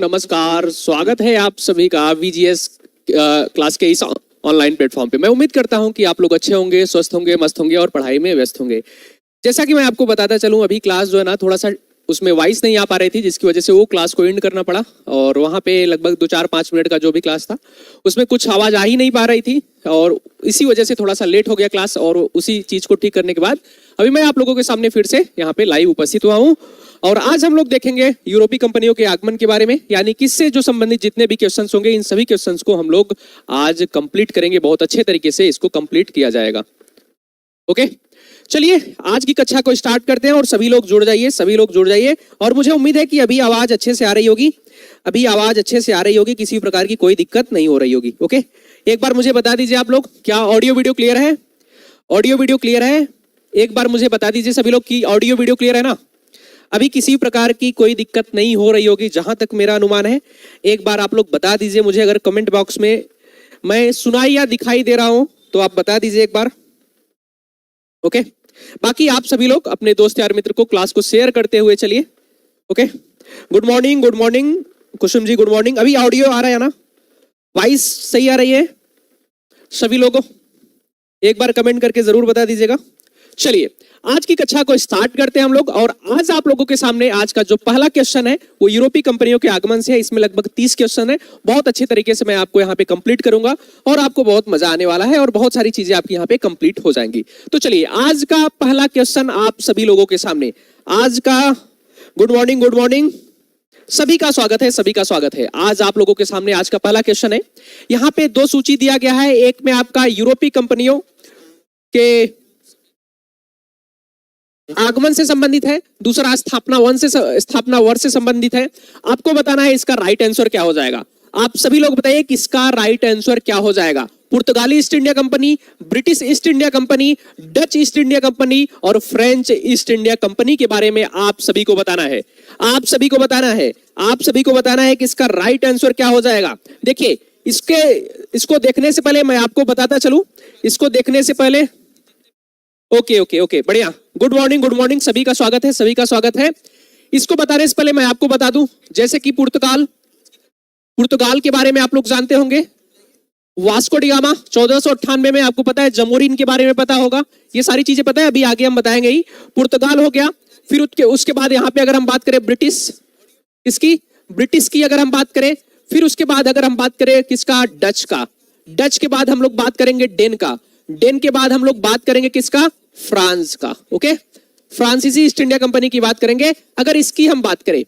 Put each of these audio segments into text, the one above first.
नमस्कार, स्वागत है आप सभी का वीजीएस क्लास के इस ऑनलाइन प्लेटफॉर्म पे। मैं उम्मीद करता हूं कि आप लोग अच्छे होंगे, स्वस्थ होंगे, मस्त होंगे और पढ़ाई में व्यस्त होंगे। जैसा कि मैं आपको बताता चलूं, अभी क्लास जो है ना थोड़ा सा उसमें वॉइस नहीं आ पा रही थी, जिसकी वजह से वो क्लास को एंड करना पड़ा। और वहाँ पे लगभग 2-4-5 मिनट का जो भी क्लास था उसमें कुछ आवाज़ आ ही नहीं पा रही थी और इसी वजह से थोड़ा सा लेट हो गया क्लास। और उसी चीज़ को ठीक करने के बाद अभी मैं आप लोगों के सामने फिर से यहाँ पे लाइव उपस्थित हुआ हूँ। और आज हम लोग देखेंगे यूरोपीय कंपनियों के आगमन के बारे में, यानी किससे जो संबंधित जितने भी क्वेश्चंस होंगे इन सभी क्वेश्चंस को हम लोग आज कंप्लीट करेंगे। बहुत अच्छे तरीके से इसको कंप्लीट किया जाएगा। ओके, चलिए आज की कक्षा को स्टार्ट करते हैं और सभी लोग जुड़ जाइए, सभी लोग जुड़ जाइए। और मुझे उम्मीद है कि अभी आवाज अच्छे से आ रही होगी, अभी आवाज अच्छे से आ रही होगी, किसी प्रकार की कोई दिक्कत नहीं हो रही होगी। ओके, एक बार मुझे बता दीजिए आप लोग, क्या ऑडियो वीडियो क्लियर है? ऑडियो वीडियो क्लियर है? एक बार मुझे बता दीजिए सभी लोग कि ऑडियो वीडियो क्लियर है ना? अभी किसी प्रकार की कोई दिक्कत नहीं हो रही होगी जहां तक मेरा अनुमान है। एक बार आप लोग बता दीजिए मुझे, अगर कमेंट बॉक्स में मैं सुनाई या दिखाई दे रहा हूं तो आप बता दीजिए एक बार। ओके, बाकी आप सभी लोग अपने दोस्त यार मित्र को क्लास को शेयर करते हुए चलिए। Okay, good morning, good morning Kusum ji, good morning. अभी ऑडियो आ रहा है ना? वॉइस सही आ रही है सभी लोगों? एक बार कमेंट करके जरूर बता दीजिएगा। चलिए आज की कक्षा को स्टार्ट करते हैं हम लोग। और आज आप लोगों के सामने आज का जो पहला क्वेश्चन है वो यूरोपीय कंपनियों के आगमन से है। इसमें लगभग 30 क्वेश्चन है। बहुत अच्छे तरीके से मैं आपको यहाँ पे कंप्लीट करूंगा और आपको बहुत मजा आने वाला है और बहुत सारी चीजें आपकी यहाँ पे कंप्लीट हो जाएंगी। तो चलिए आज का पहला क्वेश्चन आप सभी लोगों के सामने, आज का गुड मॉर्निंग, गुड मॉर्निंग, सभी का स्वागत है, सभी का स्वागत है। आज आप लोगों के सामने आज का पहला क्वेश्चन है। यहाँ पे दो सूची दिया गया है, एक में आपका यूरोपीय कंपनियों के आगमन से संबंधित है, दूसरा स्थापना वर्ष से संबंधित है। आपको बताना है इसका राइट आंसर क्या हो जाएगा। आप सभी लोग बताइए किसका राइट आंसर क्या हो जाएगा। पुर्तगाली east India company, British east India company, Dutch east India company और फ्रेंच ईस्ट इंडिया कंपनी के बारे में आप सभी को बताना है। आप सभी को बताना है, आप सभी को बताना है कि इसका राइट आंसर क्या हो जाएगा। देखिए इसको देखने से पहले मैं आपको बताता चलूं, इसको देखने से पहले ओके ओके ओके, बढ़िया, गुड मॉर्निंग, गुड मॉर्निंग, सभी का स्वागत है, सभी का स्वागत है। इसको बताने से पहले मैं आपको बता दूं, जैसे कि पुर्तगाल के बारे में आप लोग जानते होंगे। वास्को डी गामा 1498 में, आपको पता है जमोरिन के बारे में पता होगा, ये सारी चीजें पता है, अभी आगे हम बताएंगे ही। पुर्तगाल हो गया, फिर उसके बाद यहाँ पे अगर हम बात करें ब्रिटिश की अगर हम बात करें, फिर उसके बाद अगर हम बात करें किसका, डच का। डच के बाद हम लोग बात करेंगे डेन का। डेन के बाद हम लोग बात करेंगे किसका, फ्रांस का। ओके, फ्रांसीसी ईस्ट इंडिया कंपनी की बात करेंगे। अगर इसकी हम बात करें,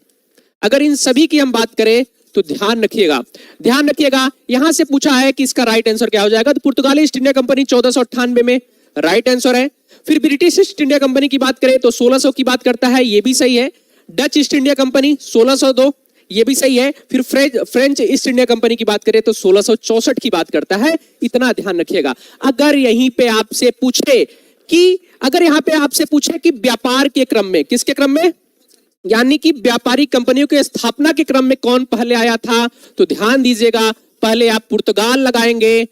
अगर इन सभी की हम बात करें तो ध्यान रखिएगा यहां से पूछा है कि इसका राइट आंसर क्या हो जाएगा। तो पुर्तगाली ईस्ट इंडिया कंपनी 1498 में राइट आंसर है। फिर ब्रिटिश ईस्ट इंडिया कंपनी की बात करें तो 1600 की बात करता है, ये भी सही है। डच ईस्ट इंडिया कंपनी 1602, ये भी सही है। फिर फ्रेंच ईस्ट इंडिया कंपनी की बात करें तो 1664 की बात करता है। इतना ध्यान रखिएगा। अगर यहीं पे आपसे पूछे कि व्यापार के क्रम में, किसके क्रम में, यानी कि व्यापारिक कंपनियों के स्थापना के क्रम में कौन पहले आया था, तो ध्यान दीजिएगा, पहले आप पुर्तगाल लगाएंगे,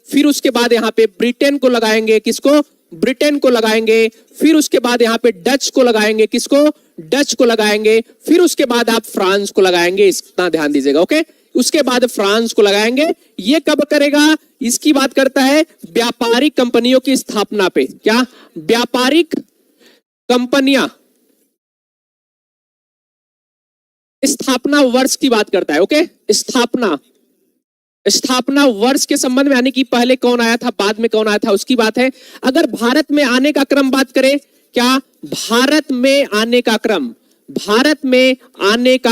फिर उसके बाद यहाँ पे ब्रिटेन को लगाएंगे, किसको, ब्रिटेन को लगाएंगे। फिर उसके बाद यहाँ पे डच को लगाएंगे, किसको, डच को लगाएंगे। फिर उसके बाद आप फ्रांस को लगाएंगे, इतना ध्यान दीजिएगा। ओके, उसके बाद फ्रांस को लगाएंगे। ये कब करेगा, इसकी बात करता है व्यापारिक कंपनियों की स्थापना पे। क्या, व्यापारिक कंपनियां, स्थापना वर्ष की बात करता है। ओके, स्थापना वर्ष के संबंध में, यानी कि पहले कौन आया था, बाद में कौन आया था, उसकी बात है। अगर भारत में आने का क्रम बात करें, क्या, भारत में आने का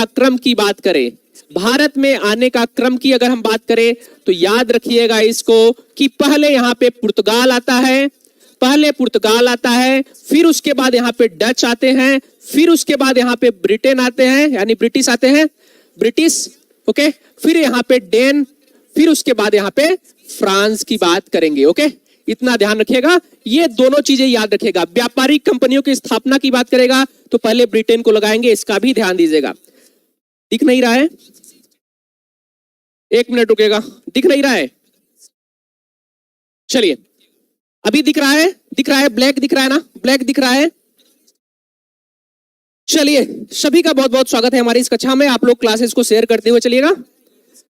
क्रम की बात करें, भारत में आने का क्रम की अगर हम बात करें तो याद रखिएगा इसको कि पहले यहां पे पुर्तगाल आता है, फिर उसके बाद यहां पे डच आते हैं, फिर उसके बाद यहां पे ब्रिटेन आते हैं, यानी ब्रिटिश आते हैं, ब्रिटिश। ओके, फिर यहां पे डेन, फिर उसके बाद यहां पे फ्रांस की बात करेंगे। ओके, इतना ध्यान रखिएगा, ये दोनों चीजें याद रखिएगा। व्यापारिक कंपनियों की स्थापना की बात करेगा तो पहले ब्रिटेन को लगाएंगे, इसका भी ध्यान दीजिएगा। दिख नहीं रहा है, एक मिनट रुकेगा, दिख नहीं रहा है, चलिए अभी दिख रहा है, ब्लैक दिख रहा है ना, ब्लैक दिख रहा है। चलिए, सभी का बहुत बहुत स्वागत है हमारी इस कक्षा में। आप लोग क्लासेस को शेयर करते हुए चलिएगा।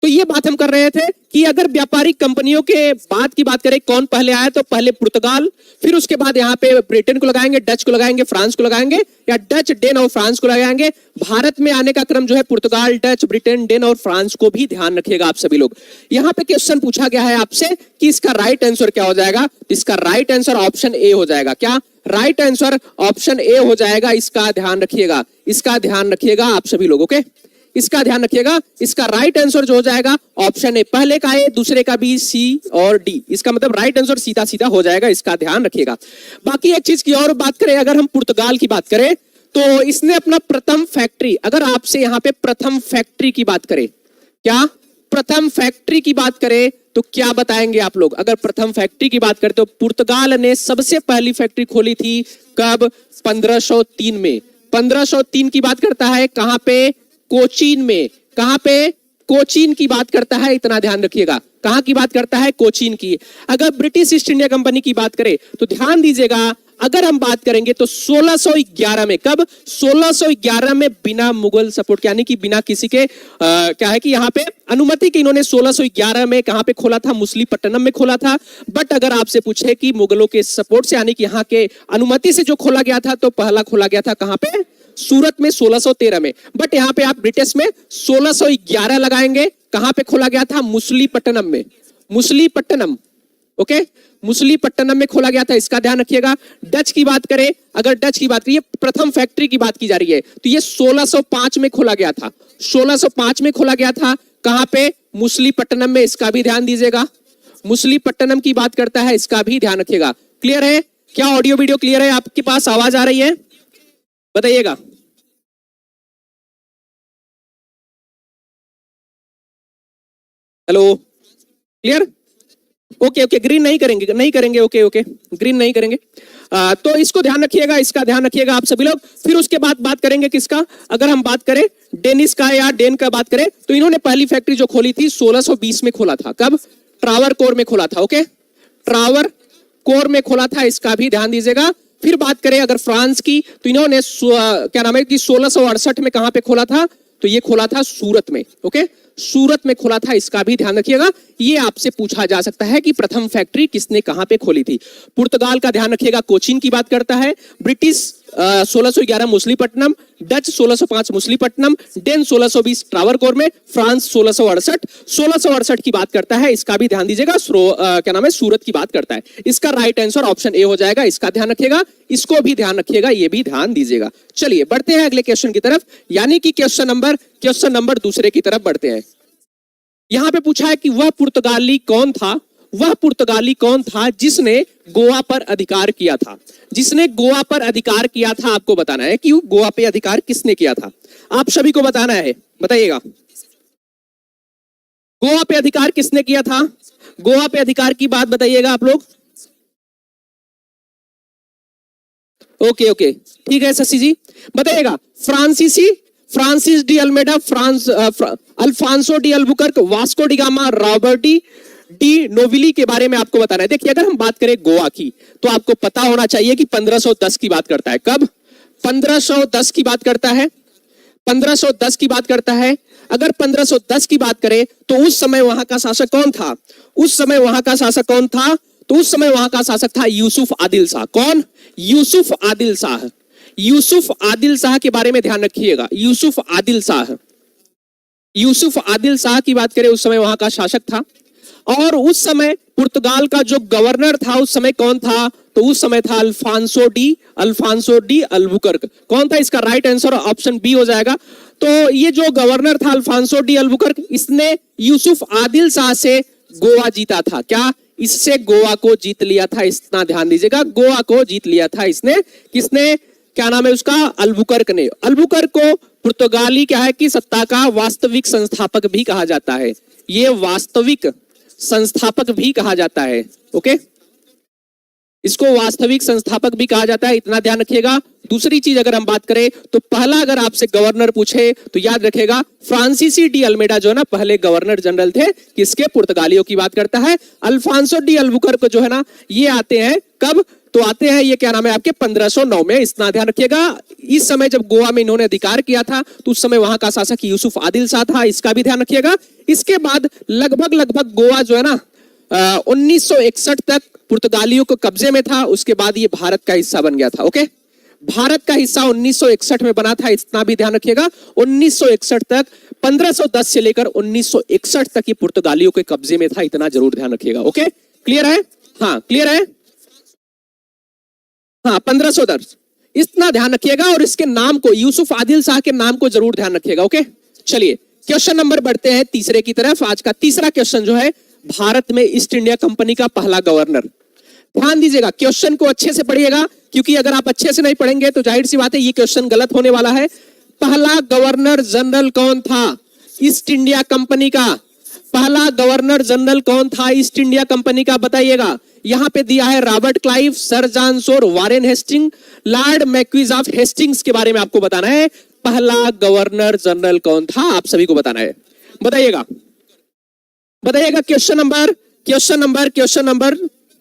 तो ये बात हम कर रहे थे कि अगर व्यापारिक कंपनियों के बाद की बात करें, कौन पहले आया, तो पहले पुर्तगाल, फिर उसके बाद यहाँ पे ब्रिटेन को लगाएंगे, डच को लगाएंगे, फ्रांस को लगाएंगे, या डच, डेन और फ्रांस को लगाएंगे। भारत में आने का क्रम जो है पुर्तगाल, डच, ब्रिटेन, डेन और फ्रांस को भी ध्यान रखिएगा आप सभी लोग। यहाँ पे क्वेश्चन पूछा गया है आपसे कि इसका राइट आंसर क्या हो जाएगा। इसका राइट आंसर ऑप्शन ए हो जाएगा। क्या राइट आंसर ऑप्शन ए हो जाएगा? इसका ध्यान रखिएगा, इसका ध्यान रखिएगा आप सभी लोग। ओके, इसका ध्यान रखिएगा। इसका राइट आंसर जो हो जाएगा ऑप्शन ए, पहले का ए, दूसरे का बी, सी और डी। इसका मतलब राइट आंसर सीधा सीधा हो जाएगा, इसका ध्यान रखिएगा। बाकी एक चीज की और बात करें, अगर हम पुर्तगाल की बात करें तो इसने अपना प्रथम फैक्ट्री, अगर आपसे यहाँ पे प्रथम फैक्ट्री की बात करें, क्या प्रथम फैक्ट्री की बात करें तो क्या बताएंगे आप लोग? अगर प्रथम फैक्ट्री की बात करें तो पुर्तगाल ने सबसे पहली फैक्ट्री खोली थी कब? 1503 में। 1503 की बात करता है कहां पे? कोचीन में। कहां पे? कोचीन की बात करता है, इतना ध्यान रखिएगा। कहां की बात करता है? कोचीन की। अगर ब्रिटिश ईस्ट इंडिया कंपनी की बात करें तो ध्यान दीजिएगा, अगर हम बात करेंगे तो 1611 में, कब? 1611 में बिना मुगल सपोर्ट के, यानी कि बिना किसी के क्या है कि यहाँ पे अनुमति के इन्होंने 1611 में कहां पे खोला था? मुसलीपट्टनम में खोला था। बट अगर आपसे पूछे कि मुगलों के सपोर्ट से, यानी कि यहाँ के अनुमति से जो खोला गया था, तो पहला खोला गया था कहां पे? सूरत में 1613 में। बट यहाँ पे आप ब्रिटिश में 1611 लगाएंगे। कहां पे खोला गया था? मुसलीपट्टनम में। मुसलीपट्टनम, ओके, मुसलीपट्टनम में खोला गया था, इसका ध्यान रखिएगा। डच की बात करें, अगर डच की बात करिए, प्रथम फैक्ट्री की बात की जा रही है, तो ये 1605 में खोला गया था। 1605 में खोला गया था। कहां पे? मुसलीपट्टनम में, इसका भी ध्यान दीजिएगा। मुसलीपट्टनम की बात करता है, इसका भी ध्यान रखिएगा। क्लियर है? क्या ऑडियो वीडियो क्लियर है? आपके पास आवाज आ रही है? बताइएगा। Hello, clear? Okay okay, green नहीं करेंगे, नहीं करेंगे, ओके ओके, ग्रीन नहीं करेंगे। तो इसको ध्यान रखिएगा, इसका ध्यान रखिएगा आप सभी लोग। फिर उसके बाद बात करेंगे किसका? अगर हम बात करें डेनिस का या डेन का बात करें, तो इन्होंने पहली फैक्ट्री जो खोली थी 1620 में खोला था। कब? ट्रावरकोर में खोला था। ओके, ट्रावरकोर में खोला था, इसका भी ध्यान दीजिएगा। फिर बात करें अगर फ्रांस की, तो इन्होंने क्या नाम है कि 1668 में कहां पे खोला था? तो ये खोला था सूरत में। ओके, सूरत में खोला था, इसका भी ध्यान रखिएगा। ये आपसे पूछा जा सकता है कि प्रथम फैक्ट्री किसने कहां पे खोली थी। पुर्तगाल का ध्यान रखिएगा, कोचीन की बात करता है। British 1611 Masulipatnam, Dutch 1605 Masulipatnam, Dane 1620 ट्रावरकोर में, फ्रांस 1668 की बात करता है, इसका भी ध्यान दीजिएगा। क्या नाम है? सूरत की बात करता है। इसका राइट आंसर ऑप्शन ए हो जाएगा, इसका ध्यान रखिएगा। इसको भी ध्यान रखिएगा, ये भी ध्यान दीजिएगा। चलिए बढ़ते हैं अगले क्वेश्चन की तरफ, यानी कि क्वेश्चन नंबर दूसरे की तरफ बढ़ते हैं। यहां पे पूछा है कि वह पुर्तगाली कौन था? वह पुर्तगाली कौन था जिसने गोवा पर अधिकार किया था? जिसने गोवा पर अधिकार किया था, आपको बताना है कि गोवा पे अधिकार किसने किया था। आप सभी को बताना है, बताइएगा। गोवा पे अधिकार किसने किया था? गोवा पे अधिकार की बात बताइएगा आप लोग। ओके ओके, ठीक है शशि जी, बताइएगा। Francis de Almeida, Alfonso de Albuquerque, Vasco da Gama, Roberto de Nobili के बारे में आपको बताना है। देखिए, अगर हम बात करें गोवा की, तो आपको पता होना चाहिए कि 1510 की बात करता है। कब? 1510 की बात करता है। 1510 की बात करता है। अगर 1510 की बात करें तो उस समय वहां का शासक कौन था? उस समय वहां का शासक कौन था? तो उस समय वहां का शासक था यूसुफ आदिल शाह। कौन? यूसुफ आदिल शाह। यूसुफ आदिल शाह के बारे में ध्यान रखिएगा। यूसुफ आदिल शाह, यूसुफ आदिल शाह की बात करें, उस समय वहां का शासक था। और उस समय पुर्तगाल का जो गवर्नर था उस समय कौन था? तो उस समय था अल्फांसो डी अल्बुकर्क। कौन था? इसका राइट आंसर ऑप्शन बी हो जाएगा। तो ये जो गवर्नर था अल्फांसो डी अल्बुकर्क, इसने यूसुफ आदिल शाह से गोवा जीता था। क्या? इससे गोवा को जीत लिया था, इतना ध्यान दीजिएगा। गोवा को जीत लिया था इसने। किसने? क्या नाम है उसका? अल्बुकर्क ने। अल्बुकर्क को पुर्तगाली क्या है कि सत्ता का वास्तविक संस्थापक भी कहा जाता है। ये वास्तविक संस्थापक भी कहा जाता है। ओके, इसको वास्तविक संस्थापक भी कहा जाता है, इतना ध्यान रखिएगा। दूसरी चीज अगर हम बात करें तो पहला अगर आपसे गवर्नर पूछे तो याद रखेगा फ्रांसीसी डी अल्मेडा जो है ना, पहले गवर्नर जनरल थे किसके? पुर्तगालियों की बात करता है। अल्फांसो डी अल्बुकर्क जो है ना, ये आते हैं कब? तो आते हैं ये क्या नाम है आपके 1509 में, इतना ध्यान रखिएगा। इस समय जब गोवा में इन्होंने अधिकार किया था तो उस समय वहां का शासक यूसुफ आदिल शाह था, इसका भी ध्यान रखिएगा। इसके बाद लगभग गोवा जो है ना 1961 तक पुर्तगालियों को कब्जे में था, उसके बाद ये भारत का हिस्सा बन गया था। ओके, भारत का हिस्सा 1961 में बना था, इतना भी ध्यान रखिएगा। 1961 तक 1510 से लेकर 1961 तक ये पुर्तगालियों के कब्जे में था, इतना जरूर ध्यान रखिएगा। ओके, क्लियर है? हाँ क्लियर है। हाँ 1510 इतना ध्यान रखिएगा, और इसके नाम को, यूसुफ आदिल शाह के नाम को जरूर ध्यान रखिएगा। ओके, चलिए क्वेश्चन नंबर बढ़ते हैं तीसरे की तरफ। आज का तीसरा क्वेश्चन जो है, भारत में ईस्ट इंडिया कंपनी का पहला गवर्नर। ध्यान दीजिएगा, क्वेश्चन को अच्छे से पढ़िएगा, क्योंकि अगर आप अच्छे से नहीं पढ़ेंगे तो जाहिर सी बात है ये क्वेश्चन गलत होने वाला है। पहला गवर्नर जनरल कौन था ईस्ट इंडिया कंपनी का? पहला गवर्नर जनरल कौन था ईस्ट इंडिया कंपनी का, बताइएगा। यहां पे दिया है Robert Clive, sir John Shore, Warren Hasting, lord Marquess of Hastings के बारे में आपको बताना है। पहला गवर्नर जनरल कौन था, आप सभी को बताना है, बताइएगा। बताइएगा क्वेश्चन नंबर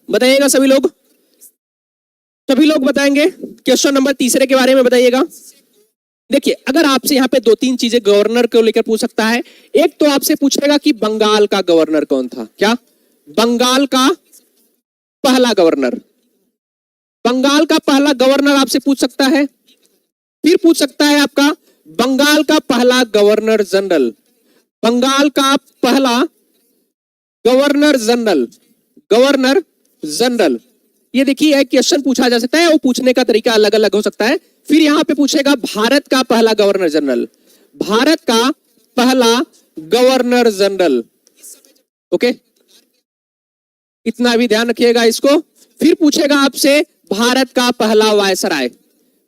बताइएगा, सभी लोग बताएंगे। क्वेश्चन नंबर तीसरे के बारे में बताइएगा। देखिए, अगर आपसे यहां पे दो तीन चीजें गवर्नर को लेकर पूछ सकता है। एक तो आपसे पूछेगा कि बंगाल का गवर्नर कौन था, क्या बंगाल का पहला गवर्नर, बंगाल का पहला गवर्नर आपसे पूछ सकता है। फिर पूछ सकता है आपका बंगाल का पहला गवर्नर जनरल, बंगाल का पहला गवर्नर जनरल, ये देखिए एक क्वेश्चन पूछा जा सकता है, वो पूछने का तरीका अलग अलग हो सकता है। फिर यहां पे पूछेगा भारत का पहला गवर्नर जनरल, भारत का पहला गवर्नर जनरल। ओके, इतना भी ध्यान रखिएगा इसको। फिर पूछेगा आपसे भारत का पहला वायसराय,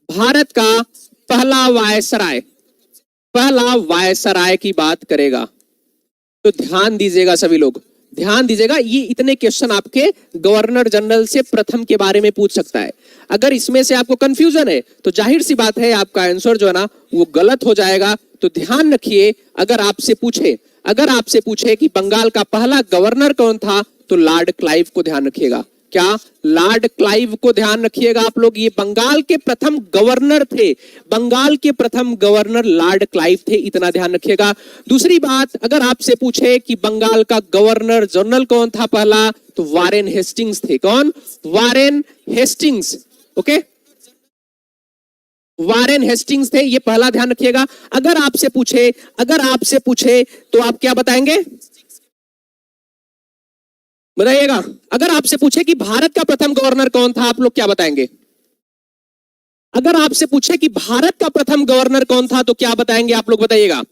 भारत का पहला वायसराय की बात करेगा। तो ध्यान दीजिएगा सभी लोग, ध्यान दीजिएगा, ये इतने क्वेश्चन आपके गवर्नर जनरल से प्रथम के बारे में पूछ सकता है। अगर इसमें से आपको कंफ्यूजन है तो जाहिर सी बात है आपका आंसर जो है ना वो गलत हो जाएगा। तो ध्यान रखिए, अगर आपसे पूछे कि बंगाल का पहला गवर्नर कौन था, तो लॉर्ड क्लाइव को ध्यान रखिएगा। क्या लॉर्ड क्लाइव को ध्यान रखिएगा आप लोग, ये बंगाल के प्रथम गवर्नर थे, बंगाल के प्रथम गवर्नर लॉर्ड क्लाइव थे, इतना ध्यान रखिएगा। दूसरी बात, अगर आपसे पूछे कि बंगाल का गवर्नर जनरल कौन था पहला, तो वारेन हेस्टिंग्स थे। कौन? Warren Hastings. Okay, Warren Hastings थे, ये पहला ध्यान रखिएगा। अगर आपसे पूछे तो आप क्या बताएंगे, बताइएगा। अगर आपसे पूछे कि भारत का प्रथम गवर्नर कौन था, आप लोग क्या बताएंगे? अगर आपसे पूछे कि भारत का प्रथम गवर्नर कौन था तो क्या बताएंगे आप लोग, बताइएगा।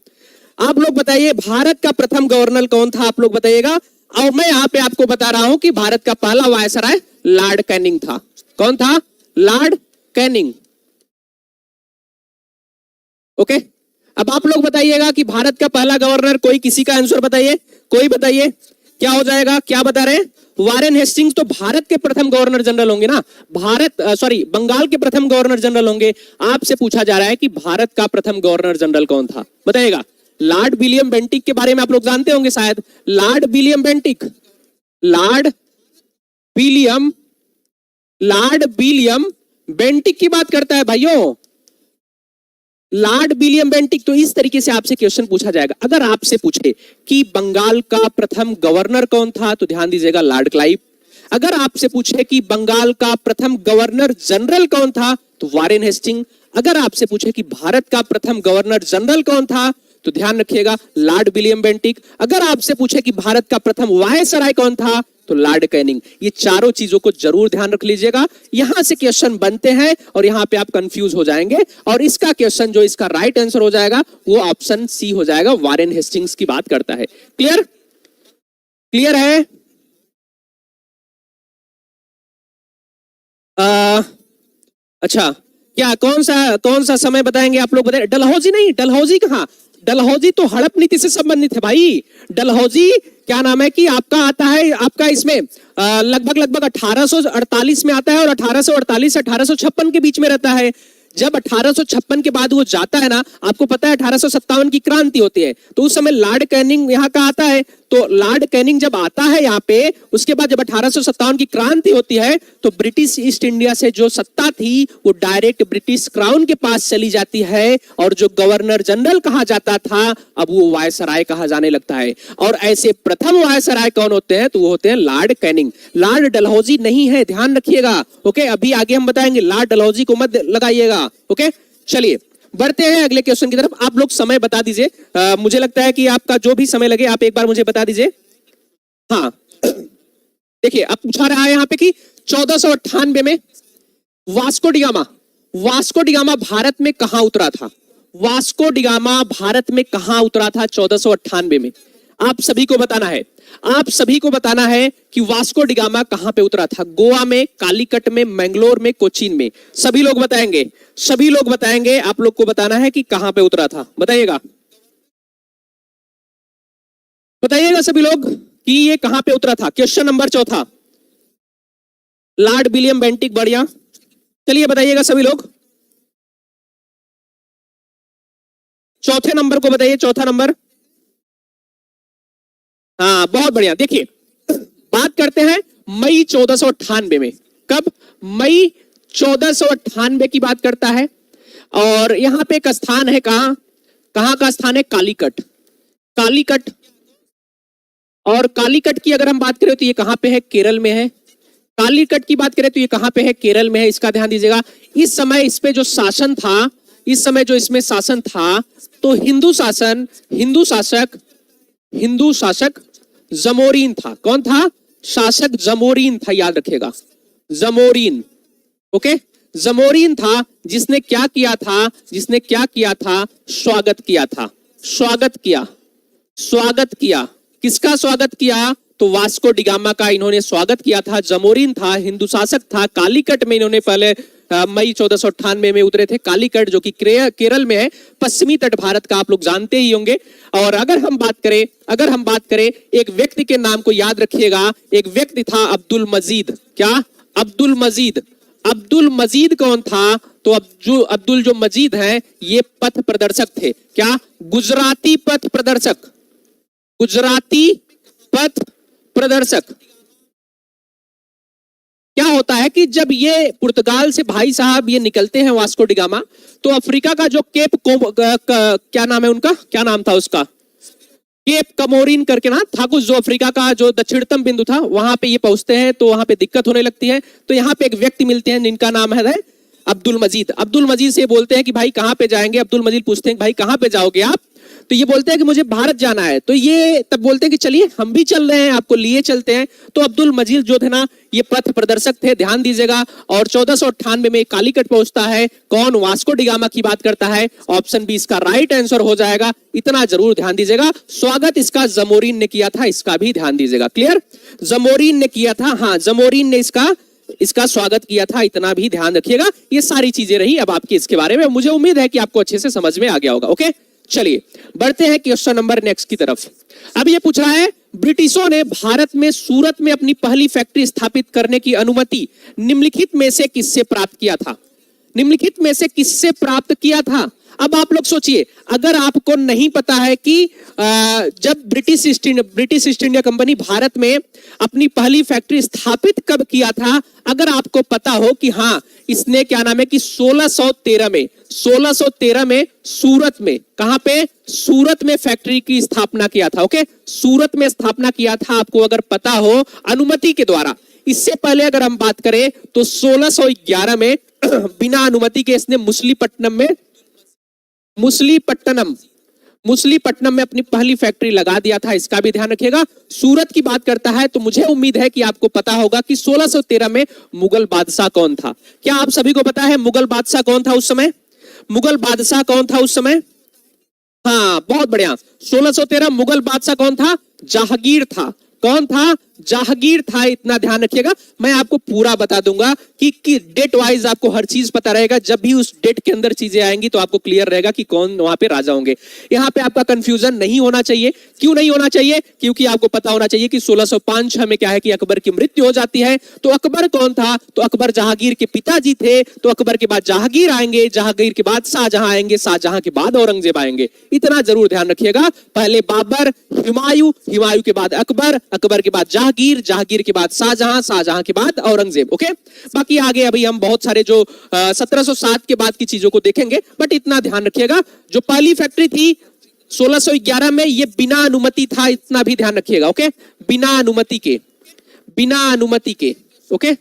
आप लोग बताइए, भारत का प्रथम गवर्नर कौन था, आप लोग बताइएगा। और मैं यहां पे आपको बता रहा हूं कि भारत का पहला वायसराय लॉर्ड कैनिंग था। कौन था? Lord Canning. ओके, अब आप लोग बताइएगा कि भारत का पहला गवर्नर, कोई किसी का आंसर बताइए, कोई बताइए क्या हो जाएगा, क्या बता रहे हैं? वारेन हेस्टिंग्स तो भारत के प्रथम गवर्नर जनरल होंगे ना, बंगाल के प्रथम गवर्नर जनरल होंगे। आपसे पूछा जा रहा है कि भारत का प्रथम गवर्नर जनरल कौन था, बताइएगा। लॉर्ड विलियम बेंटिक के बारे में आप लोग जानते होंगे शायद, लॉर्ड विलियम बेंटिक की बात करता है भाइयों, लॉर्ड विलियम बेंटिक। तो इस तरीके से आपसे क्वेश्चन पूछा जाएगा। अगर आपसे पूछे कि बंगाल का प्रथम गवर्नर कौन था, तो ध्यान दीजिएगा लॉर्ड क्लाइव। अगर आपसे पूछे कि बंगाल का प्रथम गवर्नर जनरल कौन था, तो वारेन हेस्टिंग। अगर आपसे पूछे कि भारत का प्रथम गवर्नर जनरल कौन था, तो ध्यान रखिएगा लॉर्ड विलियम बेंटिक। अगर आपसे पूछे कि भारत का प्रथम वायसराय कौन था, तो लॉर्ड कैनिंग। ये चारों चीजों को जरूर ध्यान रख लीजिएगा, यहां से क्वेश्चन बनते हैं और यहां पे आप कंफ्यूज हो जाएंगे। और इसका क्वेश्चन जो इसका राइट आंसर हो जाएगा वो ऑप्शन सी हो जाएगा, वारेन हेस्टिंग्स की बात करता है। क्लियर? क्लियर है? अच्छा, क्या कौन सा समय बताएंगे आप लोग? बताए डलहौजी नहीं, डलहौजी कहां? डलहौजी तो हड़प नीति से संबंधित है भाई। डलहौजी क्या नाम है कि आपका आता है, आपका इसमें लगभग 1848 में आता है और 1848 से 1856 के बीच में रहता है। जब 1856 के बाद वो जाता है ना, आपको पता है 1857 की क्रांति होती है, तो उस समय लॉर्ड कैनिंग यहाँ का आता है। तो लॉर्ड कैनिंग जब आता है यहाँ पे, उसके बाद जब 1857 की क्रांति होती है तो ब्रिटिश ईस्ट इंडिया से जो सत्ता थी वो डायरेक्ट ब्रिटिश क्राउन के पास चली जाती है, और जो गवर्नर जनरल कहा जाता था अब वो वायसराय कहा जाने लगता है। और ऐसे प्रथम वायसराय कौन होते हैं? तो वो होते हैं लॉर्ड कैनिंग। लॉर्ड डलहौजी नहीं है, ध्यान रखिएगा। ओके, अभी आगे हम बताएंगे, लॉर्ड डलहौजी को मत लगाइएगा। ओके, चलिए बढ़ते हैं अगले क्वेश्चन की तरफ। आप लोग समय बता दीजिए, मुझे लगता है कि आपका जो भी समय लगे आप एक बार मुझे बता दीजिए। हाँ, देखिए अब पूछा रहा है यहाँ पे कि 1498 में वास्को डिगामा भारत में कहां उतरा था? वास्को डिगामा भारत में कहां उतरा था 1498 में? आप सभी को बताना है, आप सभी को बताना है कि वास्को डिगामा कहां पे उतरा था। गोवा में, कालीकट में, मैंगलोर में, कोचीन में? सभी लोग बताएंगे, सभी लोग बताएंगे। आप लोग को बताना है कि कहां पे उतरा था, बताइएगा, बताइएगा सभी लोग कि ये कहां पे उतरा था। क्वेश्चन नंबर चौथा, लॉर्ड विलियम बेंटिक, बढ़िया, चलिए बताइएगा सभी लोग। चौथे नंबर को बताइए, चौथा नंबर। हाँ, बहुत बढ़िया। देखिए बात करते हैं मई 1498 में। कब? मई 1498 की बात करता है। और यहां पे एक स्थान है, कहां का स्थान है? कालीकट। कालीकट, और कालीकट की अगर हम बात करें तो ये कहां पे है? केरल में है। कालीकट की बात करें तो ये कहां पे है? केरल में है। इसका ध्यान दीजिएगा। इस समय इस पे जो शासन था, इस समय जो इसमें शासन था, तो हिंदू शासक जमोरीन था। कौन था? शासक जमोरीन था, याद रखिएगा, जमोरीन। ओके, जमोरीन था, जिसने क्या किया था? जिसने क्या किया था? स्वागत किया था, स्वागत किया। किसका स्वागत किया? तो वास्को डिगामा का इन्होंने स्वागत किया था। जमोरीन था, हिंदू शासक था। कालीकट में इन्होंने पहले मई 1498 में उतरे थे। कालीकट जो कि केरल में है, पश्चिमी तट भारत का, आप लोग जानते ही होंगे। और अगर हम बात करें एक व्यक्ति के नाम को याद रखिएगा। एक व्यक्ति था अब्दुल मजीद। क्या? अब्दुल मजीद। अब्दुल मजीद कौन था? तो अब्दुल जो मजीद हैं ये पथ प्रदर्शक थे। क्या? गुजराती पथ प्रदर्शक, गुजराती पथ प्रदर्शक। क्या होता है कि जब ये पुर्तगाल से भाई साहब ये निकलते हैं वास्को डिगामा, तो अफ्रीका का जो क्या नाम है उनका, क्या नाम था उसका? केप कमोरिन करके ना था कुछ, जो अफ्रीका का जो दक्षिणतम बिंदु था, वहां पे ये पहुंचते हैं तो वहां पे दिक्कत होने लगती है। तो यहाँ पे एक व्यक्ति मिलते हैं जिनका नाम है अब्दुल मजीद। अब्दुल मजीद से बोलते हैं कि भाई कहां पे जाएंगे? अब्दुल मजीद पूछते हैं भाई कहां पे जाओगे आप? तो ये बोलते हैं कि मुझे भारत जाना है। तो ये तब बोलते हैं कि चलिए हम भी चल रहे हैं, आपको लिए चलते हैं। तो अब्दुल मजीद जो थे ना, ये पथ प्रदर्शक थे, ध्यान दीजिएगा। और 1498 में कालीकट पहुंचता है। कौन? वास्को डिगामा की बात करता है। ऑप्शन बी इसका राइट आंसर हो जाएगा, इतना जरूर ध्यान दीजिएगा। स्वागत इसका जमोरीन ने किया था, इसका भी ध्यान दीजिएगा। क्लियर? जमोरीन ने किया था, हाँ जमोरीन ने इसका स्वागत किया था, इतना भी ध्यान रखिएगा। ये सारी चीजें रही अब आपकी इसके बारे में। मुझे उम्मीद है कि आपको अच्छे से समझ में आ गया होगा। ओके, चलिए बढ़ते हैं क्वेश्चन नंबर नेक्स्ट की तरफ। अब ये पूछ रहा है, ब्रिटिशों ने भारत में सूरत में अपनी पहली फैक्ट्री स्थापित करने की अनुमति निम्नलिखित में से किससे प्राप्त किया था? निम्नलिखित में से किससे प्राप्त किया था? अब आप लोग सोचिए, अगर आपको नहीं पता है कि जब British east India company Bharat में अपनी पहली फैक्ट्री स्थापित कब किया था, अगर आपको पता हो कि हाँ इसने क्या नाम है कि 1613 में सूरत में, कहां पे? सूरत में फैक्ट्री की स्थापना किया था। ओके, सूरत में स्थापना किया था, आपको अगर पता हो, अनुमति के द्वारा। इससे पहले अगर हम बात करें तो 1611 में बिना अनुमति के इसने मुसलीपट्टनम में अपनी पहली फैक्ट्री लगा दिया था, इसका भी ध्यान रखिएगा। सूरत की बात करता है तो मुझे उम्मीद है कि आपको पता होगा कि 1613 में मुगल बादशाह कौन था। क्या आप सभी को पता है मुगल बादशाह कौन था उस समय? मुगल बादशाह कौन था उस समय? हाँ, बहुत बढ़िया। 1613 मुगल बादशाह कौन था? जहांगीर था। कौन था? जहांगीर था। इतना ध्यान रखिएगा, मैं आपको पूरा बता दूंगा कि डेट वाइज आपको हर चीज पता रहेगा। जब भी उस डेट के अंदर चीजें आएंगी तो आपको क्लियर रहेगा कि कौन वहां पे राजा होंगे। यहां पे आपका कंफ्यूजन नहीं होना चाहिए। क्यों नहीं होना चाहिए? क्योंकि आपको पता होना चाहिए कि 1605 में क्या है कि अकबर की मृत्यु हो जाती है। तो अकबर कौन था? तो अकबर जहांगीर के पिताजी थे। तो अकबर के बाद जहांगीर आएंगे, जहांगीर के बाद शाहजहां आएंगे, शाहजहां के बाद औरंगजेब आएंगे। इतना जरूर ध्यान रखिएगा। पहले बाबर, हुमायूं, हुमायूं के बाद अकबर, अकबर के बाद जहांगीर, जहांगीर के बाद शाहजहां, शाहजहां के बाद औरंगजेब। ओके, बाकी आगे अभी हम बहुत सारे जो 1707 के बाद की चीजों को देखेंगे, बट इतना ध्यान रखिएगा जो पहली फैक्ट्री थी 1611 में, ये बिना अनुमति था। इतना भी ध्यान रखिएगा। ओके, बिना अनुमति के, बिना अनुमति के। ओके,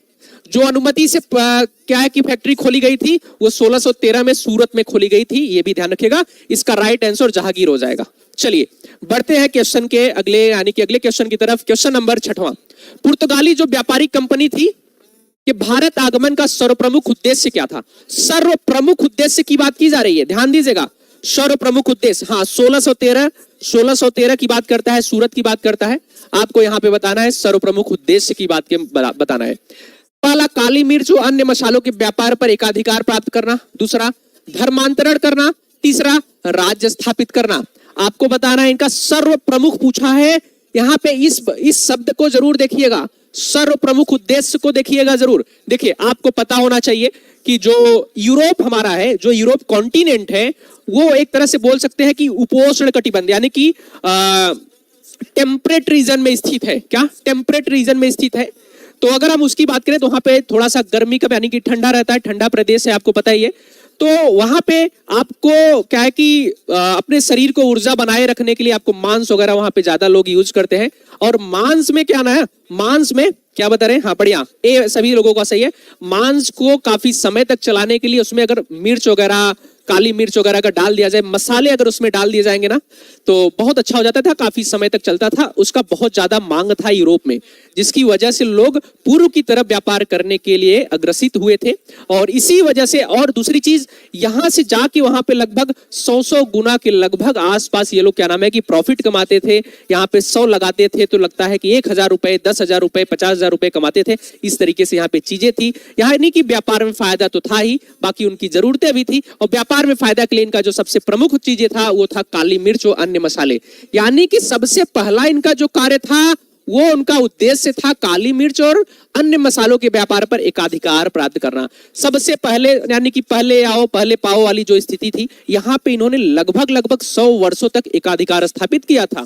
जो अनुमति से क्या है कि फैक्ट्री खोली गई थी वो 1613 में सूरत में खोली गई थी। ये भी ध्यान रखिएगा। इसका राइट आंसर जहांगीर हो जाएगा। चलिए बढ़ते हैं क्वेश्चन के अगले, यानी कि अगले क्वेश्चन की तरफ। क्वेश्चन नंबर 6वां, पुर्तगाली जो व्यापारिक कंपनी थी कि भारत आगमन का सर्वप्रमुख उद्देश्य क्या था? सर्वप्रमुख उद्देश्य की बात की जा रही है, ध्यान दीजिएगा। सर्वप्रमुख उद्देश्य, हाँ, 1613 की बात करता है, सूरत की बात करता है। आपको यहां पे बताना है सर्वप्रमुख उद्देश्य की बात के बताना है। पहला, काली मिर्च और अन्य मसालों के व्यापार पर एकाधिकार प्राप्त करना। दूसरा, धर्मांतरण करना। तीसरा, राज्य स्थापित करना। आपको बताना है इनका सर्वप्रमुख पूछा है। यहां पे इस शब्द को जरूर देखिएगा, सर्वप्रमुख उद्देश्य को देखिएगा जरूर। देखिए, आपको पता होना चाहिए कि जो यूरोप हमारा है, जो यूरोप कॉन्टिनेंट है, वो एक तरह से बोल सकते हैं कि उपोष्ण कटिबंध, यानी कि टेम्परेट रीजन में स्थित है। क्या? टेम्परेट रीजन में स्थित है। तो अगर हम उसकी बात करें तो वहां पे थोड़ा सा गर्मी का, यानी कि ठंडा रहता है, ठंडा प्रदेश है, आपको पता ही है। तो वहां पे आपको क्या है कि अपने शरीर को ऊर्जा बनाए रखने के लिए आपको मांस वगैरह वहां पे ज्यादा लोग यूज करते हैं। और मांस में क्या ना है, मांस में क्या बता रहे हैं? हाँ, बढ़िया, ये सभी लोगों का सही है। मांस को काफी समय तक चलाने के लिए उसमें अगर मिर्च वगैरह, काली मिर्च वगैरह का डाल दिया जाए, मसाले अगर उसमें डाल दिए जाएंगे ना, तो बहुत अच्छा हो जाता था, काफी समय तक चलता था। उसका बहुत ज्यादा मांग था यूरोप में, जिसकी वजह से लोग पूर्व की तरफ व्यापार करने के लिए अग्रसित हुए थे। और इसी वजह से, और दूसरी चीज, यहां से जाके वहां पे लगभग 100 गुना के लगभग आसपास ये लोग क्या नाम है कि प्रॉफिट कमाते थे। यहाँ पे 100 लगाते थे तो लगता है कि 1000 रुपए, 10,000 रुपए, 50,000 रुपए कमाते थे। इस तरीके से यहाँ पे चीजें थी। यहाँ नहीं कि व्यापार में फायदा तो था ही, बाकी उनकी जरूरतें भी थी। और व्यापार में फायदा के लिए इनका जो सबसे प्रमुख चीजें था वो था काली मिर्च और अन्य मसाले। यानी कि सबसे पहला इनका जो कार्य था वो उनका उद्देश्य था काली मिर्च और अन्य मसालों के व्यापार पर एकाधिकार प्राप्त करना। सबसे पहले, यानी कि पहले आओ पहले पाओ वाली जो स्थिति थी, यहाँ पे इन्होंने लगभग 100 वर्षों तक एकाधिकार स्थापित किया था।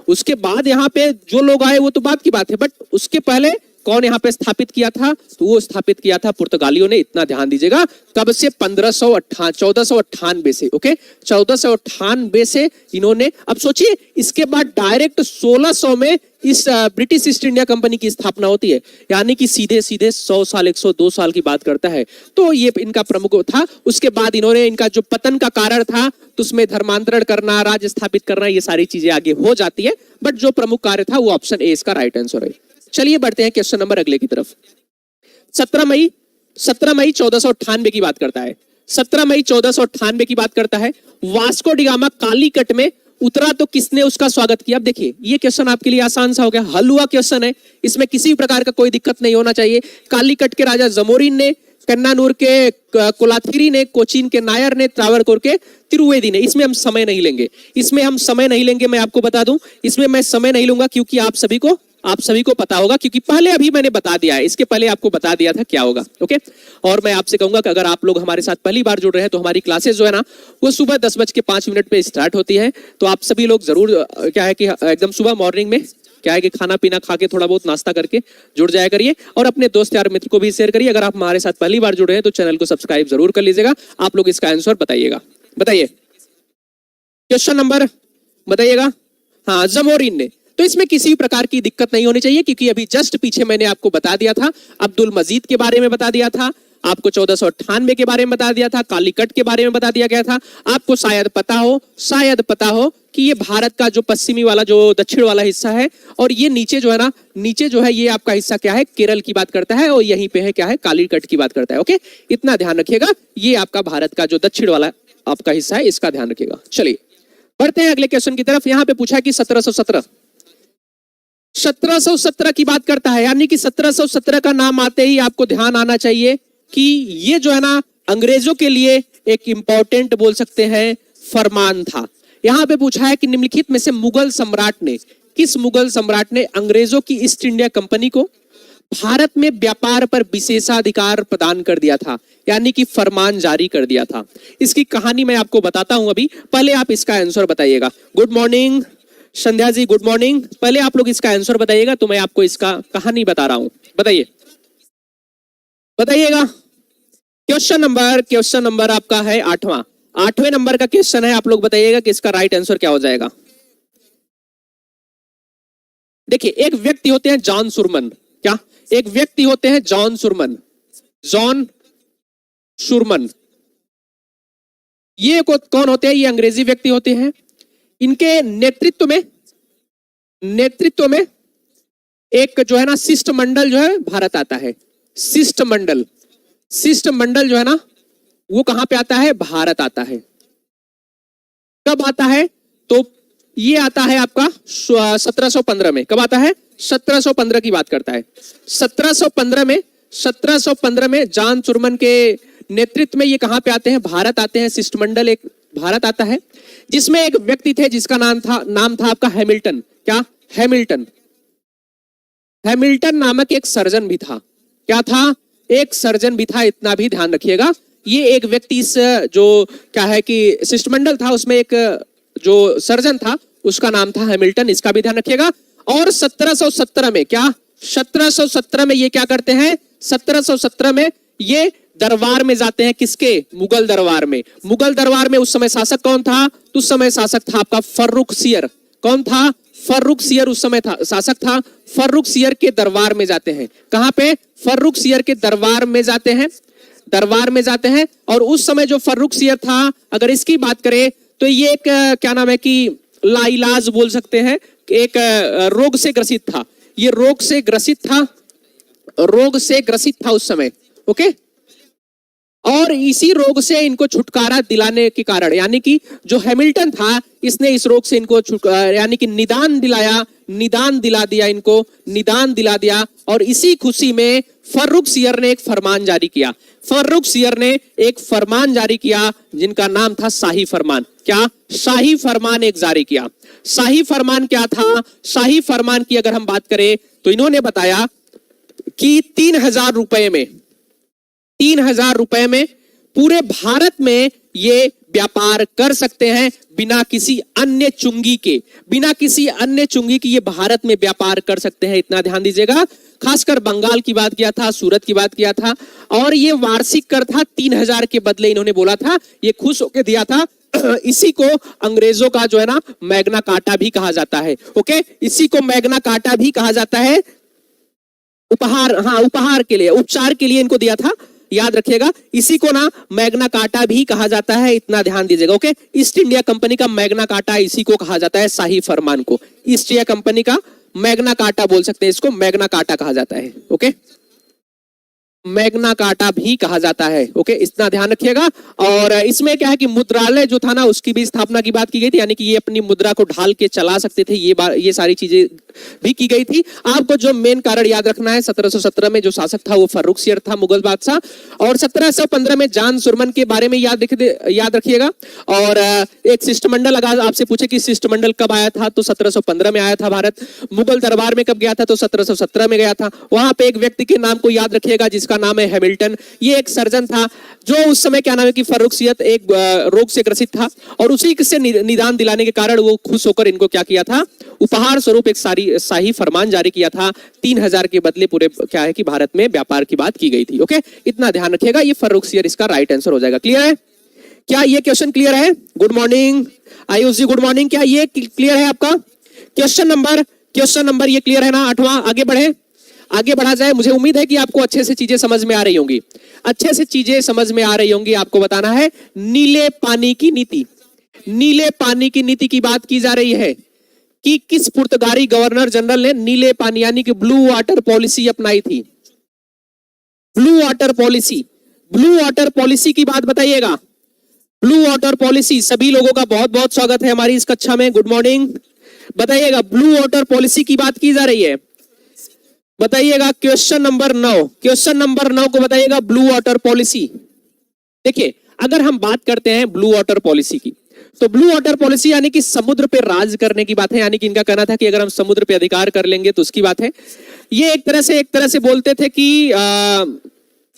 उसके बाद यहाँ पे जो लोग आए वो तो बात की बात है, बट उसके पहले कौन यहाँ पे स्थापित किया था? तो वो स्थापित किया था पुर्तगालियों ने। इतना ध्यान दीजिएगा। कब से? 1498 से। ओके, 1498 से इन्होंने, अब सोचिए इसके बाद डायरेक्ट 1600 में इस ब्रिटिश ईस्ट इंडिया कंपनी की स्थापना होती है। यानी कि सीधे 100 साल, 102 साल की बात करता है। तो ये इनका प्रमुख था। उसके बाद इन्होंने, इनका जो पतन का कारण था तो उसमें धर्मांतरण करना, राज्य स्थापित करना, ये सारी चीजें आगे हो जाती है। बट जो प्रमुख कार्य था वो ऑप्शन ए इसका राइट आंसर है। चलिए बढ़ते हैं क्वेश्चन नंबर अगले की तरफ। 17 मई 1498 की बात करता है। 17 मई 1498 की बात करता है। वास्को डिगामा कालीकट में उतरा तो किसने उसका स्वागत किया? अब देखिए, ये क्वेश्चन आपके लिए आसान सा हो गया, हल हुआ क्वेश्चन है। इसमें किसी भी प्रकार का कोई दिक्कत नहीं होना चाहिए। कालीकट के राजा जमोरिन ने, कन्नानूर के कोलाथिरी ने, कोचीन के नायर ने, त्रावणकोर के तिरुवेदी ने। इसमें हम समय नहीं लेंगे, मैं आपको बता दूं, इसमें मैं समय नहीं लूंगा क्योंकि आप सभी को पता होगा, क्योंकि पहले अभी मैंने बता दिया है, इसके पहले आपको बता दिया था क्या होगा। ओके, और मैं आपसे कहूंगा कि अगर आप लोग हमारे साथ पहली बार जुड़ रहे हैं तो हमारी क्लासेस जो है ना वो सुबह 10:05 पे स्टार्ट होती है। तो आप सभी लोग जरूर क्या है कि एकदम सुबह मॉर्निंग में क्या है कि खाना पीना खा के थोड़ा बहुत नाश्ता करके जुड़ जाया करिए, और अपने दोस्त यार मित्र को भी शेयर करिए। अगर आप हमारे साथ पहली बार जुड़ रहे हैं तो चैनल को सब्सक्राइब जरूर कर लीजिएगा। आप लोग इसका आंसर बताइएगा। बताइए क्वेश्चन नंबर, बताइएगा। हाँ, जमोरिन ने। तो इसमें किसी भी प्रकार की दिक्कत नहीं होनी चाहिए, क्योंकि अभी जस्ट पीछे मैंने आपको बता दिया था, अब्दुल मजीद के बारे में बता दिया था, आपको 1498 के बारे में बता दिया था, कालीकट के बारे में बता दिया गया था। आपको शायद पता हो कि ये भारत का जो पश्चिमी वाला, जो दक्षिण वाला हिस्सा है, और ये नीचे जो है ये आपका हिस्सा क्या है? केरल की बात करता है, और यहीं पे है क्या है? कालीकट की बात करता है। ओके, इतना ध्यान रखिएगा। ये आपका भारत का जो दक्षिण वाला आपका हिस्सा है, इसका ध्यान रखिएगा। चलिए बढ़ते हैं अगले क्वेश्चन की तरफ। यहां पे पूछा कि 1717 1717 की बात करता है, यानी कि 1717 का नाम आते ही आपको ध्यान आना चाहिए कि ये जो है ना अंग्रेजों के लिए एक इंपॉर्टेंट बोल सकते हैं फरमान था। यहां पे पूछा है कि निम्नलिखित में से किस मुगल सम्राट ने अंग्रेजों की ईस्ट इंडिया कंपनी को भारत में व्यापार पर विशेषाधिकार प्रदान कर दिया था, यानी कि फरमान जारी कर दिया था। इसकी कहानी मैं आपको बताता हूं अभी, पहले आप इसका आंसर बताइएगा। Good morning Sandhya ji, good morning. पहले आप लोग इसका आंसर बताइएगा, तो मैं आपको इसका कहानी बता रहा हूं। बताइएगा। क्वेश्चन नंबर आपका है 8वें नंबर का क्वेश्चन है। आप लोग बताइएगा कि इसका राइट आंसर क्या हो जाएगा। देखिए, एक व्यक्ति होते हैं जॉन सुरमन। क्या? एक व्यक्ति होते हैं जॉन सुरमन। ये कौन होते हैं? ये अंग्रेजी व्यक्ति होते हैं। इनके नेतृत्व में एक जो है ना शिष्टमंडल जो है भारत आता है। शिष्टमंडल जो है ना वो कहां पे आता है? भारत आता है। कब आता है? तो ये आता है आपका 1715 में। कब आता है? 1715 की बात करता है। 1715 में जॉन सुरमन के नेतृत्व में ये कहां पे आते हैं? भारत आते हैं। शिष्टमंडल एक भारत आता है, जिसमें एक व्यक्ति थे जिसका नाम था आपका हैमिल्टन। क्या? हैमिल्टन नामक एक सर्जन भी था। क्या था? एक सर्जन भी था। इतना भी ध्यान रखिएगा। ये एक व्यक्ति इस जो क्या है कि शिष्टमंडल था उसमें एक जो सर्जन था उसका नाम था हैमिल्टन। इसका भी ध्यान रखिएगा। और 1717 में क्या? 1717 में ये क्या करते हैं? 1717 में ये दरबार में जाते हैं। किसके? मुगल दरबार में। मुगल दरबार में उस समय शासक कौन था? उस समय शासक था आपका फर्रुख सियर। कौन था? फर्रुख सियर उस समय था शासक था। फर्रुख सियर के दरबार में जाते हैं। कहां पे? फर्रुख सियर के दरबार में जाते हैं। और उस समय जो फर्रुख सियर था, अगर इसकी बात करें तो ये एक क्या नाम है कि लाइलाज बोल सकते हैं, एक रोग से ग्रसित था। ये रोग से ग्रसित था उस समय। ओके। और इसी रोग से इनको छुटकारा दिलाने के कारण, यानी कि जो हैमिल्टन था इसने इस रोग से इनको यानी कि निदान दिला दिया। और इसी खुशी में फर्रुख सियर ने एक फरमान जारी किया जिनका नाम था शाही फरमान। क्या? शाही फरमान एक जारी किया। शाही फरमान क्या था? शाही फरमान की अगर हम बात करें तो इन्होंने बताया कि 3000 रुपए में पूरे भारत में ये व्यापार कर सकते हैं बिना किसी अन्य चुंगी के ये भारत में व्यापार कर सकते हैं। इतना ध्यान दीजिएगा। खासकर बंगाल की बात किया था, सूरत की बात किया था। और ये वार्षिक कर था 3000 के बदले इन्होंने बोला था। ये खुश होकर दिया था। इसी को अंग्रेजों का जो है ना मैग्ना कार्टा भी कहा जाता है। ओके, इसी को मैग्ना कार्टा भी कहा जाता है। उपहार के लिए, उपचार के लिए इनको दिया था। याद रखिएगा, इसी को ना मैग्ना कार्टा भी कहा जाता है। इतना ध्यान दीजिएगा। ओके, ईस्ट इंडिया कंपनी का मैग्ना कार्टा इसी को कहा जाता है, शाही फरमान को। ईस्ट इंडिया कंपनी का मैग्ना कार्टा बोल सकते हैं, इसको मैग्ना कार्टा कहा जाता है। ओके, मैग्ना कार्टा भी कहा जाता है। ओके, इतना ध्यान रखिएगा। और इसमें क्या है कि मुद्रालय जो था ना उसकी भी स्थापना की बात की गई थी, यानी कि ये अपनी मुद्रा को ढाल के चला सकते थे। ये सारी चीजें भी की गई थी। आपको जो मेन कारण याद रखना है, 1717 में जो शासक था वो फर्रुख सियर था, मुगल बादशाह। और 1715 में जॉन सुरमन के बारे में याद रखिएगा। और एक शिष्टमंडल, अगर आपसे पूछे कि शिष्टमंडल कब आया था तो 1715 में आया था भारत। मुगल दरबार में कब गया था तो 1717 में गया था। वहां पे एक व्यक्ति के नाम को याद रखिएगा जिसका नाम है हैमिल्टन। ये एक सर्जन था जो उस समय क्या नाम है कि फर्रुख सियर एक रोग से ग्रसित था। और उसी से निदान दिलाने के कारण वो खुश होकर इनको क्या किया था? उपहार स्वरूप एक शाही फरमान जारी किया था। 3000 के बदले पूरे क्या है कि भारत में व्यापार की बात की गई थी। ओके, इतना ध्यान रखिएगा। ये फर्रुख सियर इसका राइट आंसर हो जाएगा। क्लियर है? क्या ये क्वेश्चन क्लियर है? गुड मॉर्निंग आयुष जी, गुड मॉर्निंग। क्या ये क्लियर है आपका? क्वेश्चन नंबर ये क्लियर है ना? 8वां। आगे बढ़ा जाए। मुझे उम्मीद है कि आपको अच्छे से चीजें समझ में आ रही होंगी। आपको बताना है नीले पानी की नीति की बात की जा रही है कि किस पुर्तगाली गवर्नर जनरल ने नीले पानी यानी कि ब्लू वाटर पॉलिसी अपनाई थी? ब्लू वाटर पॉलिसी की बात बताइएगा। ब्लू वाटर पॉलिसी, सभी लोगों का बहुत बहुत स्वागत है हमारी इस कक्षा में। Good morning. बताइएगा, ब्लू वाटर पॉलिसी की बात की जा रही है। बताइएगा क्वेश्चन नंबर 9, क्वेश्चन नंबर 9 को बताइएगा, ब्लू वाटर पॉलिसी। देखिए, अगर हम बात करते हैं ब्लू वाटर पॉलिसी की, तो ब्लू वाटर पॉलिसी यानी कि समुद्र पे राज करने की बात है। यानी कि इनका कहना था कि अगर हम समुद्र पे अधिकार कर लेंगे तो उसकी बात है। ये एक तरह से बोलते थे कि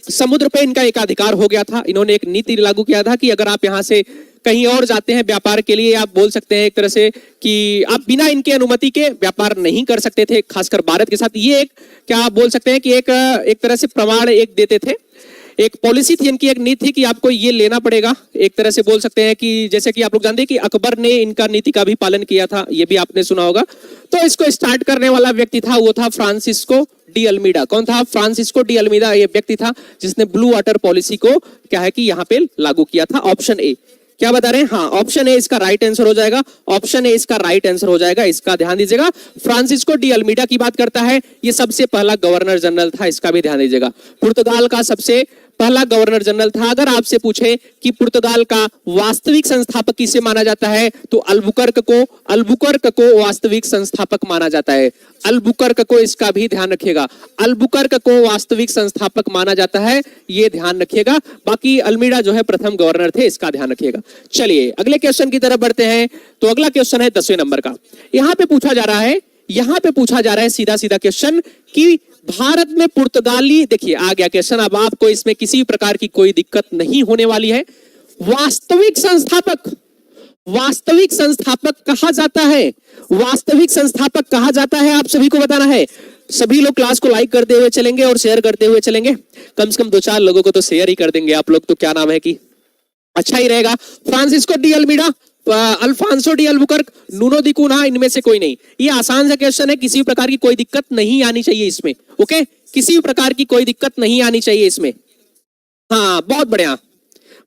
समुद्र पे इनका एक अधिकार हो गया था। इन्होंने एक नीति लागू किया था कि अगर आप यहां से कहीं और जाते हैं व्यापार के लिए, आप बोल सकते हैं एक तरह से कि आप बिना इनके अनुमति के व्यापार नहीं कर सकते थे, खासकर भारत के साथ। ये एक, क्या आप बोल सकते हैं कि एक तरह से प्रमाण एक देते थे, एक पॉलिसी थी इनकी, एक नीति थी कि आपको ये लेना पड़ेगा। एक तरह से बोल सकते हैं कि जैसे कि आप लोग जानते हैं कि अकबर ने इनका नीति का भी पालन किया था, ये भी आपने सुना होगा। तो इसको स्टार्ट करने वाला व्यक्ति था, वो था फ्रांसिस्को डी अल्मीडा। कौन था? फ्रांसिस्को डी अल्मीडा ये व्यक्ति था जिसने ब्लू वाटर पॉलिसी को क्या है कि यहाँ पे लागू किया था। ऑप्शन ए, क्या बता रहे हैं? हाँ, ऑप्शन ए इसका राइट आंसर हो जाएगा। ऑप्शन ए इसका राइट आंसर हो जाएगा, इसका ध्यान दीजिएगा। फ्रांसिस्को डी अल्मीडा की बात करता है, ये सबसे पहला गवर्नर जनरल था, इसका भी ध्यान दीजिएगा। पुर्तगाल का सबसे पहला गवर्नर जनरल था। अगर आपसे पूछे कि पुर्तगाल का वास्तविक संस्थापक किसे माना जाता है, तो अल्बुकर्क को वास्तविक संस्थापक माना जाता है। अल्बुकर्क को, इसका भी ध्यान रखिएगा, अल्बुकर्क को वास्तविक संस्थापक माना जाता है, ये ध्यान रखिएगा। बाकी अल्मीडा जो है प्रथम गवर्नर थे, इसका ध्यान रखिएगा। चलिए अगले क्वेश्चन की तरफ बढ़ते हैं। तो अगला क्वेश्चन है 10वें नंबर का। यहां पे पूछा जा रहा है सीधा सीधा क्वेश्चन कि भारत में पुर्तगाली, देखिए आ गया क्वेश्चन, अब आपको इसमें किसी प्रकार की कोई दिक्कत नहीं होने वाली है। वास्तविक संस्थापक कहा जाता है, वास्तविक संस्थापक कहा जाता है, आप सभी को बताना है। सभी लोग क्लास को लाइक करते हुए चलेंगे और शेयर करते हुए चलेंगे। कम से कम 2-4 लोगों को तो शेयर ही कर देंगे आप लोग, तो क्या नाम है कि अच्छा ही रहेगा। Francisco de Almeida, Alfonso de Albuquerque, Nuno da Cunha, इनमें से कोई नहीं। ये आसान सा क्वेश्चन है, किसी प्रकार की कोई दिक्कत नहीं आनी चाहिए इसमें। ओके, किसी प्रकार की कोई दिक्कत नहीं आनी चाहिए इसमें। हाँ, बहुत बढ़िया,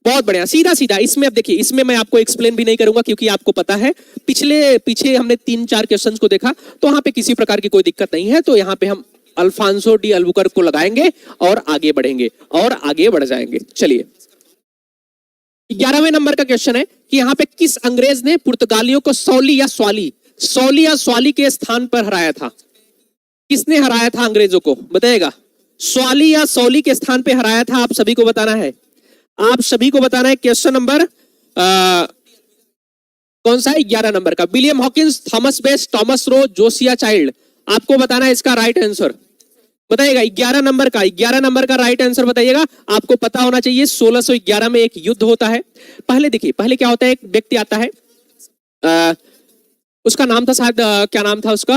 बहुत बढ़िया, सीधा सीधा। इसमें अब देखिए, इसमें मैं आपको एक्सप्लेन भी नहीं करूंगा क्योंकि आपको पता है, पीछे हमने 3-4 क्वेश्चंस को देखा, तो वहां पे किसी प्रकार की कोई दिक्कत नहीं है। तो यहाँ पे हम अल्फांसो डी अल्बुकर्क को लगाएंगे और आगे बढ़ेंगे और आगे बढ़ जाएंगे। चलिए 11वें नंबर का क्वेश्चन है कि यहाँ पे किस अंग्रेज ने पुर्तगालियों को सौली या स्वाली के स्थान पर हराया था? किसने हराया था अंग्रेजों को? बताइएगा। स्वाली या सौली के स्थान पे हराया था, आप सभी को बताना है। आप सभी को बताना है। क्वेश्चन नंबर कौन सा है? 11 नंबर का। William Hawkins, Thomas Best, Thomas Roe, Josiah Child. आपको बताना है इसका राइट आंसर। बताइएगा 11 नंबर का राइट आंसर बताइएगा। आपको पता होना चाहिए 1611 में एक युद्ध होता है। पहले देखिए, पहले क्या होता है, एक व्यक्ति आता है, उसका नाम था शायद, क्या नाम था उसका,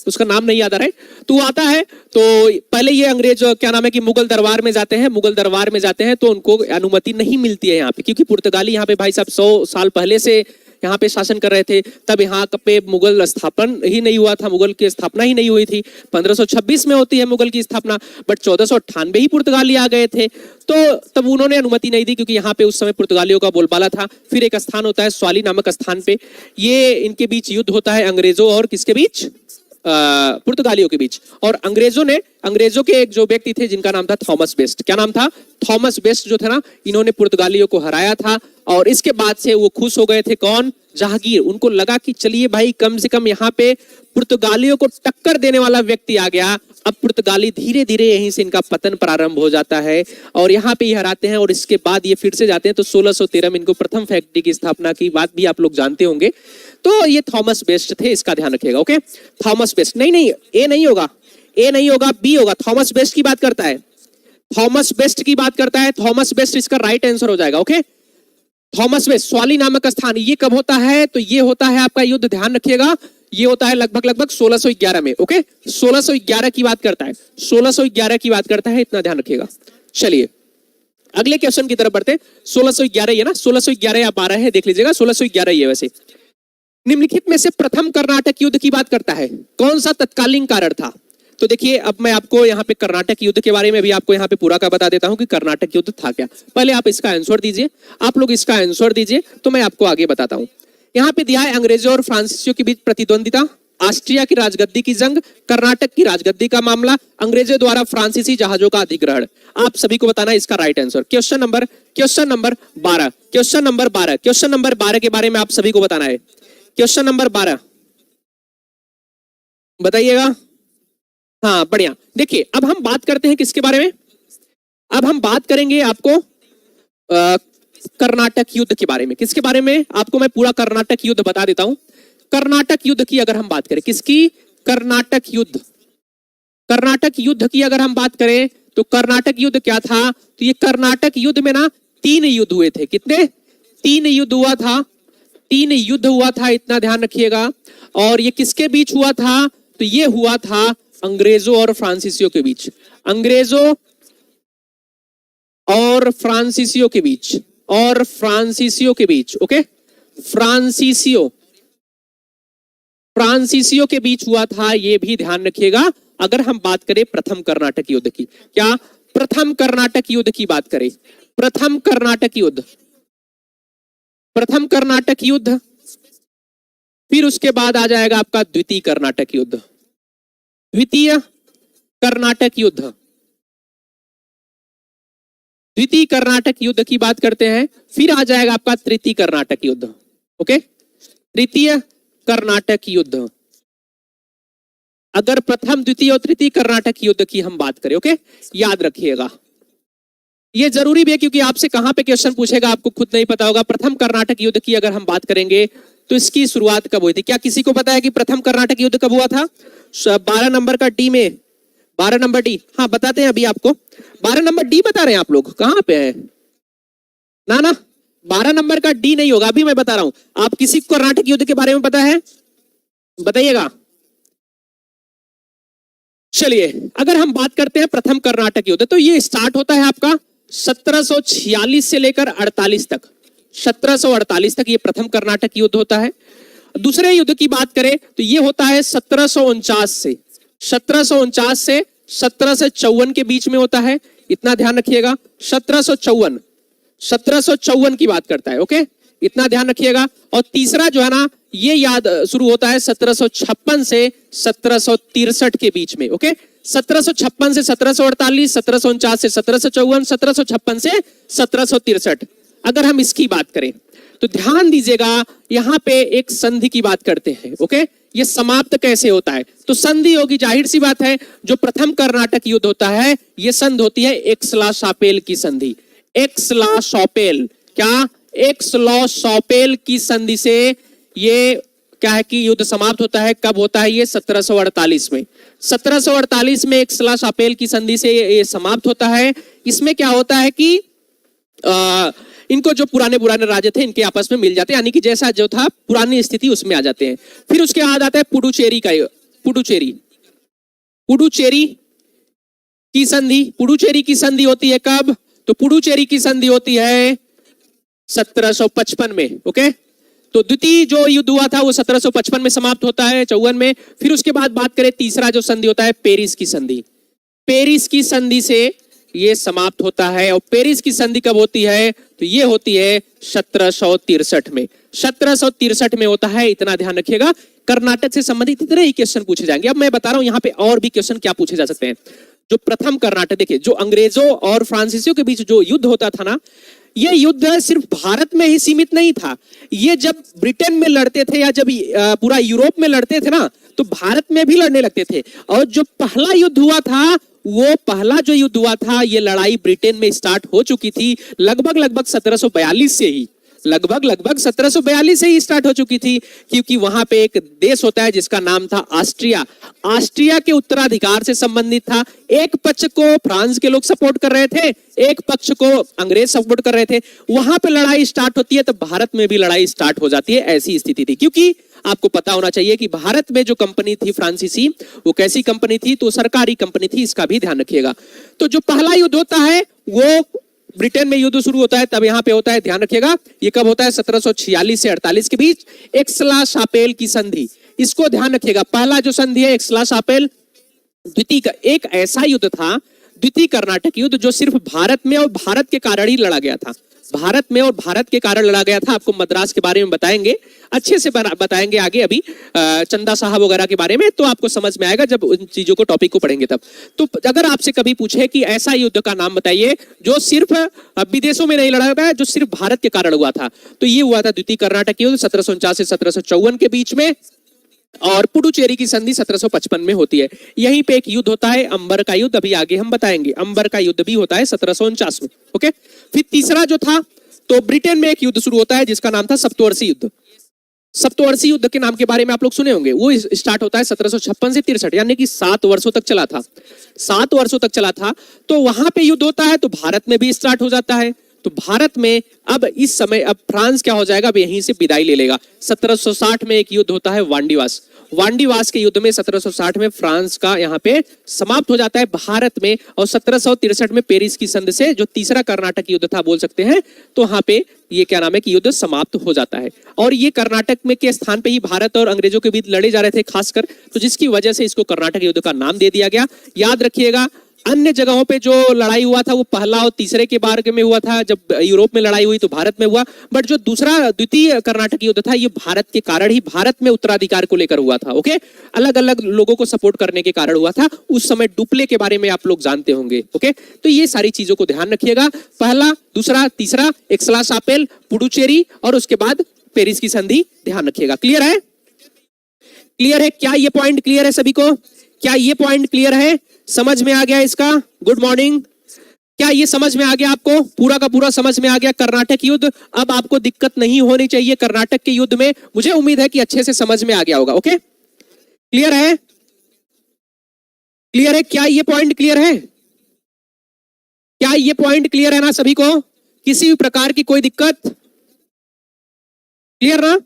उसका नाम नहीं याद आ रहा है। तो आता है, तो पहले ये अंग्रेज क्या नाम है कि मुगल दरबार में जाते हैं, तो उनको अनुमति नहीं मिलती है यहाँ पे, क्योंकि पुर्तगाली यहाँ पे भाई साहब 100 साल पहले से यहाँ पे शासन कर रहे थे। तब यहाँ पे मुगल स्थापन ही नहीं हुआ था, मुगल की स्थापना ही नहीं हुई थी। 1526 में होती है मुगल की स्थापना, बट 1498 ही पुर्तगाली आ गए थे। तो तब उन्होंने अनुमति नहीं दी, क्योंकि यहाँ पे उस समय पुर्तगालियों का बोलबाला था। फिर एक स्थान होता है स्वाली नामक स्थान पे, ये इनके बीच युद्ध होता है, अंग्रेजों और किसके बीच? पुर्तगालियों के बीच। और अंग्रेजों के एक जो व्यक्ति थे जिनका नाम था थॉमस बेस्ट। क्या नाम था? थॉमस बेस्ट जो थे ना, इन्होंने पुर्तगालियों को हराया था। और इसके बाद से वो खुश हो गए थे। कौन? जहांगीर। उनको लगा कि चलिए भाई, कम से कम यहाँ पे पुर्तगालियों को टक्कर देने वाला व्यक्ति आ गया। अब पुर्तगाली धीरे धीरे यहीं से इनका पतन प्रारंभ हो जाता है और यहाँ पे ये हराते हैं। और इसके बाद ये फिर से जाते हैं, तो 1613 में इनको प्रथम फैक्ट्री की स्थापना की बात भी आप लोग जानते होंगे। तो ये थॉमस बेस्ट थे, इसका ध्यान रखिएगा। Okay, Thomas best. नहीं, ए नहीं होगा, बी होगा। थॉमस बेस्ट की बात करता है, थॉमस बेस्ट इसका राइट आंसर हो जाएगा। ओके, थॉमस बेस्ट, स्वाली नामक स्थान। ये कब होता है? तो ये होता है आपका युद्ध, ध्यान रखिएगा, ये होता है लगभग 1611 में। ओके, 1611 की बात करता है, 1611 की बात करता है, इतना ध्यान रखिएगा। चलिए अगले क्वेश्चन की तरफ बढ़ते। 1611 है ना, 1611 या 12 है, देख लीजिएगा। 1611 ही है वैसे। निम्नलिखित में से प्रथम कर्नाटक युद्ध की बात करता है, कौन सा तत्कालीन कारण था? तो देखिए, अब मैं आपको यहाँ पे कर्नाटक युद्ध के बारे में भी आपको यहाँ पे पूरा का बता देता हूँ कि कर्नाटक युद्ध था क्या। पहले आप इसका आंसर दीजिए, आप लोग इसका आंसर दीजिए, तो मैं आपको आगे बताता हूँ। यहाँ पे दिया है अंग्रेजों और फ्रांसीसियों के बीच प्रतिद्वंदिता, ऑस्ट्रिया की राजगद्दी की जंग, कर्नाटक की राजगद्दी का मामला, अंग्रेजों द्वारा फ्रांसीसी जहाजों का अधिग्रहण। आप सभी को बताना है इसका राइट आंसर। क्वेश्चन नंबर 12 के बारे में आप सभी को बताना है। क्वेश्चन नंबर 12 बताइएगा। हाँ बढ़िया। देखिए अब हम बात करते हैं किसके बारे में। अब हम बात करेंगे आपको कर्नाटक युद्ध के बारे में। किसके बारे में? आपको मैं पूरा कर्नाटक युद्ध बता देता हूं। कर्नाटक युद्ध की अगर हम बात करें, किसकी? कर्नाटक युद्ध। कर्नाटक युद्ध की अगर हम बात करें तो कर्नाटक युद्ध क्या था? तो ये कर्नाटक युद्ध में ना 3 युद्ध हुए थे। कितने? 3 युद्ध हुआ था। 3 युद्ध हुआ था, इतना ध्यान रखिएगा। और ये किसके बीच हुआ था? तो ये हुआ था अंग्रेजों और फ्रांसीसियों के बीच। अंग्रेजों और फ्रांसीसियों के बीच। और फ्रांसीसियों के बीच। ओके, फ्रांसीसियों फ्रांसीसियों के बीच हुआ था, ये भी ध्यान रखिएगा। अगर हम बात करें प्रथम कर्नाटक युद्ध की, क्या प्रथम कर्नाटक युद्ध की बात करें? प्रथम कर्नाटक युद्ध, प्रथम कर्नाटक युद्ध, फिर उसके बाद आ जाएगा आपका द्वितीय कर्नाटक युद्ध। द्वितीय कर्नाटक युद्ध, द्वितीय कर्नाटक युद्ध की बात करते हैं। फिर आ जाएगा आपका तृतीय कर्नाटक युद्ध। ओके, तृतीय कर्नाटक युद्ध। अगर प्रथम, द्वितीय और तृतीय कर्नाटक युद्ध की हम बात करें, ओके, याद रखिएगा। ये जरूरी भी है क्योंकि आपसे कहां पे क्वेश्चन पूछेगा आपको खुद नहीं पता होगा। प्रथम कर्नाटक युद्ध की अगर हम बात करेंगे तो इसकी शुरुआत कब हुई थी? क्या किसी को पता है कि प्रथम कर्नाटक युद्ध कब हुआ था? 12 नंबर का डी में, 12 नंबर डी। हाँ बताते हैं अभी आपको। 12 नंबर डी बता रहे हैं आप लोग, कहां पे है? ना ना, 12 नंबर का डी नहीं होगा, अभी मैं बता रहा हूं। आप किसी को कर्नाटक युद्ध के बारे में पता है? बताइएगा। चलिए अगर हम बात करते हैं प्रथम कर्नाटक युद्ध, तो ये स्टार्ट होता है आपका 1746 से लेकर 48 तक। 1748 तक ये प्रथम कर्नाटक युद्ध होता है। दूसरे युद्ध की बात करें तो ये होता है 1749 से 1754 के बीच में होता है, इतना ध्यान रखिएगा। 1754 की बात करता है। ओके, इतना ध्यान रखिएगा। और तीसरा जो है ना, ये याद शुरू होता है 1756 से 1763 के बीच में। ओके, 1756 से 1748, 1749 से 1754, 1756 से 1763। अगर हम इसकी बात करें तो ध्यान दीजिएगा, यहां पे एक संधि की बात करते हैं। ओके, ये समाप्त कैसे होता है? तो संधि होगी, जाहिर सी बात है। जो प्रथम कर्नाटक युद्ध होता है, ये संधि होती है एक्स-ला-शापेल की संधि। एक्स-ला-शापेल, क्या? एक्स-ला-शापेल की संधि से ये क्या है कि युद्ध समाप्त होता है। कब होता है ये? 1748 में। 1748 में एक्स-ला-शापेल की संधि से ये समाप्त होता है। इसमें क्या होता है कि इनको जो पुराने पुराने राज्य थे इनके आपस में मिल जाते हैं, यानी कि जैसा जो था पुरानी स्थिति उसमें आ जाते हैं। फिर उसके बाद आता है पुडुचेरी का, पुडुचेरी, पुडुचेरी की संधि। पुडुचेरी की संधि होती है कब? तो पुडुचेरी की संधि होती है 1755 में। ओके, तो द्वितीय जो युद्ध हुआ था वो 1755 में समाप्त होता है, 54 में। फिर उसके बाद बात करें तीसरा जो संधि होता है, पेरिस की संधि। पेरिस की संधि से ये समाप्त होता है। और पेरिस की संधि कब होती है? तो ये होती है 1763 में। 1763 में होता है, इतना ध्यान रखिएगा। कर्नाटक से संबंधित इतने ही क्वेश्चन पूछे जाएंगे। अब मैं बता रहा हूं यहाँ पे और भी क्वेश्चन क्या पूछे जा सकते हैं। जो प्रथम कर्नाटक, देखिए जो अंग्रेजों और फ्रांसीसियों के बीच जो युद्ध होता था ना, ये युद्ध सिर्फ भारत में ही सीमित नहीं था। ये जब ब्रिटेन में लड़ते थे या जब पूरा यूरोप में लड़ते थे ना, तो भारत में भी लड़ने लगते थे। और जो पहला युद्ध हुआ था, वो पहला जो युद्ध हुआ था, ये लड़ाई ब्रिटेन में स्टार्ट हो चुकी थी लगभग 1742 से ही। लगभग 1742 से ही स्टार्ट हो चुकी थी, क्योंकि वहां पे एक देश होता है जिसका नाम था ऑस्ट्रिया। ऑस्ट्रिया के उत्तराधिकार से संबंधित था। एक पक्ष को फ्रांस के लोग सपोर्ट कर रहे थे, एक पक्ष को अंग्रेज सपोर्ट कर रहे थे। वहां पे लड़ाई स्टार्ट होती है तो भारत में भी लड़ाई स्टार्ट हो जाती है। ऐसी स्थिति थी, क्योंकि आपको पता होना चाहिए कि भारत में जो कंपनी थी फ्रांसीसी, वो कैसी कंपनी थी? तो सरकारी कंपनी थी, इसका भी ध्यान रखिएगा। तो जो पहला युद्ध होता है वो ब्रिटेन में युद्ध शुरू होता है, तब यहां पे होता है, ध्यान रखिएगा। ये कब होता है? 1746 से 48 के बीच। एक्स-ला-शापेल की संधि, इसको ध्यान रखिएगा। पहला जो संधि है एक्स-ला-शापेल। द्वितीय का एक ऐसा युद्ध था, द्वितीय कर्नाटक युद्ध, जो सिर्फ भारत में और भारत के कारण ही लड़ा गया था। भारत में और भारत के कारण लड़ा गया था। आपको मद्रास के बारे में बताएंगे, अच्छे से बताएंगे आगे, अभी चंदा साहब वगैरह के बारे में, तो आपको समझ में आएगा जब उन चीजों को, टॉपिक को पढ़ेंगे तब। तो अगर आपसे कभी पूछे कि ऐसा युद्ध का नाम बताइए जो सिर्फ विदेशों में नहीं लड़ा गया, जो सिर्फ भारत के कारण हुआ था, तो ये हुआ था द्वितीय कर्नाटक युद्ध 1749 से 1754 के बीच में। और पुडुचेरी की संधि 1755 में होती है। यहीं पे एक युद्ध होता है अंबर का युद्ध, अभी आगे हम बताएंगे। अंबर का युद्ध भी होता है 1749 में। ओके, फिर तीसरा जो था तो ब्रिटेन में एक युद्ध शुरू होता है जिसका नाम था सप्तवर्षीय युद्ध। सप्तवर्षीय युद्ध के नाम के बारे में आप लोग सुने होंगे। वो स्टार्ट होता है 1756 से 63, यानी कि 7 वर्षों तक चला था। 7 वर्षों तक चला था। तो वहां पे युद्ध होता है तो भारत में भी स्टार्ट हो जाता है। तो भारत में अब इस समय अब फ्रांस क्या हो जाएगा, अब यहीं से विदाई ले लेगा। 1760 में एक युद्ध होता है वांडीवास। वांडीवास के युद्ध में 1760 में फ्रांस का यहाँ पे समाप्त हो जाता है भारत में। और 1763 में पेरिस की संधि से जो तीसरा कर्नाटक युद्ध था बोल सकते हैं, तो वहां पे ये क्या नाम है कि युद्ध समाप्त हो जाता है। और ये कर्नाटक में के स्थान पे ही भारत और अंग्रेजों के बीच लड़े जा रहे थे खासकर, तो जिसकी वजह से इसको कर्नाटक युद्ध का नाम दे दिया गया। याद रखिएगा, अन्य जगहों पे जो लड़ाई हुआ था वो पहला और तीसरे के बारे में हुआ था। जब यूरोप में लड़ाई हुई तो भारत में हुआ, बट जो द्वितीय कर्नाटक युद्ध था ये भारत के कारण ही, भारत में उत्तराधिकार को लेकर हुआ था। ओके, अलग अलग लोगों को सपोर्ट करने के कारण हुआ था। उस समय डुप्ले के बारे में आप लोग जानते होंगे। ओके, तो ये सारी चीजों को ध्यान रखिएगा। पहला, दूसरा, तीसरा, एक्सला-शापेल, पुडुचेरी और उसके बाद पेरिस की संधि, ध्यान रखिएगा। क्लियर है? क्लियर है? क्या ये पॉइंट क्लियर है सभी को? क्या ये पॉइंट क्लियर है? समझ में आ गया इसका? Good morning. क्या ये समझ में आ गया आपको? पूरा का पूरा समझ में आ गया कर्नाटक युद्ध? अब आपको दिक्कत नहीं होनी चाहिए कर्नाटक के युद्ध में। मुझे उम्मीद है कि अच्छे से समझ में आ गया होगा। ओके, क्लियर है? क्लियर है? क्या ये पॉइंट क्लियर है? क्या ये पॉइंट क्लियर है ना सभी को? किसी भी प्रकार की कोई दिक्कत? क्लियर ना?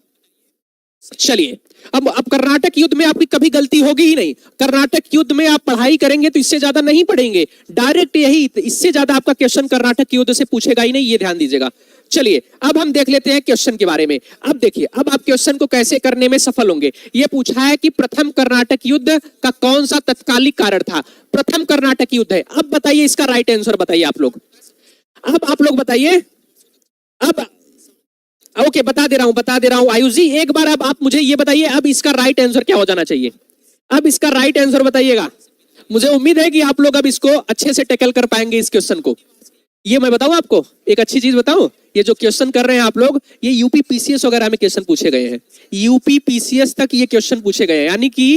चलिए, अब कर्नाटक युद्ध में आपकी कभी गलती होगी ही नहीं। कर्नाटक युद्ध में आप पढ़ाई करेंगे तो इससे ज्यादा नहीं पढ़ेंगे, डायरेक्ट यही, इससे ज्यादा आपका क्वेश्चन कर्नाटक युद्ध से पूछेगा ही नहीं, ये ध्यान दीजिएगा। चलिए, अब हम देख लेते हैं क्वेश्चन के बारे में। अब देखिए, अब आप क्वेश्चन को कैसे करने में सफल होंगे। ये पूछा है कि प्रथम कर्नाटक युद्ध का कौन सा तत्कालिक कारण था। प्रथम कर्नाटक युद्ध है। अब बताइए इसका राइट आंसर बताइए आप लोग। अब आप लोग बताइए। अब ओके, बता दे रहा हूं आयुष जी, एक बार अब आप मुझे ये बताइए, अब इसका राइट आंसर क्या हो जाना चाहिए। अब इसका राइट आंसर बताइएगा। मुझे उम्मीद है कि आप लोग अब इसको अच्छे से टैकल कर पाएंगे इस क्वेश्चन को। ये मैं बताऊं आपको एक अच्छी चीज बताऊं, ये जो क्वेश्चन कर रहे हैं आप लोग, ये यूपी पीसीएस वगैरह में क्वेश्चन पूछे गए हैं। यूपी पीसीएस तक ये क्वेश्चन पूछे गए हैं, यानी कि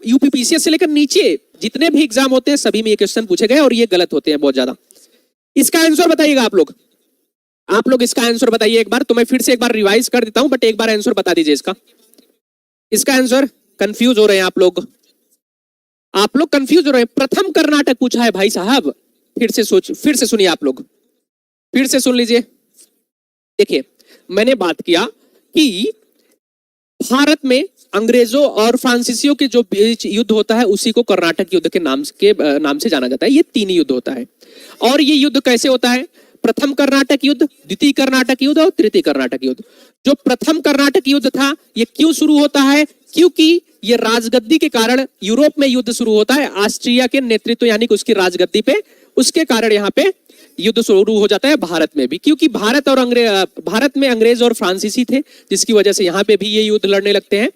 यूपी पीसीएस से लेकर नीचे जितने भी एग्जाम होते हैं सभी में ये क्वेश्चन पूछे गए और ये गलत होते हैं बहुत ज्यादा। इसका आंसर बताइएगा आप लोग। आप लोग इसका आंसर बताइए एक बार, तो मैं फिर से एक बार रिवाइज कर देता हूं, बट एक बार आंसर बता दीजिए इसका। इसका आंसर, कंफ्यूज हो रहे हैं आप लोग कंफ्यूज हो रहे हैं। प्रथम कर्नाटक पूछा है भाई साहब, फिर से सुनिए आप लोग, फिर से सुन लीजिए। देखिए, मैंने बात किया कि भारत में अंग्रेजों और फ्रांसीसियों के जो बीच युद्ध होता है उसी को कर्नाटक युद्ध के नाम से जाना जाता है। ये 3 युद्ध होता है। और ये युद्ध कैसे होता है? प्रथम कर्नाटक युद्ध, द्वितीय कर्नाटक युद्ध और तृतीय कर्नाटक युद्ध। जो प्रथम कर्नाटक युद्ध था ये क्यों शुरू होता है? क्योंकि ये राजगद्दी के कारण यूरोप में युद्ध शुरू होता है, ऑस्ट्रिया के नेतृत्व यानी कि उसकी राजगद्दी पे, उसके कारण यहाँ पे युद्ध शुरू हो जाता है भारत में भी। क्योंकि भारत में अंग्रेज और फ्रांसीसी थे, जिसकी वजह से यहाँ पे भी ये युद्ध लड़ने लगते हैं।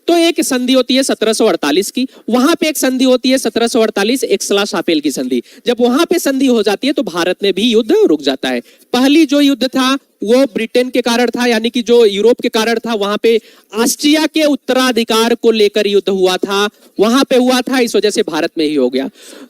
तो एक संधि होती है 1748 की, वहां पे एक संधि होती है 1748 एक्सला-शापेल की संधि। जब वहां पे संधि हो जाती है तो भारत में भी युद्ध रुक जाता है। पहली जो युद्ध था वो ब्रिटेन के कारण था, यानी कि जो यूरोप के कारण था, वहां पे ऑस्ट्रिया के उत्तराधिकार को लेकर युद्ध हुआ था, वहां पे हुआ था, इस वजह से भारत में ही हो गया।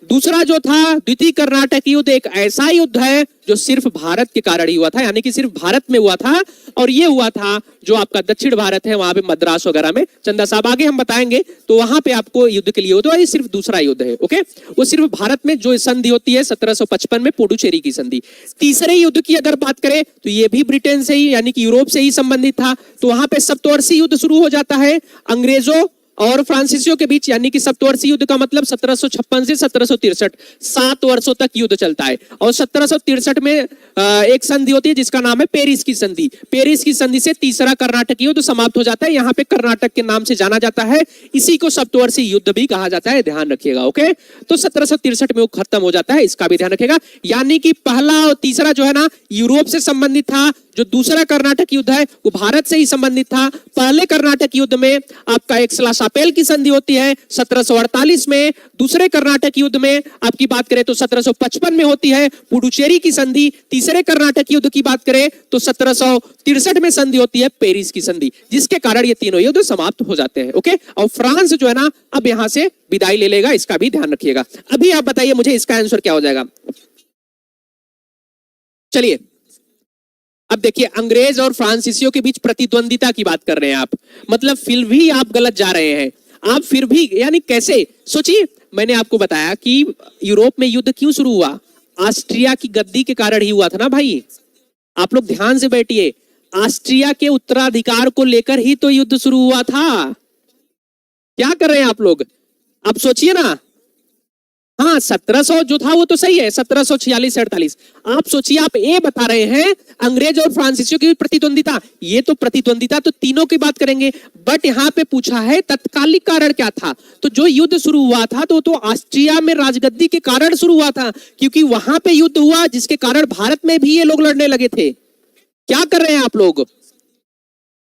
दूसरा जो था द्वितीय कर्नाटक युद्ध, एक ऐसा युद्ध है जो सिर्फ भारत के कारण ही हुआ था, यानी कि सिर्फ भारत में हुआ था। और ये हुआ था जो आपका दक्षिण भारत है, वहां पे मद्रास वगैरह में, चंदा साहब आगे हम बताएंगे, तो वहां पे आपको युद्ध के लिए होता है। ये सिर्फ दूसरा युद्ध है। ओके, वो सिर्फ भारत में जो संधि होती है 1755 में पुडुचेरी की संधि। तीसरे युद्ध की अगर बात करें तो ये भी ब्रिटेन से ही यानी कि यूरोप से ही संबंधित था। तो वहां पे सप्तवर्षीय युद्ध शुरू हो जाता है अंग्रेजों और फ्रांसीसियों के बीच, यानी कि सप्तवर्षीय युद्ध का मतलब 1756 से 1763, 7 वर्षों तक युद्ध चलता है। और 1763 में एक संधि होती है जिसका नाम है पेरिस की संधि। पेरिस की संधि से तीसरा कर्नाटक युद्ध समाप्त हो जाता है। यहाँ पे कर्नाटक के नाम से जाना जाता है, इसी को सप्तवर्षीय युद्ध भी कहा जाता है, ध्यान रखिएगा। ओके, तो 1763 में वो खत्म हो जाता है, इसका भी ध्यान रखिएगा। यानी कि पहला और तीसरा जो है ना यूरोप से संबंधित था, जो दूसरा कर्नाटक युद्ध है वो भारत से ही संबंधित था। पहले कर्नाटक युद्ध में आपका एक्सला सापेल की संधि होती है 1748 में। दूसरे कर्नाटक युद्ध में आपकी बात करें तो 1755 में होती है पुडुचेरी की संधि। तीसरे कर्नाटक युद्ध की बात करें तो 1763 में संधि होती है पेरिस की संधि, जिसके कारण ये तीनों युद्ध समाप्त हो जाते हैं। ओके, और फ्रांस जो है ना अब यहां से विदाई ले लेगा, इसका भी ध्यान रखिएगा। अभी आप बताइए मुझे इसका आंसर क्या हो जाएगा। चलिए अब देखिए, अंग्रेज और फ्रांसीसियों के बीच प्रतिद्वंदिता की बात कर रहे हैं आप, मतलब फिर भी आप गलत जा रहे हैं। आप फिर भी यानी कैसे, सोचिए, मैंने आपको बताया कि यूरोप में युद्ध क्यों शुरू हुआ, ऑस्ट्रिया की गद्दी के कारण ही हुआ था ना भाई। आप लोग ध्यान से बैठिए, ऑस्ट्रिया के उत्तराधिकार को लेकर ही तो युद्ध शुरू हुआ था। क्या कर रहे हैं आप लोग, अब सोचिए ना। हाँ 1700 जो था वो तो सही है, 1746 से 48। आप सोचिए, आप ये बता रहे हैं अंग्रेज और फ्रांसीसियों की प्रतिद्वंदिता, ये तो प्रतिद्वंदिता तो तीनों की बात करेंगे, बट यहाँ पे पूछा है तत्कालिक कारण क्या था। तो जो युद्ध शुरू हुआ था तो ऑस्ट्रिया में राजगद्दी के कारण शुरू हुआ था, क्योंकि वहां पे युद्ध हुआ जिसके कारण भारत में भी ये लोग लड़ने लगे थे। क्या कर रहे हैं आप लोग,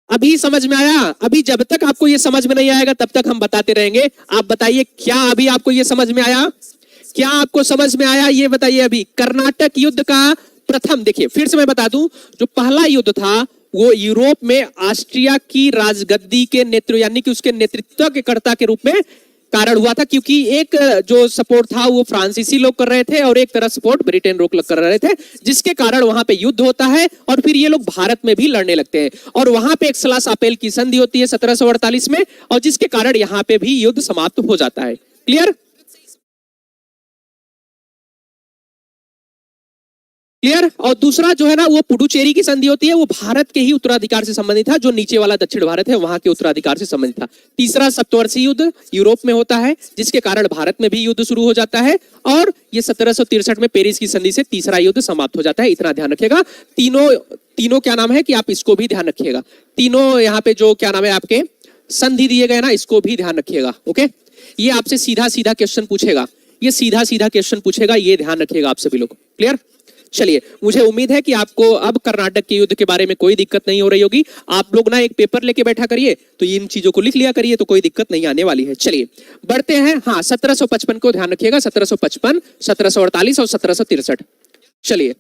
अभी समझ में आया? अभी जब तक आपको ये समझ में नहीं आएगा तब तक हम बताते रहेंगे। आप बताइए क्या अभी आपको ये समझ में आया, क्या आपको समझ में आया ये बताइए। अभी कर्नाटक युद्ध का प्रथम, देखिए फिर से मैं बता दूं, जो पहला युद्ध था वो यूरोप में ऑस्ट्रिया की राजगद्दी के नेतृत्व यानी कि उसके नेतृत्व के कर्ता के रूप में कारण हुआ था, क्योंकि एक जो सपोर्ट था वो फ्रांसीसी लोग कर रहे थे और एक तरफ सपोर्ट ब्रिटेन लोग कर रहे थे, जिसके कारण वहां पे युद्ध होता है और फिर ये लोग भारत में भी लड़ने लगते हैं और वहां पे एक सला सापेल की संधि होती है 1748 में, और जिसके कारण यहां पे भी युद्ध समाप्त हो जाता है। क्लियर? क्लियर? और दूसरा जो है ना वो पुडुचेरी की संधि होती है, वो भारत के ही उत्तराधिकार से संबंधित था, जो नीचे वाला दक्षिण भारत है वहां के उत्तराधिकार से संबंधित था। तीसरा सप्तवर्षीय युद्ध यूरोप में होता है, जिसके कारण भारत में भी युद्ध शुरू हो जाता है, और ये 1763 में पेरिस की संधि से तीसरा युद्ध समाप्त हो जाता है। इतना ध्यान रखिएगा। तीनों क्या नाम है कि आप इसको भी ध्यान रखिएगा। तीनों यहाँ पे जो क्या नाम है आपके संधि दिए गए ना, इसको भी ध्यान रखिएगा। ओके, ये आपसे सीधा सीधा क्वेश्चन पूछेगा, ये सीधा सीधा क्वेश्चन पूछेगा, ये ध्यान रखिएगा आप सभी लोग। क्लियर? चलिए, मुझे उम्मीद है कि आपको अब कर्नाटक के युद्ध के बारे में कोई दिक्कत नहीं हो रही होगी। आप लोग ना एक पेपर लेके बैठा करिए तो इन चीजों को लिख लिया करिए, तो कोई दिक्कत नहीं आने वाली है। चलिए बढ़ते हैं। हाँ 1755 को ध्यान रखिएगा, 1755, 1748 और 1763। चलिए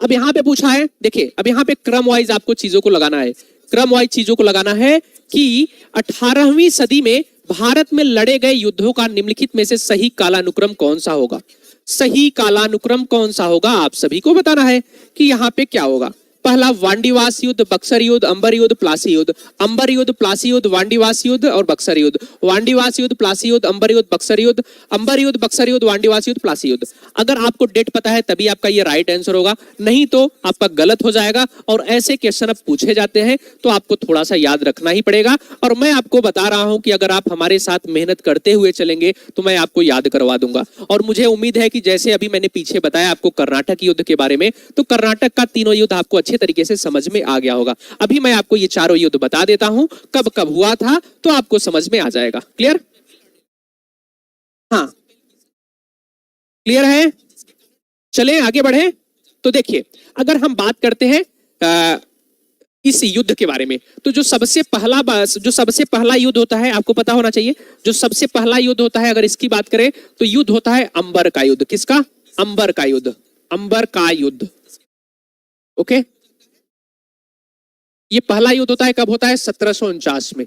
अब यहां पे पूछा है, देखिए अब यहां पे क्रम वाइज आपको चीजों को लगाना है, क्रम वाइज चीजों को लगाना है कि 18वीं सदी में भारत में लड़े गए युद्धों का निम्नलिखित में से सही कालानुक्रम कौन सा होगा। सही कालानुक्रम कौन सा होगा आप सभी को बताना है कि यहां पे क्या होगा। पहला वांडीवास युद्ध, बक्सर युद्ध, अंबर युद्ध, प्लासी युद्ध, अंबर युद्ध, प्लासी युद्ध, वांडीवास युद्ध और बक्सर युद्ध, वांडीवास युद्ध, प्लासी युद्ध, अंबर युद्ध, बक्सर युद्ध, अंबर युद्ध, बक्सर युद्ध, वांडीवास युद्ध, प्लासी युद्ध। अगर आपको डेट पता है तभी आपका ये राइट आंसर होगा, नहीं तो आपका गलत हो जाएगा। और ऐसे क्वेश्चन अब पूछे जाते हैं तो आपको थोड़ा सा याद रखना ही पड़ेगा। और मैं आपको बता रहा हूं कि अगर आप हमारे साथ मेहनत करते हुए चलेंगे तो मैं आपको याद करवा दूंगा। और मुझे उम्मीद है कि जैसे अभी मैंने पीछे बताया आपको कर्नाटक युद्ध के बारे में, तो कर्नाटक का तीनों युद्ध आपको अच्छे तरीके से समझ में आ गया होगा। अभी मैं आपको ये चारों युद्ध बता देता हूं कब कब हुआ था, तो आपको समझ में आ जाएगा। क्लियर? हाँ क्लियर है? चले आगे बढ़े। तो देखिए अगर हम बात करते हैं इस युद्ध के बारे में, तो जो सबसे पहला युद्ध होता है आपको पता होना चाहिए, जो सबसे पहला युद्ध होता है अगर इसकी बात करें तो युद्ध होता है अंबर का युद्ध। किसका? अंबर का युद्ध, अंबर का युद्ध। ओके, ये पहला युद्ध होता है कब होता है? 1749 में,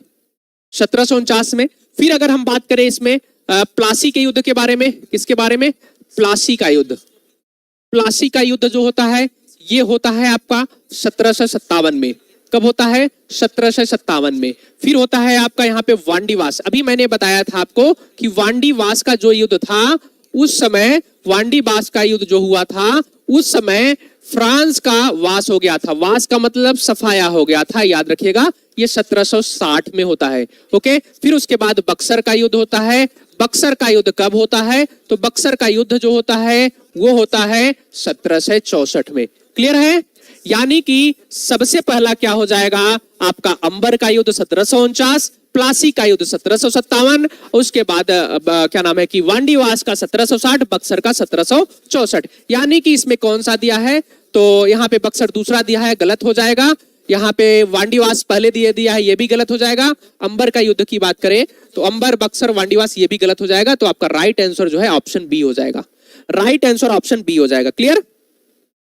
1749 में। फिर अगर हम बात करें इसमें प्लासी के युद्ध के बारे में, किसके बारे में? प्लासी का युद्ध। प्लासी का युद्ध जो होता है ये होता है आपका 1757 में। कब होता है? 1757 में। फिर होता है आपका यहाँ पे वांडीवास। अभी मैंने बताया था आपको कि वांडीवास का जो युद्ध था उस समय, वांडीवास का युद्ध जो हुआ था उस समय फ्रांस का वास हो गया था। वास का मतलब सफाया हो गया था, याद रखिएगा। ये 1760 में होता है। ओके, फिर उसके बाद बक्सर का युद्ध होता है। बक्सर का युद्ध कब होता है? तो बक्सर का युद्ध जो होता है वो होता है 1764 में। क्लियर है? यानी कि सबसे पहला क्या हो जाएगा आपका? अंबर का युद्ध 1749, प्लासी का युद्ध 1757, उसके बाद क्या नाम है कि वांडीवास का 1760, बक्सर का 1764। यानी कि इसमें कौन सा दिया है? तो यहाँ पे बक्सर दूसरा दिया है, गलत हो जाएगा। यहाँ पे वांडीवास पहले दिए दिया है, ये भी गलत हो जाएगा। अंबर का युद्ध की बात करें तो अंबर, बक्सर, वांडीवास ये भी गलत हो जाएगा। तो आपका राइट आंसर जो है ऑप्शन बी हो जाएगा। राइट आंसर ऑप्शन बी हो जाएगा। क्लियर?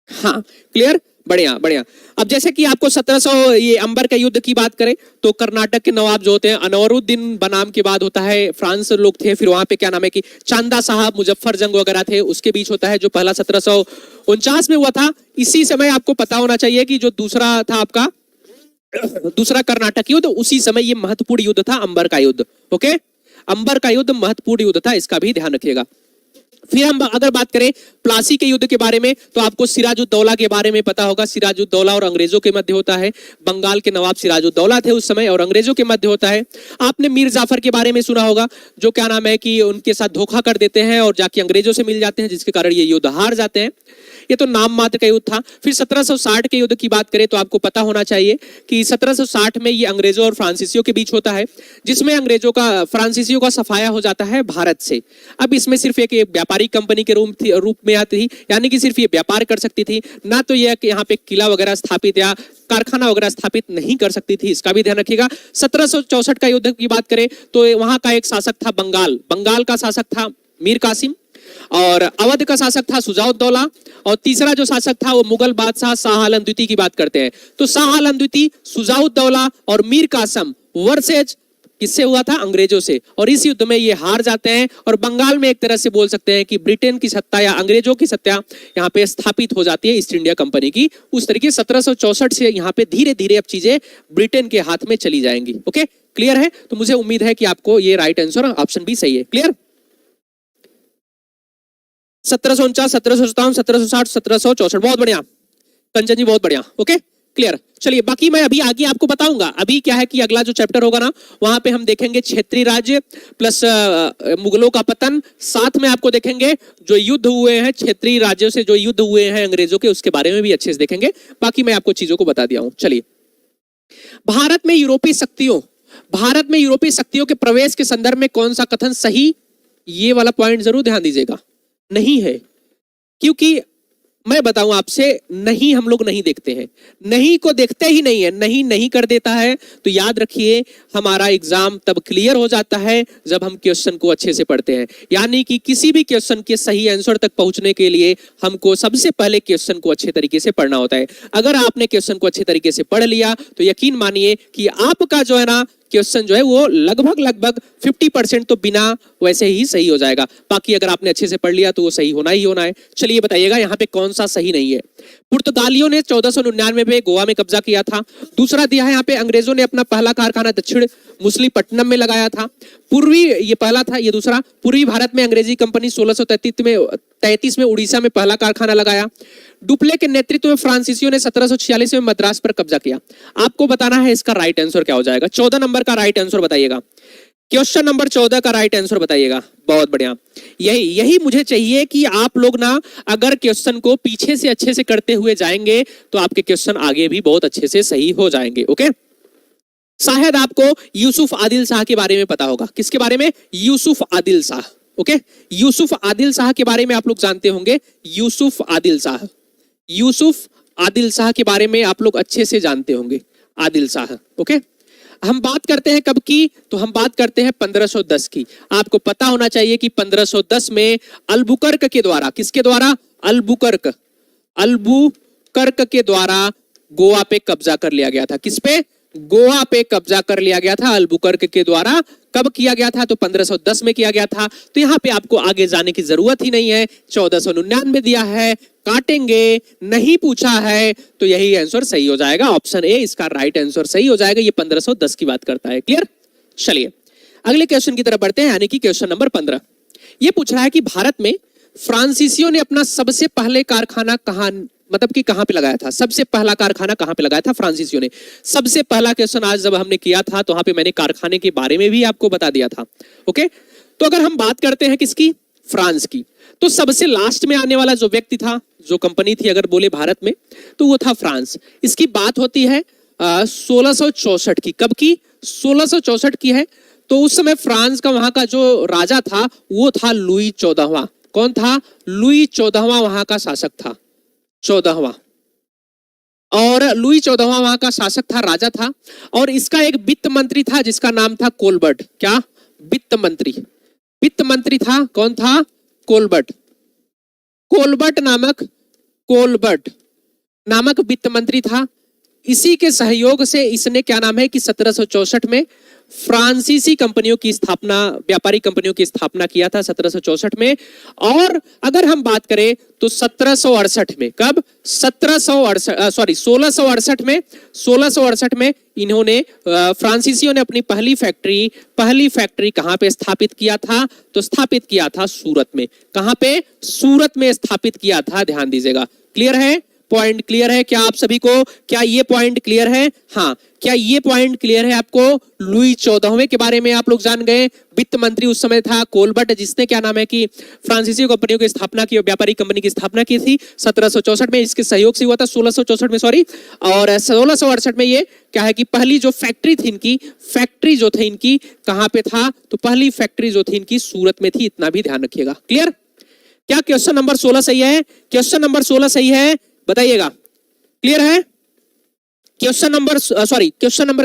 हाँ क्लियर, बढ़िया बढ़िया। अब जैसे कि आपको 1700 ये अंबर का युद्ध की बात करें तो कर्नाटक के नवाब जो होते हैं अनवरुद्दीन बनाम के बाद होता है, फ्रांस लोग थे, फिर वहां पे क्या नाम है कि चांदा साहब, मुजफ्फर जंग वगैरह थे, उसके बीच होता है जो पहला 1749 में हुआ था। इसी समय आपको पता होना चाहिए कि जो दूसरा था आपका दूसरा कर्नाटक युद्ध, उसी समय ये महत्वपूर्ण युद्ध था अंबर का युद्ध। ओके, अंबर का युद्ध महत्वपूर्ण युद्ध था, इसका भी ध्यान रखिएगा। फिर हम अगर बात करें प्लासी के युद्ध के बारे में तो आपको सिराजुद्दौला के बारे में पता होगा। सिराजुद्दौला और अंग्रेजों के मध्य होता है। बंगाल के नवाब सिराजुद्दौला थे उस समय और अंग्रेजों के मध्य होता है। आपने मीर जाफर के बारे में सुना होगा, जो क्या नाम है कि उनके साथ धोखा कर देते हैं और जाके अंग्रेजों से मिल जाते हैं, जिसके कारण ये युद्ध हार जाते हैं। ये तो नाम मात्र का युद्ध था। फिर 1760 के युद्ध की बात करें तो आपको पता होना चाहिए कि 1760 में ये अंग्रेजों और फ्रांसीसियों के बीच होता है, जिसमें अंग्रेजों का फ्रांसीसियों का सफाया हो जाता है भारत से। अब इसमें सिर्फ एक व्यापारिक कंपनी के रूप में आती थी, यानी कि सिर्फ ये व्यापार कर सकती थी, ना तो ये यहाँ पे किला वगैरह स्थापित या कारखाना वगैरह स्थापित नहीं कर सकती थी, इसका भी ध्यान रखिएगा। 1764 का युद्ध की बात करें तो वहां का एक शासक था बंगाल का शासक था मीर कासिम, और अवध का शासक था शुजाउद्दौला, और तीसरा जो शासक था वो मुगल बादशाह शाह आलम द्वितीय की बात करते हैं। तो शाह आलम द्वितीय, शुजाउद्दौला और मीर कासिम वर्सेज किससे हुआ था? अंग्रेजों से। और इस युद्ध में ये हार जाते हैं और बंगाल में एक तरह से बोल सकते हैं कि ब्रिटेन की सत्ता या अंग्रेजों की सत्ता यहाँ पे स्थापित हो जाती है ईस्ट इंडिया कंपनी की। उस तरीके 1764 से यहाँ पे धीरे धीरे अब चीजें ब्रिटेन के हाथ में चली जाएंगी। ओके, क्लियर है? तो मुझे उम्मीद है कि आपको ये राइट आंसर ऑप्शन बी सही है। क्लियर? 1749, 1757, 1760, 1764, बहुत बढ़िया कंचन जी, बहुत बढ़िया। Okay clear. चलिए बाकी मैं अभी आगे आपको बताऊंगा। अभी क्या है कि अगला जो चैप्टर होगा ना, वहां पे हम देखेंगे क्षेत्रीय राज्य प्लस मुगलों का पतन, साथ में आपको देखेंगे जो युद्ध हुए हैं क्षेत्रीय राज्यों से, जो युद्ध हुए हैं अंग्रेजों के, उसके बारे में भी अच्छे से देखेंगे। बाकी मैं आपको चीजों को बता दिया हूं। चलिए, भारत में यूरोपीय शक्तियों के प्रवेश के संदर्भ में कौन सा कथन सही, ये वाला पॉइंट जरूर ध्यान दीजिएगा, नहीं है। क्योंकि मैं बताऊं आपसे, नहीं हम लोग नहीं देखते हैं, नहीं को देखते ही नहीं है, नहीं कर देता है तो याद रखिए हमारा एग्जाम तब क्लियर हो जाता है जब हम क्वेश्चन को अच्छे से पढ़ते हैं। यानी कि किसी भी क्वेश्चन के सही आंसर तक पहुंचने के लिए हमको सबसे पहले क्वेश्चन को अच्छे तरीके से पढ़ना होता है। अगर आपने क्वेश्चन को अच्छे तरीके से पढ़ लिया तो यकीन मानिए कि आपका जो है ना क्वेश्चन जो है वो लगभग 50% तो बिना वैसे ही सही हो जाएगा। बाकी अगर आपने अच्छे से पढ़ लिया तो वो सही होना ही होना है। चलिए बताइएगा यहाँ पे कौन सा सही नहीं है। पुर्तगालियों ने 1499 में गोवा में कब्जा किया था। दूसरा दिया है यहाँ पे, अंग्रेजों ने अपना पहला कारखाना दक्षिण मुसलीपट्टनम में लगाया था। पूर्वी, ये पहला था, ये दूसरा। पूर्वी भारत में अंग्रेजी कंपनी 1633 में उड़ीसा में पहला कारखाना लगाया। डुप्ले के नेतृत्व में फ्रांसीसियों ने 1746 में मद्रास पर कब्जा किया। आपको बताना है इसका राइट आंसर क्या हो जाएगा। 14 नंबर का राइट आंसर बताइएगा। क्वेश्चन नंबर 14 का राइट आंसर बताइएगा। बहुत बढ़िया, यही मुझे चाहिए कि आप लोग ना अगर क्वेश्चन को पीछे से अच्छे से करते हुए जाएंगे तो आपके क्वेश्चन आगे भी बहुत अच्छे से सही हो जाएंगे। ओके, शायद आपको यूसुफ आदिल शाह के बारे में पता होगा। किसके बारे में? यूसुफ आदिल शाह। ओके, यूसुफ आदिल शाह के बारे में आप लोग जानते होंगे। यूसुफ आदिल शाह के बारे में आप लोग अच्छे से जानते होंगे। आदिल शाह। ओके, हम बात करते हैं कब की? तो हम बात करते हैं 1510 की। आपको पता होना चाहिए कि 1510 में अल्बुकर्क के द्वारा, किसके द्वारा? अल्बुकर्क के द्वारा गोवा पे कब्जा कर लिया गया था। किस पे? गोवा पे कब्जा कर लिया गया था अल्बुकर्क के द्वारा। कब किया गया था? तो 1510 में किया गया था। तो यहाँ पे आपको आगे जाने की जरूरत ही नहीं है। 1499 दिया है, काटेंगे, नहीं पूछा है, तो यही आंसर सही हो जाएगा। ऑप्शन ए इसका राइट आंसर सही हो जाएगा। ये 1510 की बात करता है। क्लियर? चलिए अगले क्वेश्चन की तरफ बढ़ते हैं, यानी कि क्वेश्चन नंबर 15। ये पूछ रहा है कि भारत में फ्रांसीसियों ने अपना सबसे पहले कारखाना कहां, मतलब कि कहां पे लगाया था? सबसे पहला कारखाना कहां पे लगाया था फ्रांसीसियों ने? सबसे पहला क्वेश्चन आज जब हमने किया था तो वहां पे मैंने कारखाने के बारे में भी आपको बता दिया था। ओके, तो अगर हम बात करते हैं किसकी? फ्रांस की, तो सबसे लास्ट में आने वाला जो व्यक्ति था, जो कंपनी थी अगर बोले भारत में, तो वो था फ्रांस। इसकी बात होती है 1664 की। कब की? 1664 की है। तो उस समय फ्रांस का वहां का जो राजा था वो था लुई 14वां। कौन था? लुई 14वां वहां का शासक था। 14वां। और लुई 14वां वहां का शासक था, राजा था। और इसका एक वित्त मंत्री था जिसका नाम था कोलबर्ट। क्या? वित्त मंत्री। वित्त मंत्री था, कौन था? कोलबर्ट। कोलबर्ट नामक वित्त मंत्री था। इसी के सहयोग से इसने, क्या नाम है कि 1764 में फ्रांसीसी कंपनियों की स्थापना, व्यापारिक कंपनियों की स्थापना किया था 1764 में। और अगर हम बात करें तो 1768 में, कब? 1668 में इन्होंने, फ्रांसीसियों ने अपनी पहली फैक्ट्री कहां पे स्थापित किया था? तो स्थापित किया था सूरत में। कहां पे? सूरत में स्थापित किया था। ध्यान दीजिएगा। क्लियर है? पॉइंट क्लियर है क्या आप सभी को? क्या ये पॉइंट क्लियर है? हाँ, क्या ये पॉइंट क्लियर है आपको? लुई 14वें के बारे में आप लोग जान गए। वित्त मंत्री उस समय था कोलबर्ट, जिसने, क्या नाम है कि फ्रांसीसी कंपनियों की स्थापना की, व्यापारिक कंपनी की स्थापना की थी 1764 में। इसके सहयोग से हुआ था 1664 में, सॉरी। और 1668 में ये क्या है कि पहली जो फैक्ट्री थी इनकी, कहां पे था? तो पहली फैक्ट्री जो थी इनकी सूरत में थी। इतना भी ध्यान रखिएगा। क्लियर? क्या क्वेश्चन नंबर 16 सही है? क्वेश्चन नंबर 16 सही है? बताइएगा। क्लियर है? क्वेश्चन नंबर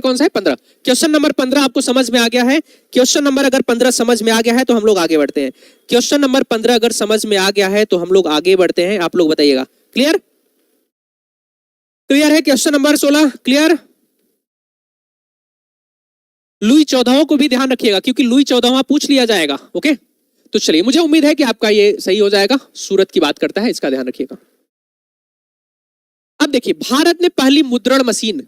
कौन सा है? 15। क्वेश्चन नंबर 15 आपको समझ में आ गया है? क्वेश्चन नंबर अगर 15 समझ में आ गया है तो हम लोग आगे बढ़ते हैं। क्वेश्चन नंबर 15 अगर समझ में आ गया है तो हम लोग आगे बढ़ते हैं। आप लोग बताइएगा। क्लियर? क्लियर है? Question number 16 clear? लुई 14वां को भी ध्यान रखिएगा क्योंकि लुई 14वां पूछ लिया जाएगा। ओके, तो चलिए, मुझे उम्मीद है कि आपका ये सही हो जाएगा। सूरत की बात करता है, इसका ध्यान रखिएगा। अब देखिए, भारत ने पहली मुद्रण मशीन,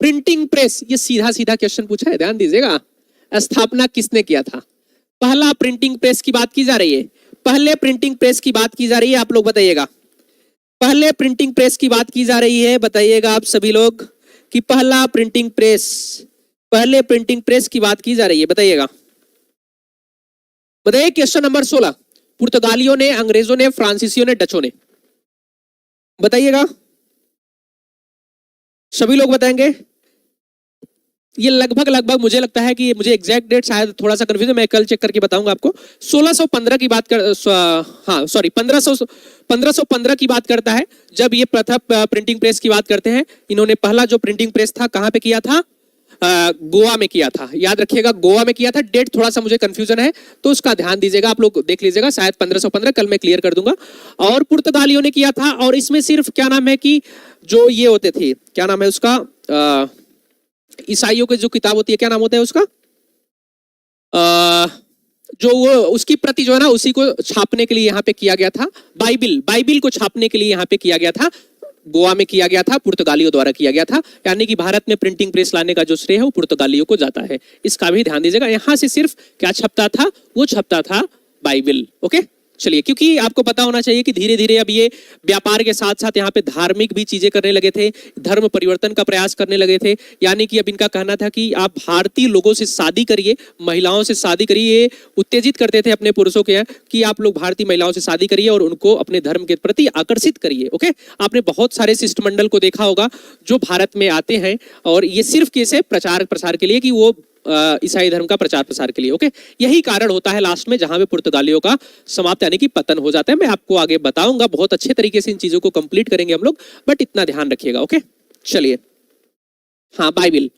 प्रिंटिंग प्रेस, ये सीधा सीधा क्वेश्चन पूछा है, ध्यान दीजिएगा। स्थापना किसने किया था? पहला प्रिंटिंग प्रेस की बात की जा रही है। पहले प्रिंटिंग प्रेस की बात की जा रही है। आप लोग बताइएगा। पहले प्रिंटिंग प्रेस की बात की जा रही है। बताइएगा आप सभी लोग कि पहले प्रिंटिंग प्रेस की बात की जा रही है। बताइएगा। बताइए। Question number 16। पुर्तगालियों ने, अंग्रेजों ने, फ्रांसीसियों ने, डचों ने? बताइएगा। सभी लोग बताएंगे। ये लगभग मुझे लगता है कि मुझे एग्जैक्ट डेट शायद थोड़ा सा कंफ्यूजन, मैं कल चेक करके बताऊंगा आपको। 1615 की बात कर, हाँ सॉरी, 1515 की बात करता है, जब ये प्रथम प्रिंटिंग प्रेस की बात करते हैं। इन्होंने पहला जो प्रिंटिंग प्रेस था कहां पे किया था? गोवा में किया था। याद रखिएगा, गोवा में किया था। डेट थोड़ा सा मुझे कंफ्यूजन है तो उसका ध्यान दीजिएगा। आप लोग देख लीजिएगा, शायद 1515, कल मैं क्लियर कर दूंगा। और पुर्तगालियों ने किया था। और इसमें सिर्फ, क्या नाम है कि जो ये होते थे, क्या नाम है उसका, ईसाइयों की जो किताब होती है, क्या नाम होता है उसका, जो वो उसकी प्रति जो है ना, उसी को छापने के लिए यहाँ पे किया गया था। बाइबिल को छापने के लिए यहाँ पे किया गया था। गोवा में किया गया था, पुर्तगालियों द्वारा किया गया था। यानी कि भारत में प्रिंटिंग प्रेस लाने का जो श्रेय है वो पुर्तगालियों को जाता है। इसका भी ध्यान दीजिएगा। यहां से सिर्फ क्या छपता था? वो छपता था बाइबिल। ओके, चलिए, क्योंकि आपको पता होना चाहिए कि धीरे धीरे अब ये व्यापार के साथ साथ यहाँ पे धार्मिक भी चीजें करने लगे थे, धर्म परिवर्तन का प्रयास करने लगे थे। यानी कि अब इनका कहना था कि आप भारतीय लोगों से शादी करिए, महिलाओं से शादी करिए। ये उत्तेजित करते थे अपने पुरुषों के कि आप लोग भारतीय महिलाओं से शादी करिए और उनको अपने धर्म के प्रति आकर्षित करिए। ओके, आपने बहुत सारे शिष्टमंडल को देखा होगा जो भारत में आते हैं, और ये सिर्फ कैसे प्रचार प्रसार के लिए कि वो ईसाई धर्म का प्रचार प्रसार के लिए। ओके, यही कारण होता है लास्ट में जहां पे पुर्तगालियों का समाप्त, यानी कि पतन हो जाता है। मैं आपको आगे बताऊंगा, बहुत अच्छे तरीके से इन चीजों को कंप्लीट करेंगे हम लोग, बट इतना ध्यान रखिएगा। ओके, चलिए, हाँ, बाइबिल।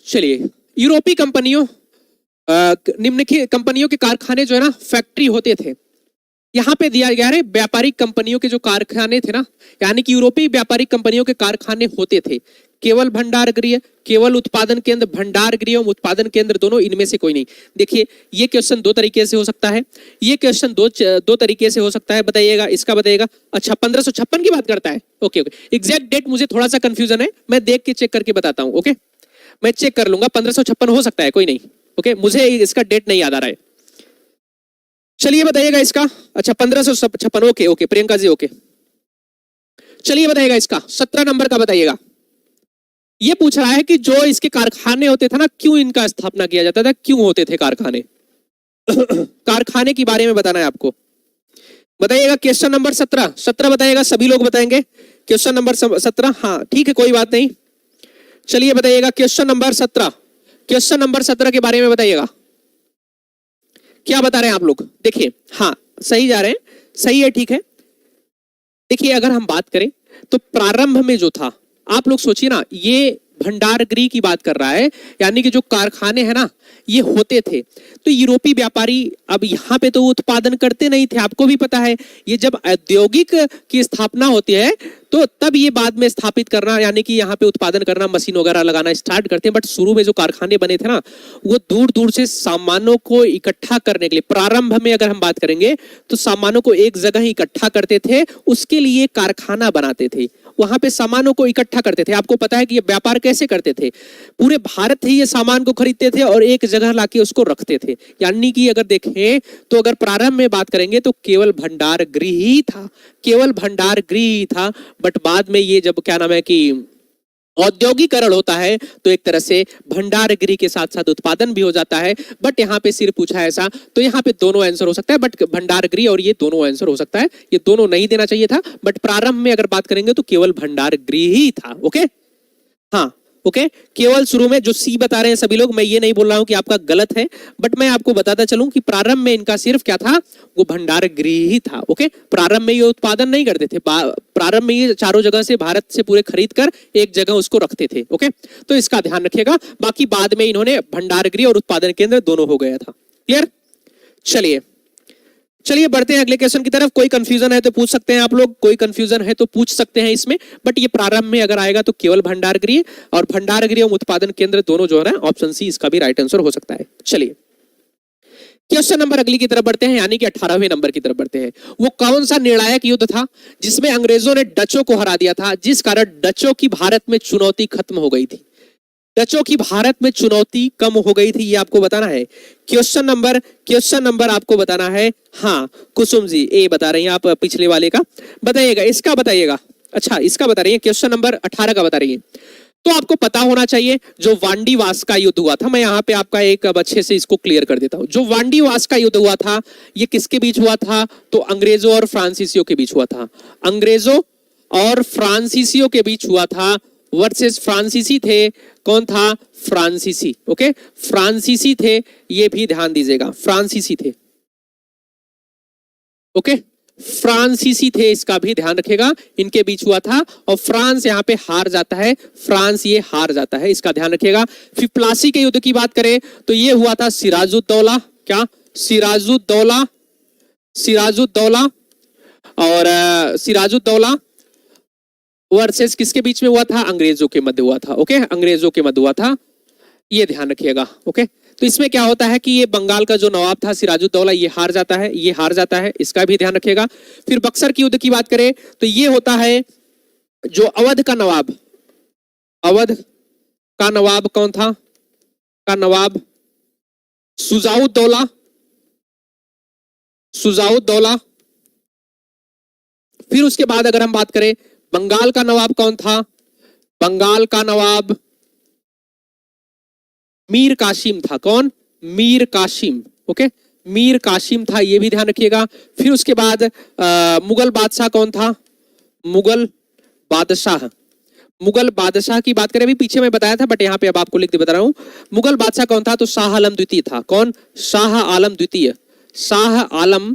चलिए, यूरोपीय कंपनियों, निम्नलिखित कंपनियों के कारखाने जो है ना, फैक्ट्री होते थे। यहाँ पे दिया गया है व्यापारिक कंपनियों के जो कारखाने थे ना, यानी कि यूरोपीय व्यापारिक कंपनियों के कारखाने होते थे। केवल भंडार गृह, केवल उत्पादन केंद्र, भंडार गृह और उत्पादन केंद्र दोनों, इनमें से कोई नहीं। देखिए, ये क्वेश्चन दो तरीके से हो सकता है। ये क्वेश्चन दो तरीके से हो सकता है। बताइएगा, इसका बताइएगा। अच्छा, 1556 की बात करता है। ओके, एग्जैक्ट डेट मुझे थोड़ा सा कंफ्यूजन है, मैं देख के चेक करके बताता हूँ। ओके, मैं चेक कर लूंगा। 1556 हो सकता है, कोई नहीं। ओके, मुझे इसका डेट नहीं याद आ रहा है। चलिए बताइएगा इसका। अच्छा, 1556। Okay, Priyanka ji, okay. चलिए बताइएगा इसका 17 नंबर का बताइएगा। ये पूछ रहा है कि जो इसके कारखाने होते थे ना, क्यों इनका स्थापना किया जाता था, क्यों होते थे कारखाने? कारखाने के बारे में बताना है आपको। बताइएगा क्वेश्चन नंबर 17 बताइएगा। सभी लोग बताएंगे क्वेश्चन नंबर 17। हाँ, ठीक है, कोई बात नहीं। चलिए बताइएगा क्वेश्चन नंबर 17। क्वेश्चन नंबर 17 के बारे में बताइएगा। क्या बता रहे हैं आप लोग? देखिए, हाँ, सही जा रहे हैं, सही है, ठीक है। देखिए, अगर हम बात करें तो प्रारंभ में जो था, आप लोग सोचिए ना, ये भंडारगृह की बात कर रहा है, यानी कि जो कारखाने हैं ना ये होते थे। तो यूरोपीय व्यापारी अब यहाँ पे तो उत्पादन करते नहीं थे, आपको भी पता है। ये जब औद्योगिक की स्थापना होती है तो तब ये बाद में स्थापित करना, यानी कि यहाँ पे उत्पादन करना, मशीन वगैरह लगाना स्टार्ट करते हैं। बट शुरू में जो कारखाने बने थे ना, वो दूर दूर से सामानों को इकट्ठा करने के लिए, प्रारंभ में अगर हम बात करेंगे तो सामानों को एक जगह ही इकट्ठा करते थे, उसके लिए कारखाना बनाते थे, वहां पे सामानों को इकट्ठा करते थे। आपको पता है कि ये व्यापार कैसे करते थे, पूरे भारत ही ये सामान को खरीदते थे और एक जगह लाके उसको रखते थे। यानी कि अगर देखें तो अगर प्रारंभ में बात करेंगे तो केवल भंडार गृह ही था, केवल भंडार गृह ही था। बट बाद में ये जब क्या नाम है कि औद्योगिकरण होता है तो एक तरह से भंडार गृह के साथ साथ उत्पादन भी हो जाता है। बट यहाँ पे सिर्फ पूछा है ऐसा, तो यहाँ पे दोनों आंसर हो सकता है, बट भंडार गृह और ये दोनों आंसर हो सकता है, ये दोनों नहीं देना चाहिए था। बट प्रारंभ में अगर बात करेंगे तो केवल भंडार गृह ही था। ओके, हाँ ओके, केवल शुरू में जो सी बता रहे हैं सभी लोग, मैं ये नहीं बोल रहा हूं कि आपका गलत है, बट मैं आपको बताता चलूं कि प्रारंभ में इनका सिर्फ क्या था, वो भंडार गृह ही था। ओके, प्रारंभ में ये उत्पादन नहीं करते थे, प्रारंभ में ये चारों जगह से, भारत से पूरे खरीद कर एक जगह उसको रखते थे। ओके, तो इसका ध्यान रखिएगा। बाकी बाद में इन्होंने भंडार गृह और उत्पादन केंद्र दोनों हो गया था। क्लियर? चलिए बढ़ते हैं अगले क्वेश्चन की तरफ। कोई कंफ्यूजन है तो पूछ सकते हैं आप लोग, कोई कंफ्यूजन है तो पूछ सकते हैं इसमें। बट ये प्रारंभ में अगर आएगा तो केवल भंडार गृह, और भंडार गृह और उत्पादन केंद्र दोनों जो है, ऑप्शन सी इसका भी राइट आंसर हो सकता है। चलिए क्वेश्चन नंबर अगली की तरफ बढ़ते हैं, यानी कि 18वें नंबर की तरफ बढ़ते हैं। वो कौन सा निर्णायक युद्ध था जिसमें अंग्रेजों ने डचों को हरा दिया था, जिस कारण डचों की भारत में चुनौती खत्म हो गई थी? डचों की भारत में चुनौती कम हो गई थी, ये आपको बताना है। क्वेश्चन नंबर आपको बताना है। हाँ कुसुम जी ए बता रही हैं आप, पिछले वाले का बताइएगा, इसका बताइएगा। अच्छा इसका बता रही है, क्वेश्चन नंबर 18 का बता रही है। तो आपको पता होना चाहिए जो वांडीवास का युद्ध हुआ था, मैं यहाँ पे आपका एक अब अच्छे से इसको क्लियर कर देता हूँ। जो वांडीवास का युद्ध हुआ था ये किसके बीच हुआ था? तो अंग्रेजों और फ्रांसीसियों के बीच हुआ था। अंग्रेजों और फ्रांसीसियों के बीच हुआ था। वर्सेस फ्रांसीसी थे, कौन था? फ्रांसीसी। ओके, फ्रांसीसी थे, ये भी ध्यान दीजिएगा, फ्रांसीसी थे। ओके, फ्रांसीसी थे, इसका भी ध्यान रखेगा, इनके बीच हुआ था और फ्रांस यहाँ पे हार जाता है, फ्रांस ये हार जाता है, इसका ध्यान रखिएगा। फिर प्लासी के युद्ध की बात करें तो ये हुआ था सिराजुद्दौला, क्या? सिराजुद्दौला और सिराजुद्दौला वर्सेस किसके बीच में हुआ था? अंग्रेजों के मध्य हुआ था। ओके, अंग्रेजों के मध्य हुआ था, ये ध्यान रखिएगा। ओके, तो इसमें क्या होता है कि ये बंगाल का जो नवाब था सिराजुद्दौला, ये हार जाता है, ये हार जाता है, इसका भी ध्यान रखिएगा। फिर बक्सर की युद्ध की बात करें तो ये होता है जो अवध का नवाब, अवध का नवाब कौन था? का नवाब सुजाउद्दौला, सुजाउद्दौला। फिर उसके बाद अगर हम बात करें बंगाल का नवाब कौन था? बंगाल का नवाब मीर कासिम था। कौन? मीर कासिम। ओके, मीर कासिम था, ये भी ध्यान रखिएगा। फिर उसके बाद मुगल बादशाह कौन था? मुगल बादशाह, मुगल बादशाह की बात करें, अभी पीछे मैं बताया था बट यहाँ पे अब आपको लिख के बता रहा हूं। मुगल बादशाह कौन था? तो शाह आलम द्वितीय था। कौन? शाह आलम द्वितीय, शाह आलम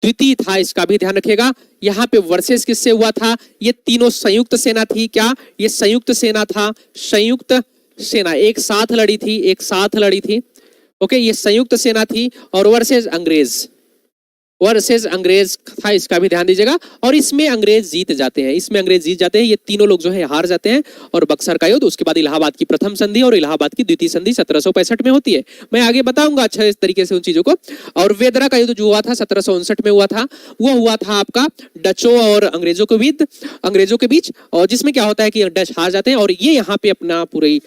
द्वितीय था, इसका भी ध्यान रखिएगा। यहाँ पे वर्सेस किससे हुआ था? ये तीनों संयुक्त सेना थी। क्या ये संयुक्त सेना था? संयुक्त सेना एक साथ लड़ी थी, एक साथ लड़ी थी। ओके, ये संयुक्त सेना थी और वर्सेस अंग्रेज, वर्सेस अंग्रेज था, इसका भी ध्यान दीजिएगा। और इसमें अंग्रेज जीत जाते हैं, इसमें अंग्रेज जीत जाते हैं, ये तीनों लोग जो है हार जाते हैं। और बक्सर का युद्ध, उसके बाद इलाहाबाद की प्रथम संधि और इलाहाबाद की द्वितीय संधि 1765 में होती है। मैं आगे बताऊंगा अच्छा इस तरीके से उन चीजों को। और वेदरा का युद्ध जो हुआ था 1759 में हुआ था, वो हुआ था आपका डचों और अंग्रेजों के बीच, और जिसमें क्या होता है कि डच हार जाते हैं और ये यहाँ पे अपना पूरी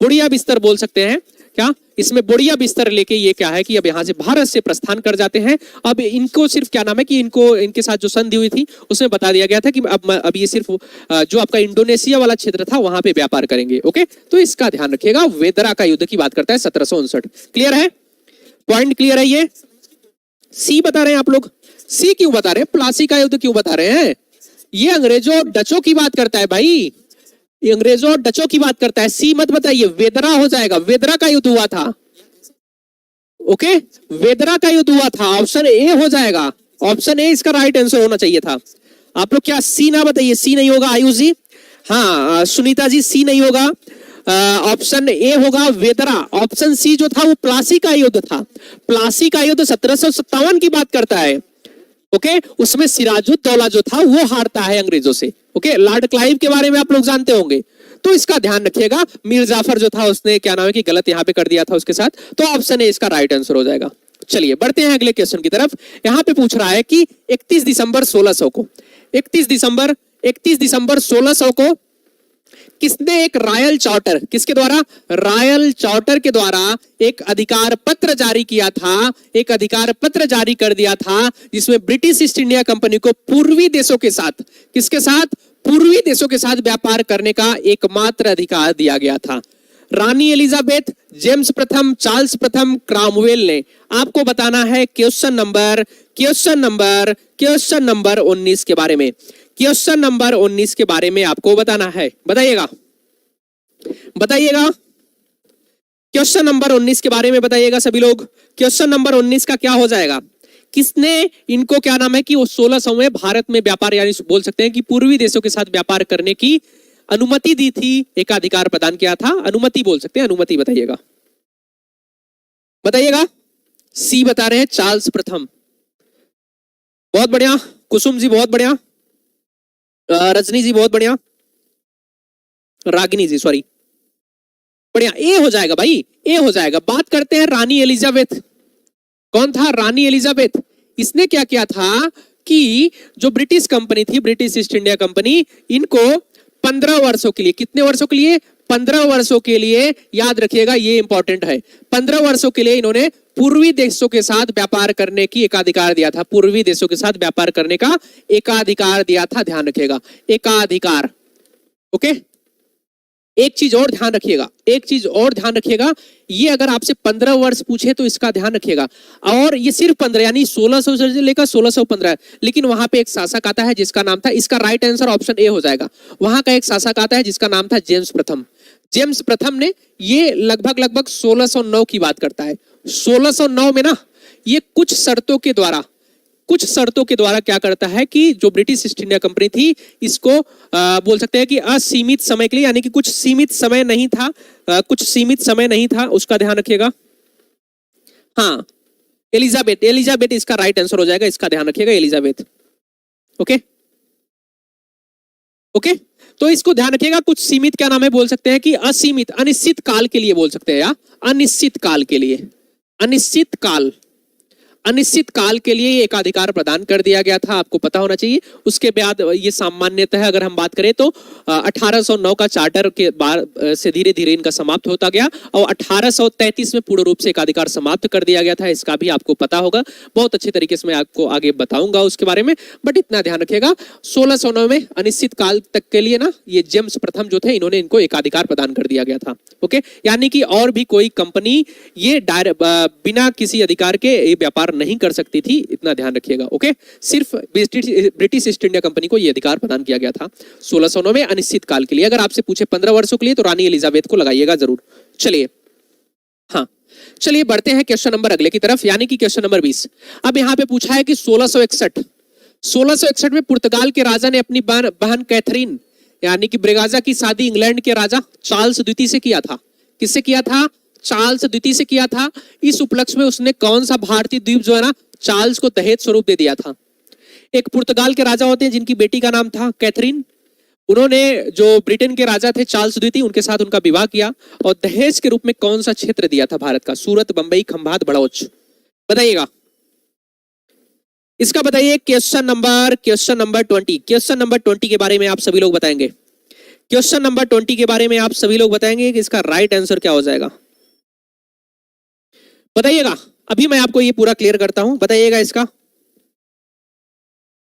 बुढ़िया बिस्तर बोल सकते हैं। क्या इसमें बुढ़िया बिस्तर लेके ये क्या है कि अब यहाँ से भारत से प्रस्थान कर जाते हैं। अब इनको सिर्फ क्या नाम है कि इनको इनके साथ जो संधि हुई थी उसमें बता दिया गया था कि अब ये सिर्फ जो आपका इंडोनेशिया वाला क्षेत्र था वहां पे व्यापार करेंगे। ओके, तो इसका ध्यान रखिएगा। वेदरा का युद्ध की बात करता है 1759। क्लियर है? पॉइंट क्लियर है? ये सी बता रहे हैं आप लोग, सी क्यों बता रहे हैं? प्लासी का युद्ध क्यों बता रहे हैं? ये अंग्रेजों और डचों की बात करता है भाई, ये अंग्रेजों और डचों की बात करता है। सी मत बताइए, वेदरा हो जाएगा। वेदरा का युद्ध हुआ था। ओके, वेदरा का युद्ध हुआ था, ऑप्शन ए हो जाएगा, ऑप्शन ए इसका राइट आंसर होना चाहिए था। आप लोग क्या सी ना बताइए, सी नहीं होगा आयुष जी? हाँ सुनीता जी, सी नहीं होगा। ऑप्शन ए होगा वेदरा। ऑप्शन सी जो था वो प्लासी का युद्ध था। प्लासी का युद्ध 1757 की बात करता है। ओके, उसमें सिराजुद्दौला जो था वो हारता है अंग्रेजों से। ओके, लॉर्ड क्लाइव के बारे में आप लोग जानते होंगे, तो इसका ध्यान रखिएगा। मीर जाफर जो था उसने क्या नाम है कि गलत यहां पे कर दिया था उसके साथ, तो ऑप्शन ए इसका राइट आंसर हो जाएगा। चलिए बढ़ते हैं अगले क्वेश्चन की तरफ। यहां पे पूछ रहा है कि 31 दिसंबर 1600 को 31 दिसंबर 1600 को किसने एक रॉयल चार्टर, किसके द्वारा? रॉयल चार्टर के द्वारा एक अधिकार पत्र जारी किया था, एक अधिकार पत्र जारी कर दिया था, जिसमें ब्रिटिश ईस्ट इंडिया कंपनी को पूर्वी देशों के साथ, किसके साथ? पूर्वी देशों के साथ व्यापार करने का एकमात्र अधिकार दिया गया था। रानी एलिजाबेथ, जेम्स प्रथम, चार्ल्स प्रथम, क्रामवेल ने। आपको बताना है क्वेश्चन नंबर 19 के बारे में। क्वेश्चन नंबर 19 के बारे में आपको बताना है। बताइएगा क्वेश्चन नंबर 19 के बारे में बताइएगा सभी लोग। क्वेश्चन नंबर 19 का क्या हो जाएगा? किसने इनको क्या नाम है कि वो 1600 में भारत में व्यापार, यानी बोल सकते हैं कि पूर्वी देशों के साथ व्यापार करने की अनुमति दी थी, एकाधिकार प्रदान किया था। अनुमति बोल सकते हैं, अनुमति बताइएगा। सी बता रहे हैं, चार्ल्स प्रथम। बहुत बढ़िया। कुसुम जी बहुत बढ़िया। रजनी जी बहुत बढ़िया। रागिनी जी सॉरी, बढ़िया। ए हो जाएगा भाई, ए हो जाएगा। बात करते हैं रानी एलिजाबेथ। कौन था? रानी एलिजाबेथ। इसने क्या किया था कि जो ब्रिटिश कंपनी थी, ब्रिटिश ईस्ट इंडिया कंपनी, इनको 15 वर्षों के लिए, कितने वर्षों के लिए? 15 वर्षों के लिए, याद रखिएगा ये इंपॉर्टेंट है, 15 वर्षों के लिए इन्होंने पूर्वी देशों के साथ व्यापार करने की एकाधिकार दिया था। पूर्वी देशों के साथ व्यापार करने का एकाधिकार दिया था, ध्यान रखिएगा, एकाधिकार। ओके, एक चीज और ध्यान रखिएगा, ये अगर आपसे 15 वर्ष पूछे तो इसका ध्यान रखिएगा। और ये सिर्फ 15 यानी 1600 से लेकर 1615, लेकिन वहां पे एक शासक आता है जिसका नाम था, इसका राइट आंसर ऑप्शन ए हो जाएगा। वहां का एक शासक आता है जिसका नाम था जेम्स प्रथम। जेम्स प्रथम ने, ये लगभग 1609 की बात करता है। 1609 में ना ये कुछ शर्तों के द्वारा क्या करता है कि जो ब्रिटिश ईस्ट इंडिया कंपनी थी, इसको बोल सकते हैं कि असीमित समय के लिए, यानी कि कुछ सीमित समय नहीं था, उसका ध्यान रखिएगा। हाँ, एलिजाबेथ इसका राइट आंसर हो जाएगा, इसका ध्यान रखिएगा, एलिजाबेथ। ओके, तो इसको ध्यान रखिएगा। कुछ सीमित क्या नाम है बोल सकते हैं कि असीमित, अनिश्चित काल के लिए बोल सकते हैं, या अनिश्चित काल के लिए, अनिश्चित काल के लिए एक अधिकार प्रदान कर दिया गया था, आपको पता होना चाहिए। उसके बाद ये सामान्यतः अगर हम बात करें तो 1809 का चार्टर के बाद से धीरे धीरे इनका समाप्त होता गया, और 1833 में पूर्ण रूप से एक अधिकार समाप्त कर दिया गया था। इसका भी आपको पता होगा, बहुत अच्छे तरीके से मैं आपको आगे बताऊंगा उसके बारे में, बट इतना ध्यान रखिएगा 1609 में अनिश्चित काल तक के लिए ना ये जेम्स प्रथम जो थे, इन्होंने इनको एक अधिकार प्रदान कर दिया गया था। ओके, यानी कि और भी कोई कंपनी ये बिना किसी अधिकार के व्यापार नहीं कर सकती थी, इतना ध्यान रखिएगा। ओके, सिर्फ ब्रिटिश ईस्ट इंडिया कंपनी को यह अधिकार प्रदान किया गया था 1609 में अनिश्चित काल के लिए। अगर आपसे पूछे 15 वर्षों के लिए तो रानी एलिजाबेथ को लगाइएगा जरूर। चलिए, हाँ चलिए बढ़ते हैं क्वेश्चन नंबर अगले की तरफ, यानी कि क्वेश्चन नंबर 20। अब यहां पे पूछा है कि 1661 में पुर्तगाल के राजा ने अपनी बहन कैथरीन यानी कि ब्रेगाजा की शादी इंग्लैंड के राजा चार्ल्स द्वितीय से किया था। किससे किया था? चार्ल्स द्वितीय से किया था। इस उपलक्ष्य में उसने कौन सा भारतीय द्वीप जो है ना चार्ल्स को दहेज स्वरूप दे दिया था? एक पुर्तगाल के राजा होते हैं जिनकी बेटी का नाम था कैथरीन, उन्होंने जो ब्रिटेन के राजा थे चार्ल्स द्वितीय, उनके साथ उनका विवाह किया और दहेज के रूप में कौन सा क्षेत्र दिया था भारत का? सूरत, बंबई, खंभात, बड़ौच, बताइएगा इसका। बताइए क्वेश्चन नंबर 20। क्वेश्चन नंबर 20 के बारे में आप सभी लोग बताएंगे। क्वेश्चन नंबर 20 के बारे में आप सभी लोग बताएंगे कि इसका राइट आंसर क्या हो जाएगा, बताइएगा। अभी मैं आपको ये पूरा क्लियर करता हूं, बताइएगा इसका।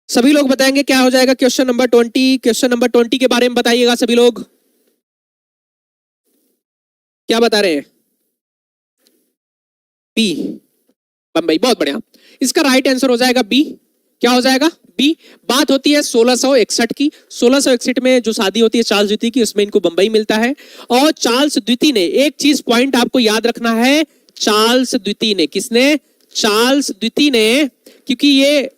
सभी लोग बताएंगे क्या हो जाएगा क्वेश्चन नंबर 20। क्वेश्चन नंबर 20 के बारे में बताइएगा सभी लोग, क्या बता रहे हैं? बी, बंबई, बहुत बढ़िया। इसका राइट आंसर हो जाएगा बी। क्या हो जाएगा? बी। बात होती है 1661 की। 1661 में जो शादी होती है चार्ल्स द्वितीय की, उसमें इनको बंबई मिलता है। और चार्ल्स द्वितीय ने, एक चीज पॉइंट आपको याद रखना है, चार्ल्स द्वितीय ने, किसने? चार्ल्स द्वितीय ने, क्योंकि ये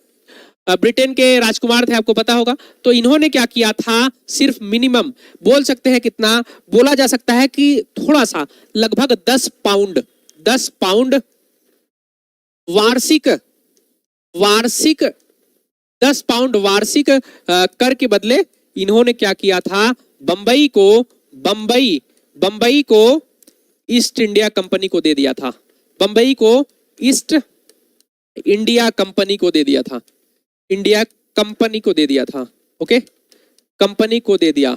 ब्रिटेन के राजकुमार थे, आपको पता होगा। तो इन्होंने क्या किया था, सिर्फ मिनिमम बोल सकते हैं, कितना बोला जा सकता है कि थोड़ा सा, लगभग 10 पाउंड वार्षिक 10 पाउंड वार्षिक कर के बदले इन्होंने क्या किया था, बंबई को ईस्ट इंडिया कंपनी को दे दिया था। बंबई को ईस्ट इंडिया कंपनी को दे दिया था। इंडिया कंपनी को दे दिया था। ओके, कंपनी को दे दिया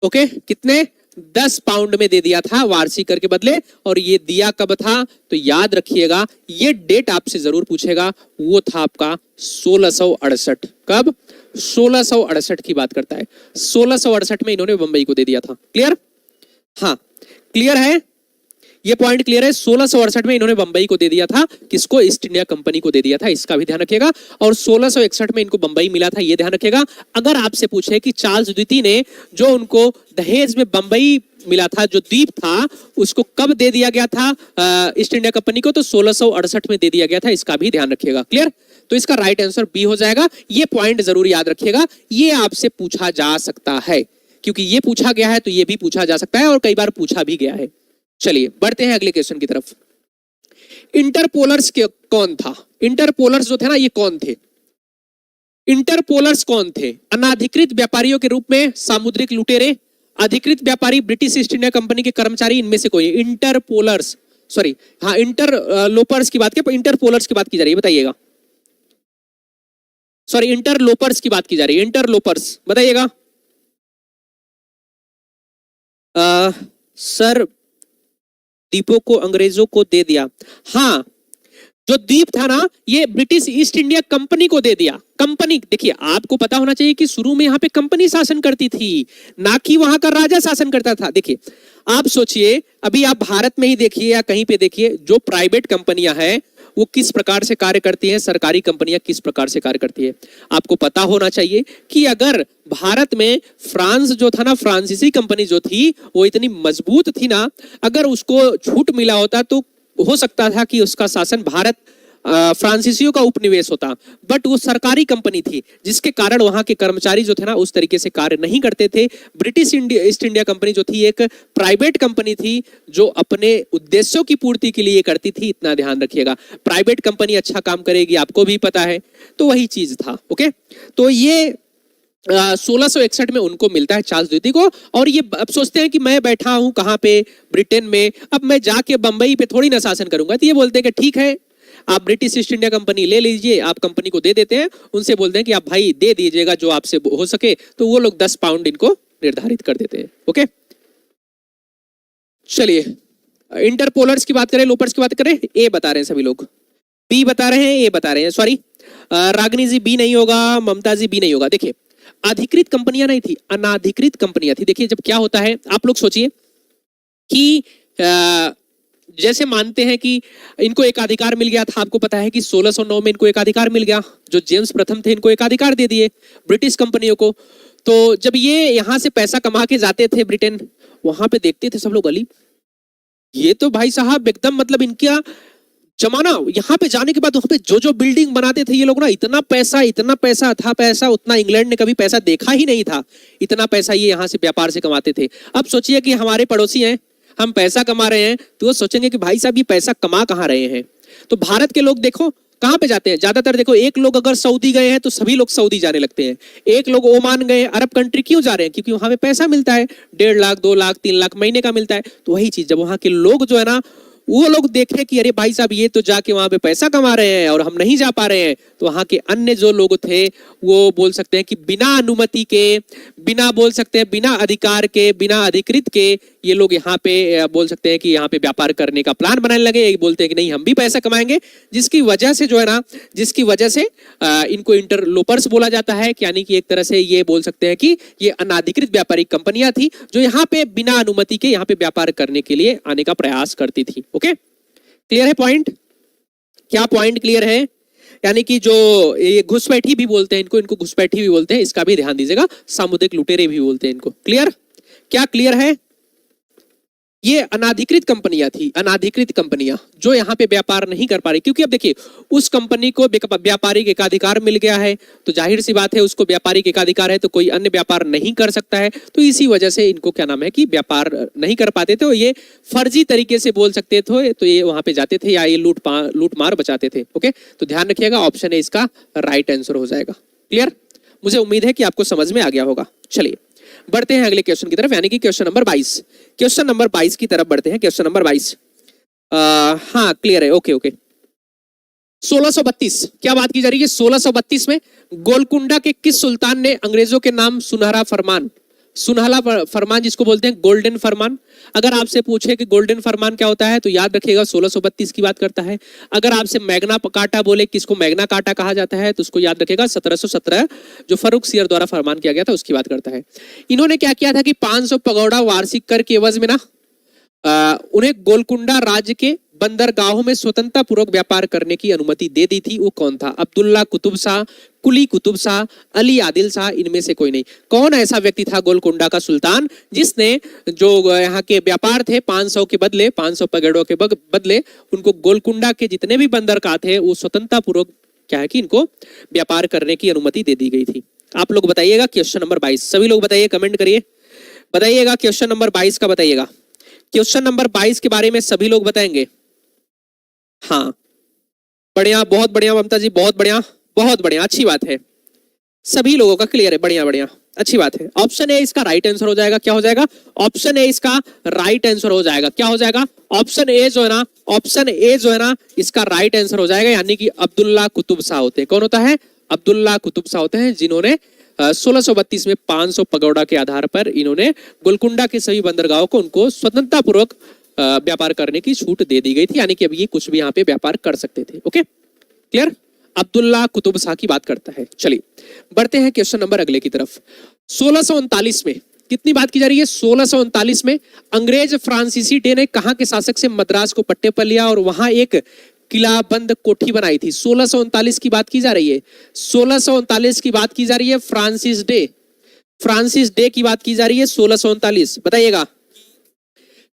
ओके, कितने, 10 पाउंड में दे दिया था वार्षिक कर के बदले। और ये दिया कब था, तो याद रखिएगा, ये डेट आपसे जरूर पूछेगा, वो था आपका 1668। कब, 1668 की बात करता है। 1668 में इन्होंने बंबई को दे दिया था। क्लियर, हाँ क्लियर है, ये पॉइंट क्लियर है। 1668 में इन्होंने बंबई को दे दिया था, किसको, ईस्ट इंडिया कंपनी को दे दिया था, इसका भी ध्यान रखिएगा। और 1661 में इनको बंबई मिला था, ये ध्यान रखिएगा। अगर आपसे पूछे कि चार्ल्स द्वितीय ने जो उनको दहेज में बंबई मिला था, जो द्वीप था, उसको कब दे दिया गया था ईस्ट इंडिया कंपनी को, तो 1668 में दे दिया गया था, इसका भी ध्यान रखिएगा। क्लियर, तो इसका राइट आंसर बी हो जाएगा। ये पॉइंट जरूर याद रखिएगा, ये आपसे पूछा जा सकता है, क्योंकि ये पूछा गया है तो ये भी पूछा जा सकता है, और कई बार पूछा भी गया है। चलिए बढ़ते हैं अगले क्वेश्चन की तरफ। इंटरपोलर्स कौन था, इंटरपोलर्स जो थे ना, ये कौन थे, इंटरपोलर्स कौन थे, अनाधिकृत व्यापारियों के रूप में सामुद्रिक लुटेरे, अधिकृत व्यापारी, ब्रिटिश ईस्ट इंडिया कंपनी के कर्मचारी, इनमें से कोई। इंटरपोलर्स, सॉरी हाँ, इंटरलोपर्स की बात की, इंटरपोलर्स की बात की जा रही है, बताइएगा। सॉरी, इंटरलोपर्स की बात की जा रही है, इंटरलोपर्स बताइएगा। सर, द्वीपों को अंग्रेजों को दे दिया। हाँ, जो द्वीप था ना, ये ब्रिटिश ईस्ट इंडिया कंपनी को दे दिया। कंपनी, देखिए आपको पता होना चाहिए कि शुरू में यहाँ पे कंपनी शासन करती थी, ना कि वहां का राजा शासन करता था। देखिए आप सोचिए, अभी आप भारत में ही देखिए या कहीं पे देखिए, जो प्राइवेट कंपनियां हैं वो किस प्रकार से कार्य करती हैं, सरकारी कंपनियां किस प्रकार से कार्य करती है। आपको पता होना चाहिए कि अगर भारत में फ्रांस जो था ना, फ्रांसीसी कंपनी जो थी, वो इतनी मजबूत थी ना, अगर उसको छूट मिला होता तो हो सकता था कि उसका शासन भारत फ्रांसीसियों का उपनिवेश होता। बट वो सरकारी कंपनी थी, जिसके कारण वहां के कर्मचारी जो थे ना, उस तरीके से कार्य नहीं करते थे। ब्रिटिश ईस्ट इंडिया कंपनी जो थी, एक प्राइवेट कंपनी थी, जो अपने उद्देश्यों की पूर्ति के लिए करती थी, इतना ध्यान रखिएगा। प्राइवेट कंपनी अच्छा काम करेगी, आपको भी पता है, तो वही चीज था। ओके, तो ये 1661 में उनको मिलता है चार्ल्स द्वितीय को। और ये अब सोचते हैं कि मैं बैठा हूं कहां पे, ब्रिटेन में, अब मैं जाके बंबई पे थोड़ी ना शासन करूंगा। तो ये बोलते हैं कि ठीक है, आप ब्रिटिश ईस्ट इंडिया कंपनी ले लीजिए, आप कंपनी को दे देते हैं, उनसे बोलते हैं कि आप भाई दे दीजिएगा जो आपसे हो सके, तो वो लोग 10 पाउंड इनको निर्धारित कर देते हैं। ओके, चलिए इंटरपोलर्स की बात करें, लोपर्स की बात करें, ए बता रहे हैं सभी लोग, बी बता रहे हैं, ए बता रहे हैं। सॉरी, रागनी जी बी नहीं होगा, ममता जी बी नहीं होगा। देखिए अधिकृत कंपनियां नहीं थी, अनाधिकृत कंपनियां थी। देखिए जब क्या होता है, आप लोग सोचिए कि जैसे मानते हैं कि इनको एकाधिकार मिल गया था। आपको पता है कि 1609 में इनको एकाधिकार मिल गया, जो जेम्स प्रथम थे इनको एकाधिकार दे दिए ब्रिटिश कंपनियों को। तो जब ये यहां से पैसा कमा के जाते थे ब्रिटेन, वहां पे देखते थे सब लोग, अली ये तो भाई साहब एकदम मतलब इनका जमाना, यहाँ पे जाने के बाद वहां पे जो जो बिल्डिंग बनाते थे ये लोग ना, इतना पैसा था, पैसा उतना इंग्लैंड ने कभी पैसा देखा ही नहीं था। इतना पैसा ये यहाँ से व्यापार से कमाते थे। अब सोचिए कि हमारे पड़ोसी हैं, हम पैसा कमा रहे हैं, तो वो सोचेंगे कि भाई साहब ये पैसा कमा कहाँ रहे हैं। तो भारत के लोग देखो कहाँ पे जाते हैं ज्यादातर। देखो एक लोग अगर सऊदी गए हैं तो सभी लोग सऊदी जाने लगते हैं, एक लोग ओमान गए, अरब कंट्री क्यों जा रहे हैं, क्योंकि वहां पे पैसा मिलता है, 1.5 लाख 2 लाख 3 लाख महीने का मिलता है। तो वही चीज जब वहां के लोग जो है ना, वो लोग देखे कि अरे भाई साहब ये तो जाके वहां पे पैसा कमा रहे हैं और हम नहीं जा पा रहे हैं, तो वहां के अन्य जो लोग थे वो बोल सकते हैं कि बिना अनुमति के, बिना बोल सकते हैं बिना अधिकार के, बिना अधिकृत के, ये लोग यहाँ पे बोल सकते हैं कि यहाँ पे व्यापार करने का प्लान बनाने लगे। बोलते हैं कि नहीं हम भी पैसा कमाएंगे, जिसकी वजह से जो है ना, जिसकी वजह से इनको इंटरलोपर्स बोला जाता है। यानी कि एक तरह से ये बोल सकते हैं कि ये अनाधिकृत व्यापारिक कंपनियां थी जो यहाँ पे बिना अनुमति के यहाँ पे व्यापार करने के लिए आने का प्रयास करती थी। ओके, क्लियर है पॉइंट? क्या पॉइंट क्लियर है? यानी कि जो ये घुसपैठी भी बोलते हैं इनको घुसपैठी भी बोलते हैं, इसका भी ध्यान दीजिएगा। सामुद्रिक लुटेरे भी बोलते हैं इनको। क्लियर? क्या क्लियर है? ये अनाधिकृत कंपनियां थी, अनाधिकृत कंपनियां जो यहाँ पे व्यापार नहीं कर पा रही, क्योंकि अब देखिए उस कंपनी को व्यापारिक एकाधिकार मिल गया है, तो जाहिर सी बात है उसको व्यापारिक एकाधिकार है तो कोई अन्य व्यापार नहीं कर सकता है, तो इसी वजह से इनको क्या नाम है कि व्यापार नहीं कर पाते थे, ये फर्जी तरीके से बोल सकते थे, तो ये वहां पे जाते थे या ये लूट मार बचाते थे। ओके, तो ध्यान रखिएगा ऑप्शन ए इसका राइट आंसर हो जाएगा। क्लियर? मुझे उम्मीद है कि आपको समझ में आ गया होगा। चलिए बढ़ते हैं अगले क्वेश्चन की तरफ, यानी कि क्वेश्चन नंबर 22। क्वेश्चन नंबर 22 की तरफ बढ़ते हैं। क्वेश्चन नंबर 22 हाँ क्लियर है। ओके ओके 1632 क्या बात की जा रही है? 1632 में गोलकुंडा के किस सुल्तान ने अंग्रेजों के नाम सुनहरा फरमान जिसको बोलते हैं गोल्डन फरमान। अगर आपसे पूछे कि गोल्डन फरमान क्या होता है तो याद रखिएगा 1632 की बात करता है। अगर आपसे मैग्ना कार्टा बोले, किसको मैग्ना कार्टा कहा जाता है, तो उसको याद रखिएगा 1717 जो फर्रुख सियर द्वारा फरमान किया गया था उसकी बात करता है। इन्होंने क्या किया था कि 500 पगौड़ा वार्षिक कर के एवज में ना उन्हें गोलकुंडा राज्य के बंदरगाहों में स्वतंत्रता पूर्वक व्यापार करने की अनुमति दे दी थी। वो कौन था? अब्दुल्ला कुतुब शाह, कुली कुतुब शाह, अली आदिल शाह, इनमें से कोई नहीं। कौन ऐसा व्यक्ति था गोलकुंडा का सुल्तान जिसने जो यहाँ के व्यापार थे 500 के बदले, 500 पगड़ों के बदले उनको गोलकुंडा के जितने भी बंदरगाह थे वो स्वतंत्रता पूर्वक क्या है कि इनको व्यापार करने की अनुमति दे दी गई थी। आप लोग बताइएगा क्वेश्चन नंबर 22, सभी लोग बताइए, कमेंट करिए, बताइएगा क्वेश्चन नंबर 22 का बताइएगा। क्वेश्चन नंबर 22 के बारे में सभी लोग बताएंगे? हाँ बढ़िया, बहुत बढ़िया ममता जी, बहुत बढ़िया, बहुत बढ़िया, अच्छी बात है, सभी लोगों का क्लियर है, बढ़िया बढ़िया, अच्छी बात है। ऑप्शन ए इसका राइट आंसर हो जाएगा। क्या हो जाएगा? ऑप्शन ए इसका राइट आंसर हो जाएगा। क्या हो जाएगा? ऑप्शन ए जो है ना, ऑप्शन ए जो है ना इसका राइट आंसर हो जाएगा, यानी कि अब्दुल्ला कुतुब शाह होते हैं। कौन होता है? अब्दुल्ला कुतुब शाह होते हैं, जिन्होंने 1632 में 500 पगौड़ा के आधार पर इन्होंने गोलकुंडा के सभी बंदरगाहों को उनको स्वतंत्रता पूर्वक व्यापार करने की छूट दे दी गई थी, यानी कि अब ये कुछ भी यहाँ पे व्यापार कर सकते थे। Okay clear? अब्दुल्ला कुतुब शाह की बात करता है। चलिए बढ़ते हैं क्वेश्चन नंबर अगले की तरफ। 1639 में कितनी बात की जा रही है? 1639 में अंग्रेज फ्रांसीसी डे ने कहां के शासक से मद्रास को पट्टे पर लिया और वहां एक किलाबंद कोठी बनाई थी। 1639 की बात की जा रही है, 1639 की बात की जा रही है, फ्रांसिस डे की बात की जा रही है। 1639 बताइएगा,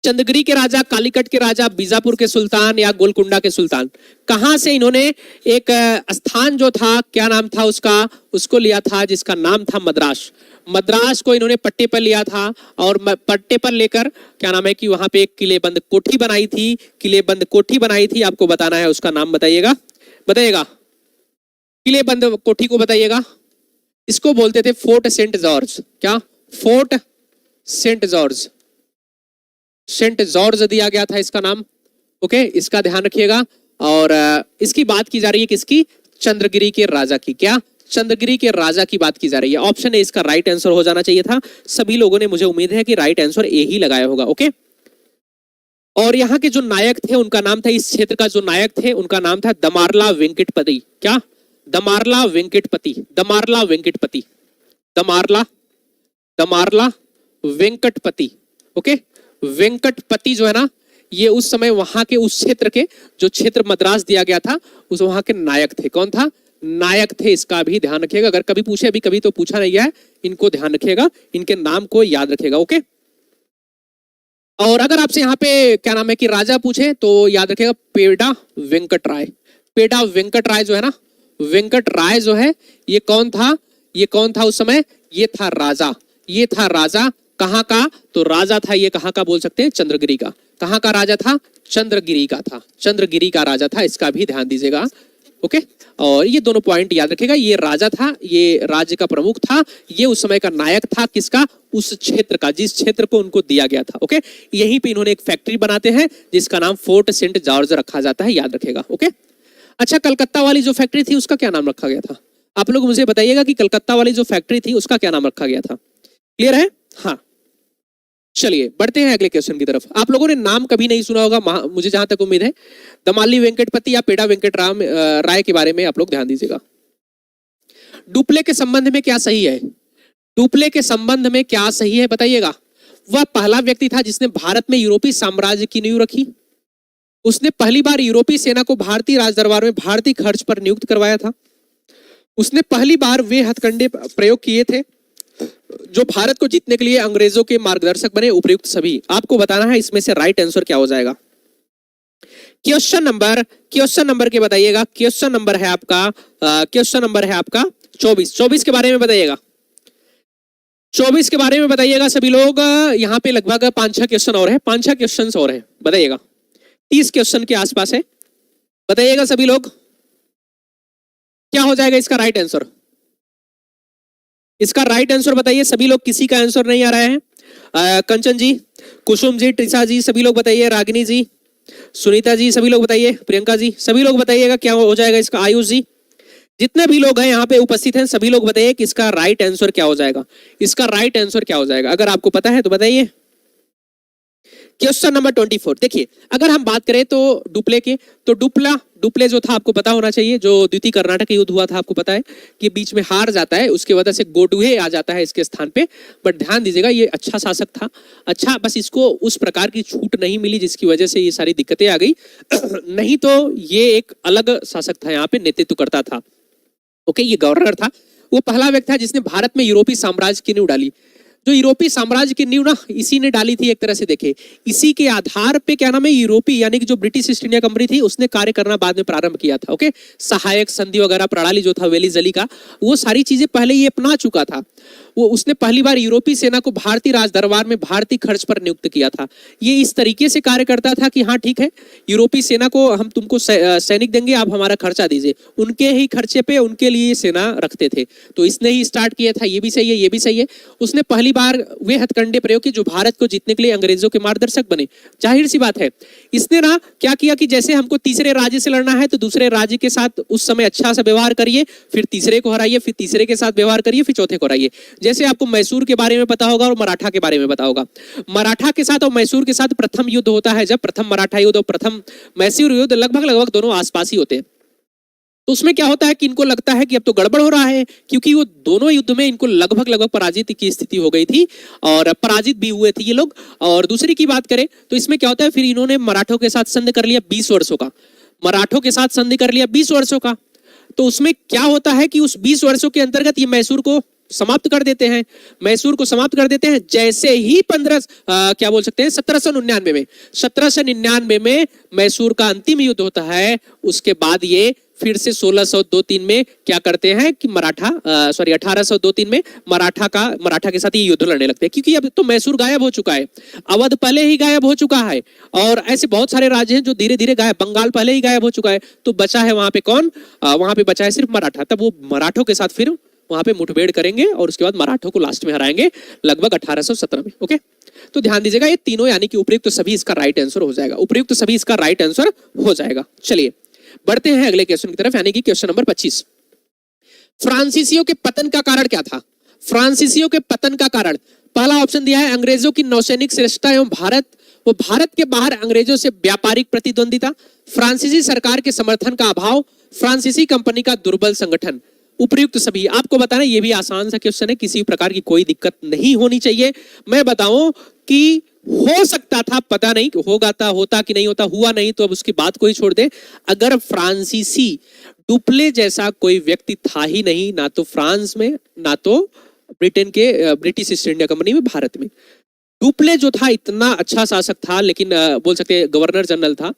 चंद्रगिरी के राजा, कालीकट के राजा, बीजापुर के सुल्तान या गोलकुंडा के सुल्तान, कहां से इन्होंने एक स्थान जो था, क्या नाम था उसका, उसको लिया था जिसका नाम था मद्रास। मद्रास को इन्होंने पट्टे पर लिया था और पट्टे पर लेकर क्या नाम है कि वहां पे एक किलेबंद कोठी बनाई थी, किलेबंद कोठी बनाई थी। आपको बताना है उसका नाम, बताइएगा, बताइएगा, किलेबंद कोठी को बताइएगा। इसको बोलते थे फोर्ट सेंट जॉर्ज। क्या? Fort Saint George, Saint George दिया गया था इसका नाम। ओके इसका ध्यान रखिएगा। और इसकी बात की जा रही है किसकी? चंद्रगिरी के राजा की। क्या? चंद्रगिरी के राजा की बात की जा रही है। ऑप्शन ए इसका राइट आंसर हो जाना चाहिए था। सभी लोगों ने, मुझे उम्मीद है कि राइट आंसर ए ही लगाया होगा। ओके और यहाँ के जो नायक थे उनका नाम था, इस क्षेत्र का जो नायक थे उनका नाम था दमारला वेंकटपति। क्या? दमारला वेंकटपति, दमारला वेंकटपति, दमारला दमारला वेंकटपति। ओके वेंकटपति जो है ना, ये उस समय वहां के उस क्षेत्र के, जो क्षेत्र मद्रास दिया गया था, उस वहां के नायक थे। कौन था? नायक थे। इसका भी ध्यान रखिएगा, अगर कभी पूछे, अभी कभी तो पूछा नहीं गया है, इनको ध्यान रखिएगा, इनके नाम को याद रखिएगा। ओके और अगर आपसे यहाँ पे क्या नाम है कि राजा पूछे तो याद रखिएगा पेड़ा वेंकट राय। पेड़ा वेंकट राय जो है ना, वेंकट राय जो है ये कौन था? ये कौन था उस समय? ये था राजा, ये था राजा। कहाँ का? तो राजा था ये, कहाँ का बोल सकते हैं? चंद्रगिरी का। कहाँ का राजा था? चंद्रगिरी का था, चंद्रगिरी का राजा था। इसका भी ध्यान दीजिएगा। ओके और ये दोनों पॉइंट याद रखिएगा। ये राजा था, ये राज्य का प्रमुख था, ये उस समय का नायक था। किसका? उस क्षेत्र का, जिस क्षेत्र को उनको दिया गया था। ओके यहीं पे इन्होंने एक फैक्ट्री बनाते हैं जिसका नाम फोर्ट सेंट जॉर्ज रखा जाता है, याद रखिएगा। ओके अच्छा कलकत्ता वाली जो फैक्ट्री थी उसका क्या नाम रखा गया था? आप लोग मुझे बताइएगा कि कलकत्ता वाली जो फैक्ट्री थी उसका क्या नाम रखा गया था। क्लियर है? हाँ चलिए बढ़ते हैं अगले क्वेश्चन की तरफ। आप लोगों ने नाम कभी नहीं सुना होगा, मुझे जहां तक उम्मीद है, दमाली वेंकटपति या पेड़ा वेंकट राय के बारे में आप लोग ध्यान दीजिएगा। डुप्ले के संबंध में क्या सही है? डुप्ले के संबंध में क्या सही है बताइएगा। वह पहला व्यक्ति था जिसने भारत में यूरोपीय साम्राज्य की नींव रखी। उसने पहली बार यूरोपीय सेना को भारतीय राजदरबार में भारतीय खर्च पर नियुक्त करवाया था। उसने पहली बार वे हथकंडे प्रयोग किए थे जो भारत को जीतने के लिए अंग्रेजों के मार्गदर्शक बने, उपयुक्त सभी। आपको बताना है इसमें से राइट आंसर क्या हो जाएगा। क्वेश्चन नंबर के बताइएगा। क्वेश्चन नंबर है आपका 24 के बारे में बताइएगा। 24 के बारे में बताइएगा सभी लोग। यहाँ पे लगभग 5-6 क्वेश्चन और है, 5-6 क्वेश्चन और है, बताइएगा। 30 क्वेश्चन के आसपास है, बताइएगा सभी लोग क्या हो जाएगा इसका राइट आंसर। इसका राइट आंसर बताइए सभी लोग। किसी का आंसर नहीं आ रहा है। कंचन जी, कुसुम जी, ट्रिशा जी, सभी लोग बताइए। रागिनी जी, सुनीता जी, सभी लोग बताइए। प्रियंका जी, सभी लोग बताइएगा क्या हो जाएगा इसका। आयुष जी, जितने भी लोग हैं यहाँ पे उपस्थित हैं सभी लोग बताइए कि इसका राइट आंसर क्या हो जाएगा। इसका राइट आंसर क्या हो जाएगा, अगर आपको पता है तो बताइए। क्वेश्चन नंबर 24 देखिए, अगर हम बात करें तो डुप्ले के, तो डुप्ले जो था आपको पता होना चाहिए, जो द्वितीय कर्नाटक युद्ध हुआ था, आपको पता है कि बीच में हार जाता है, उसके वजह से गोडुहे आ जाता है इसके स्थान पे। बट ध्यान दीजिएगा ये अच्छा शासक था, अच्छा, बस इसको उस प्रकार की छूट नहीं मिली जिसकी वजह से ये सारी दिक्कतें आ गई। नहीं तो ये एक अलग शासक था, यहाँ पे नेतृत्व करता था। ओके, ये गवर्नर था। वो पहला व्यक्ति था जिसने भारत में यूरोपीय साम्राज्य की नींव डाली। जो यूरोपीय साम्राज्य की नींव ना इसी ने डाली थी एक तरह से देखे। इसी के आधार पे क्या नाम है, यूरोपीय यानी कि जो ब्रिटिश ईस्ट इंडिया कंपनी थी उसने कार्य करना बाद में प्रारंभ किया था। ओके, सहायक संधि वगैरह प्रणाली जो था वेलीजली का, वो सारी चीजें पहले ये अपना चुका था। वो उसने पहली बार यूरोपीय सेना को भारतीय राज दरबार में भारतीय खर्च पर नियुक्त किया था। ये इस तरीके से कार्य करता था कि हाँ ठीक है, यूरोपीय सेना को हम तुमको सैनिक देंगे, आप हमारा खर्चा दीजिए। उनके ही खर्चे पे उनके लिए सेना रखते थे। तो इसने ही स्टार्ट किया था। ये भी सही है, ये भी सही है। उसने पहली बार वे हथकंडे प्रयोग किए जो भारत को जीतने के लिए अंग्रेजों के मार्गदर्शक बने। जाहिर सी बात है, इसने ना क्या किया कि जैसे हमको तीसरे राज्य से लड़ना है तो दूसरे राज्य के साथ उस समय अच्छा सा व्यवहार करिए, फिर तीसरे को हराइए, फिर तीसरे के साथ व्यवहार करिए, फिर चौथे को हराइए। जैसे आपको मैसूर के बारे में पता होगा और मराठा के बारे में पता होगा। मराठा के साथ और मैसूर के साथ प्रथम युद्ध होता है, जब प्रथम मराठा युद्ध और प्रथम मैसूर युद्ध लगभग दोनों आसपास ही होते हैं। तो उसमें क्या होता है कि इनको लगता है कि अब तो गड़बड़ हो रहा है, क्योंकि वो दोनों युद्ध में इनको लगभग पराजित की स्थिति हो गई थी और पराजित भी हुए थे ये लोग। और दूसरी की बात करें तो इसमें क्या होता है, फिर इन्होंने मराठों के साथ संधि कर लिया 20 वर्षों का। मराठों के साथ संधि कर लिया 20 वर्षों का। तो उसमें क्या होता है कि उस 20 वर्षों के अंतर्गत ये मैसूर को समाप्त कर देते हैं। मैसूर को समाप्त कर देते हैं जैसे ही 1799 में मैसूर का अंतिम युद्ध होता है। उसके बाद ये फिर से 1603 में क्या करते हैं कि 1803 में मराठा के साथ ये युद्ध लड़ने लगते हैं, क्योंकि अब तो मैसूर गायब हो चुका है, अवध पहले ही गायब हो चुका है, और ऐसे बहुत सारे राज्य हैं जो धीरे धीरे गायब, बंगाल पहले ही गायब हो चुका है। तो बचा है वहां पे कौन, वहां पे बचा है सिर्फ मराठा। तब वो मराठों के साथ फिर वहां पे मुठभेड़ करेंगे और उसके बाद मराठों को लास्ट में हराएंगे लगभग 1817 में। ओके, तो ध्यान दीजिएगा ये तीनों यानी कि उपयुक्त सभी इसका राइट आंसर हो जाएगा। उपयुक्त सभी इसका राइट आंसर हो जाएगा। चलिए बढ़ते हैं अगले क्वेश्चन की तरफ, यानी कि क्वेश्चन नंबर 25। फ्रांसीसियों के पतन का कारण क्या था? फ्रांसीसियों के पतन का कारण, पहला ऑप्शन दिया है अंग्रेजों की नौसैनिक श्रेष्ठता एवं भारत के बाहर अंग्रेजों से व्यापारिक प्रतिद्वंदिता, फ्रांसीसी सरकार के समर्थन का अभाव, फ्रांसीसी कंपनी का दुर्बल संगठन। उपयुक्त सभी आपको बताना, ये भी आसान सा क्वेश्चन है, किसी प्रकार की कोई दिक्कत नहीं होनी चाहिए। मैं बताऊं कि हो सकता था, पता नहीं होता कि नहीं होता, हुआ नहीं तो अब उसकी बात को ही छोड़ दे। अगर फ्रांसीसी डुप्ले जैसा कोई व्यक्ति था ही नहीं, ना तो फ्रांस में ना तो ब्रिटेन के ब्रिटिश ईस्ट इंडिया कंपनी में, भारत में। डुप्ले जो था इतना अच्छा शासक था, लेकिन बोल सकते गवर्नर जनरल था,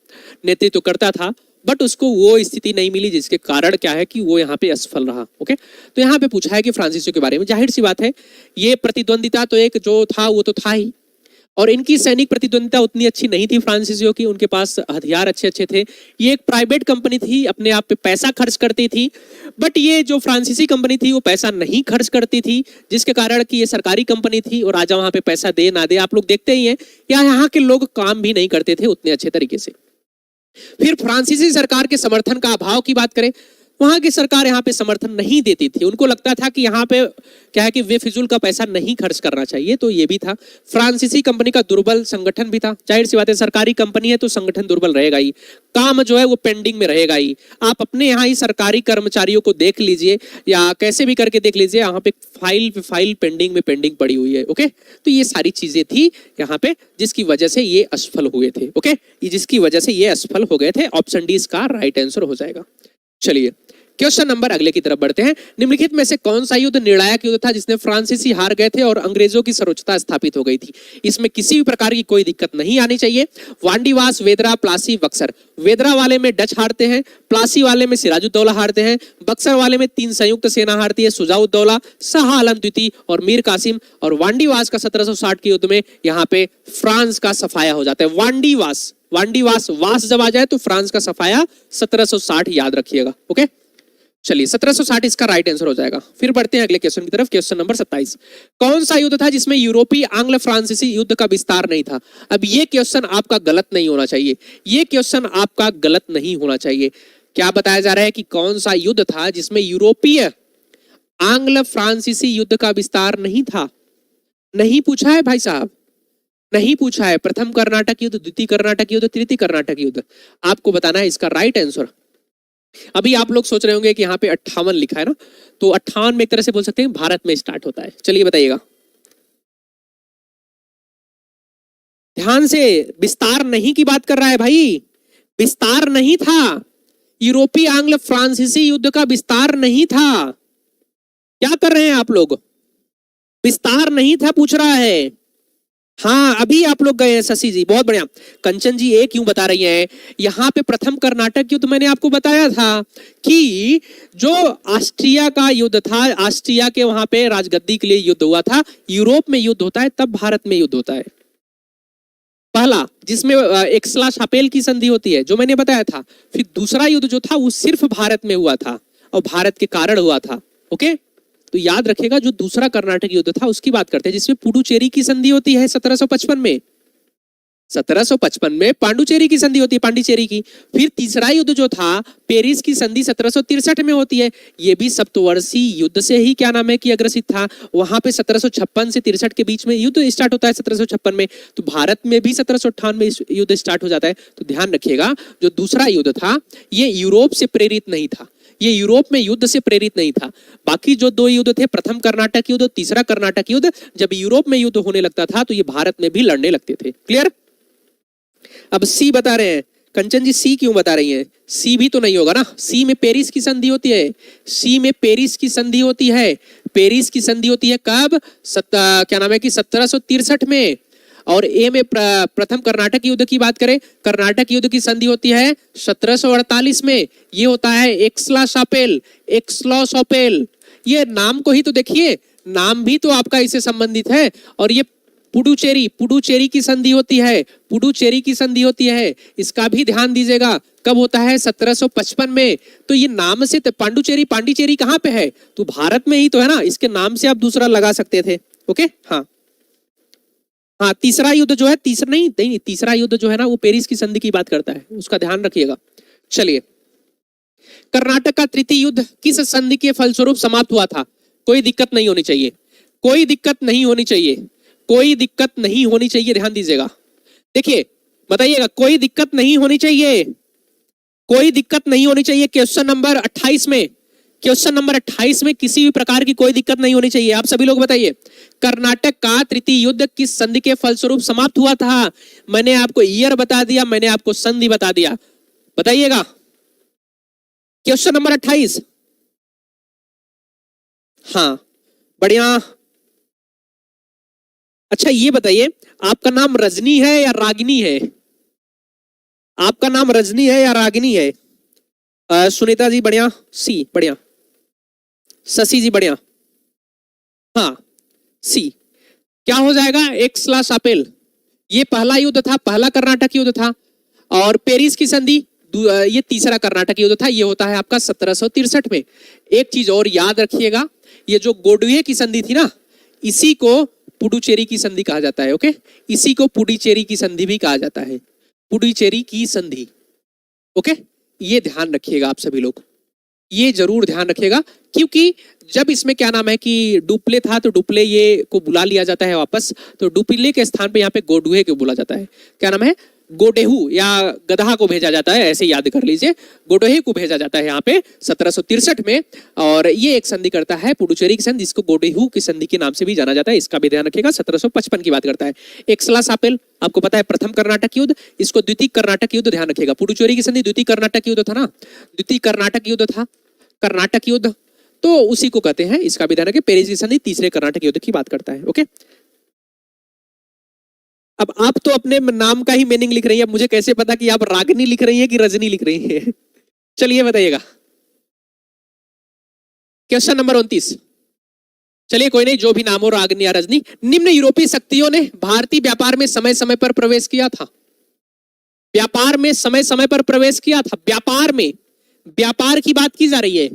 नेतृत्व करता था, बट उसको वो स्थिति नहीं मिली जिसके कारण क्या है कि वो यहाँ पे असफल रहा। ओके, तो यहाँ पे पूछा है कि फ्रांसीसियों के बारे में। जाहिर सी बात है ये प्रतिद्वंदिता तो एक जो था वो तो था ही, और इनकी सैनिक प्रतिद्वंदिता उतनी अच्छी नहीं थी फ्रांसीसियों की, उनके पास हथियार अच्छे थे। ये एक प्राइवेट कंपनी थी, अपने आप पे पैसा खर्च करती थी, बट ये जो फ्रांसीसी कंपनी थी वो पैसा नहीं खर्च करती थी, जिसके कारण कि ये सरकारी कंपनी थी और राजा वहां पे पैसा दे ना दे आप लोग देखते ही हैं, यहाँ के लोग काम भी नहीं करते थे उतने अच्छे तरीके से। फिर फ्रांसीसी सरकार के समर्थन का अभाव की बात करें, वहां की सरकार यहाँ पे समर्थन नहीं देती थी। उनको लगता था कि यहाँ पे क्या है कि बेफिजूल का पैसा नहीं खर्च करना चाहिए, तो ये भी था। फ्रांसीसी कंपनी का दुर्बल संगठन भी था। जाहिर सी बात है सरकारी कंपनी है तो संगठन दुर्बल रहेगा ही, काम जो है वो पेंडिंग में रहेगा ही। आप अपने यहाँ ही सरकारी कर्मचारियों को देख लीजिए या कैसे भी करके देख लीजिए, यहाँ पे फाइल पेंडिंग पड़ी हुई है। ओके, तो ये सारी चीजें थी यहाँ पे जिसकी वजह से ये असफल हुए थे। ओके, जिसकी वजह से ये असफल हो गए थे। ऑप्शन डी इसका राइट आंसर हो जाएगा। चलिए क्वेश्चन नंबर अगले की तरफ बढ़ते हैं। निम्नलिखित में से कौन सा युद्ध निर्णायक युद्ध था जिसने फ्रांसीसी हार गए थे और अंग्रेजों की सर्वोच्चता स्थापित हो गई थी? इसमें किसी भी प्रकार की कोई दिक्कत नहीं आनी चाहिए। वांडीवास, वेदरा, प्लासी, बक्सर। वेदरा वाले में डच हारते हैं, प्लासी वाले में सिराजुद्दौला हारते हैं, बक्सर वाले में 3 संयुक्त सेना हारती है, शुजाउद्दौला, शाह आलम द्वितीय और मीर कासिम। और वांडीवास का 1760 के युद्ध में यहाँ पे फ्रांस का सफाया हो जाता है। वांडीवास, वांडीवास वास जब आ जाए तो फ्रांस का सफाया 1760 याद रखिएगा। ओके, चलिए 1760 इसका राइट आंसर हो जाएगा। फिर बढ़ते हैं अगले क्वेश्चन की तरफ। क्वेश्चन नंबर 27, कौन सा युद्ध था जिसमें यूरोपीय आंग्ल फ्रांसीसी युद्ध का विस्तार नहीं था? अब ये क्वेश्चन आपका गलत नहीं होना चाहिए, ये क्वेश्चन आपका गलत नहीं होना चाहिए। क्या बताया जा रहा है कि कौन सा युद्ध था जिसमें यूरोपीय आंग्ल फ्रांसीसी युद्ध का विस्तार नहीं था? नहीं पूछा है भाई साहब, नहीं पूछा है। प्रथम कर्नाटक युद्ध, द्वितीय कर्नाटक युद्ध, तृतीय कर्नाटक युद्ध, आपको बताना है इसका राइट आंसर। अभी आप लोग सोच रहे होंगे कि यहाँ पे 58 लिखा है ना, तो 58 में एक तरह से बोल सकते हैं भारत में स्टार्ट होता है। चलिए बताइएगा ध्यान से, विस्तार नहीं की बात कर रहा है भाई, विस्तार नहीं था। यूरोपीय आंग्ल फ्रांसीसी युद्ध का विस्तार नहीं था। क्या कर रहे हैं आप लोग? विस्तार नहीं था पूछ रहा है। हाँ, अभी आप लोग गए हैं शशि जी, बहुत बढ़िया। कंचन जी एक क्यों बता रही हैं? यहाँ पे प्रथम कर्नाटक युद्ध मैंने आपको बताया था कि जो ऑस्ट्रिया का युद्ध था, ऑस्ट्रिया के वहां पे राजगद्दी के लिए युद्ध हुआ था। यूरोप में युद्ध होता है तब भारत में युद्ध होता है। पहला जिसमें एक्सला शापेल की संधि होती है, जो मैंने बताया था। फिर दूसरा युद्ध जो था वो सिर्फ भारत में हुआ था और भारत के कारण हुआ था। ओके, तो याद रखेगा जो दूसरा कर्नाटक युद्ध था उसकी बात करते हैं, जिसमें पुडुचेरी की संधि होती है 1755 में। 1755 में पांडुचेरी की संधि होती है, पांडिचेरी की। फिर तीसरा युद्ध जो था पेरिस की संधि 1763 में होती है। ये भी सप्तवर्षीय युद्ध से ही क्या नाम है कि अग्रसित था। वहां पे 1756 से 63 के बीच में युद्ध स्टार्ट होता है 1756 में। तो भारत में भी 1758 में युद्ध स्टार्ट हो जाता है। तो ध्यान रखिएगा जो दूसरा युद्ध था ये यूरोप से प्रेरित नहीं था, ये यूरोप में युद्ध से प्रेरित नहीं था। बाकी जो 2 युद्ध थे, प्रथम कर्नाटक युद्ध, तीसरा कर्नाटक युद्ध, जब यूरोप में युद्ध होने लगता था तो ये भारत में भी लड़ने लगते थे। क्लियर? अब सी बता रहे हैं कंचन जी, सी क्यों बता रही हैं? सी भी तो नहीं होगा ना, सी में पेरिस की संधि होती है, सी में पेरिस की संधि होती है। पेरिस की संधि होती है कब? क्या नाम है कि 1763 में। और ए में प्रथम कर्नाटक युद्ध की बात करें, कर्नाटक युद्ध की संधि होती है 1748 में। ये होता है एक्सला शापेल, एक्सला शापेल। ये नाम को ही तो देखिए, नाम भी तो आपका इससे संबंधित है। और ये पुडुचेरी, पुडुचेरी की संधि होती है, पुडुचेरी की संधि होती है। इसका भी ध्यान दीजिएगा, कब होता है? 1755 में। तो ये नाम से पांडुचेरी, पांडिचेरी कहाँ पे है? तो भारत में ही तो है ना, इसके नाम से आप दूसरा लगा सकते थे। ओके, हाँ हाँ। तीसरा युद्ध जो है, तीसरा युद्ध जो है ना वो पेरिस की संधि की बात करता है, उसका ध्यान रखिएगा। चलिए, कर्नाटक का तृतीय युद्ध किस संधि के फलस्वरूप समाप्त हुआ था? कोई दिक्कत नहीं होनी चाहिए, कोई दिक्कत नहीं होनी चाहिए, कोई दिक्कत नहीं होनी चाहिए। ध्यान दीजिएगा, देखिए बताइएगा, कोई दिक्कत नहीं होनी चाहिए, कोई दिक्कत नहीं होनी चाहिए। क्वेश्चन नंबर 28 में, क्वेश्चन नंबर 28 में किसी भी प्रकार की कोई दिक्कत नहीं होनी चाहिए। आप सभी लोग बताइए, कर्नाटक का तृतीय युद्ध किस संधि के फलस्वरूप समाप्त हुआ था? मैंने आपको ईयर बता दिया, मैंने आपको संधि बता दिया, बताइएगा। क्वेश्चन नंबर 28, हाँ बढ़िया। अच्छा ये बताइए, आपका नाम रजनी है या रागिनी है? आपका नाम रजनी है या रागिनी है? सुनीता जी बढ़िया, सी बढ़िया, शशि जी बढ़िया, हाँ सी। क्या हो जाएगा? एक्सला शापेल। ये पहला युद्ध था, पहला कर्नाटक युद्ध था। और पेरिस की संधि ये तीसरा कर्नाटक युद्ध था, ये होता है आपका 1763 में। एक चीज और याद रखिएगा, ये जो गोडवे की संधि थी ना, इसी को पुडुचेरी की संधि कहा जाता है। ओके, इसी को पुडुचेरी की संधि भी कहा जाता है, पुडुचेरी की संधि। ओके, ये ध्यान रखिएगा आप सभी लोग, ये जरूर ध्यान रखिएगा। क्योंकि जब इसमें क्या नाम है कि डुप्ले था तो डुप्ले ये को बुला लिया जाता है वापस, तो डुप्ले के स्थान पे यहाँ पे गोडुहे को बोला जाता है। क्या नाम है? गोडेहू या गधा को भेजा जाता है, ऐसे याद कर लीजिए। गोडोहे को भेजा जाता है यहाँ पे 1763 में। और ये एक संधि करता है पुडुचेरी की संधि, जिसको गोडेहू की संधि के नाम से भी जाना जाता है, इसका भी ध्यान रखिएगा। 1755 की बात करता है। एक्सला शापेल आपको पता है प्रथम कर्नाटक युद्ध, इसको द्वितीय कर्नाटक युद्ध ध्यान रखिएगा। पुडुचेरी की संधि द्वितीय कर्नाटक युद्ध था ना, द्वितीय कर्नाटक युद्ध था। कर्नाटक युद्ध, तो उसी को कहते हैं। इसका भी ध्यान रखें, पेरिस की संधि तीसरे कर्नाटक युद्ध की बात करता है। ओके, अब आप तो अपने नाम का ही मीनिंग लिख रही है, अब मुझे कैसे पता कि आप रागनी लिख रही है कि रजनी लिख रही है? चलिए बताइएगा। Question number 29। चलिए कोई नहीं, जो भी नाम हो, रागनी या रजनी। निम्न यूरोपीय शक्तियों ने भारतीय व्यापार में समय समय पर प्रवेश किया था। व्यापार में समय समय पर प्रवेश किया था। व्यापार में, व्यापार की बात की जा रही है,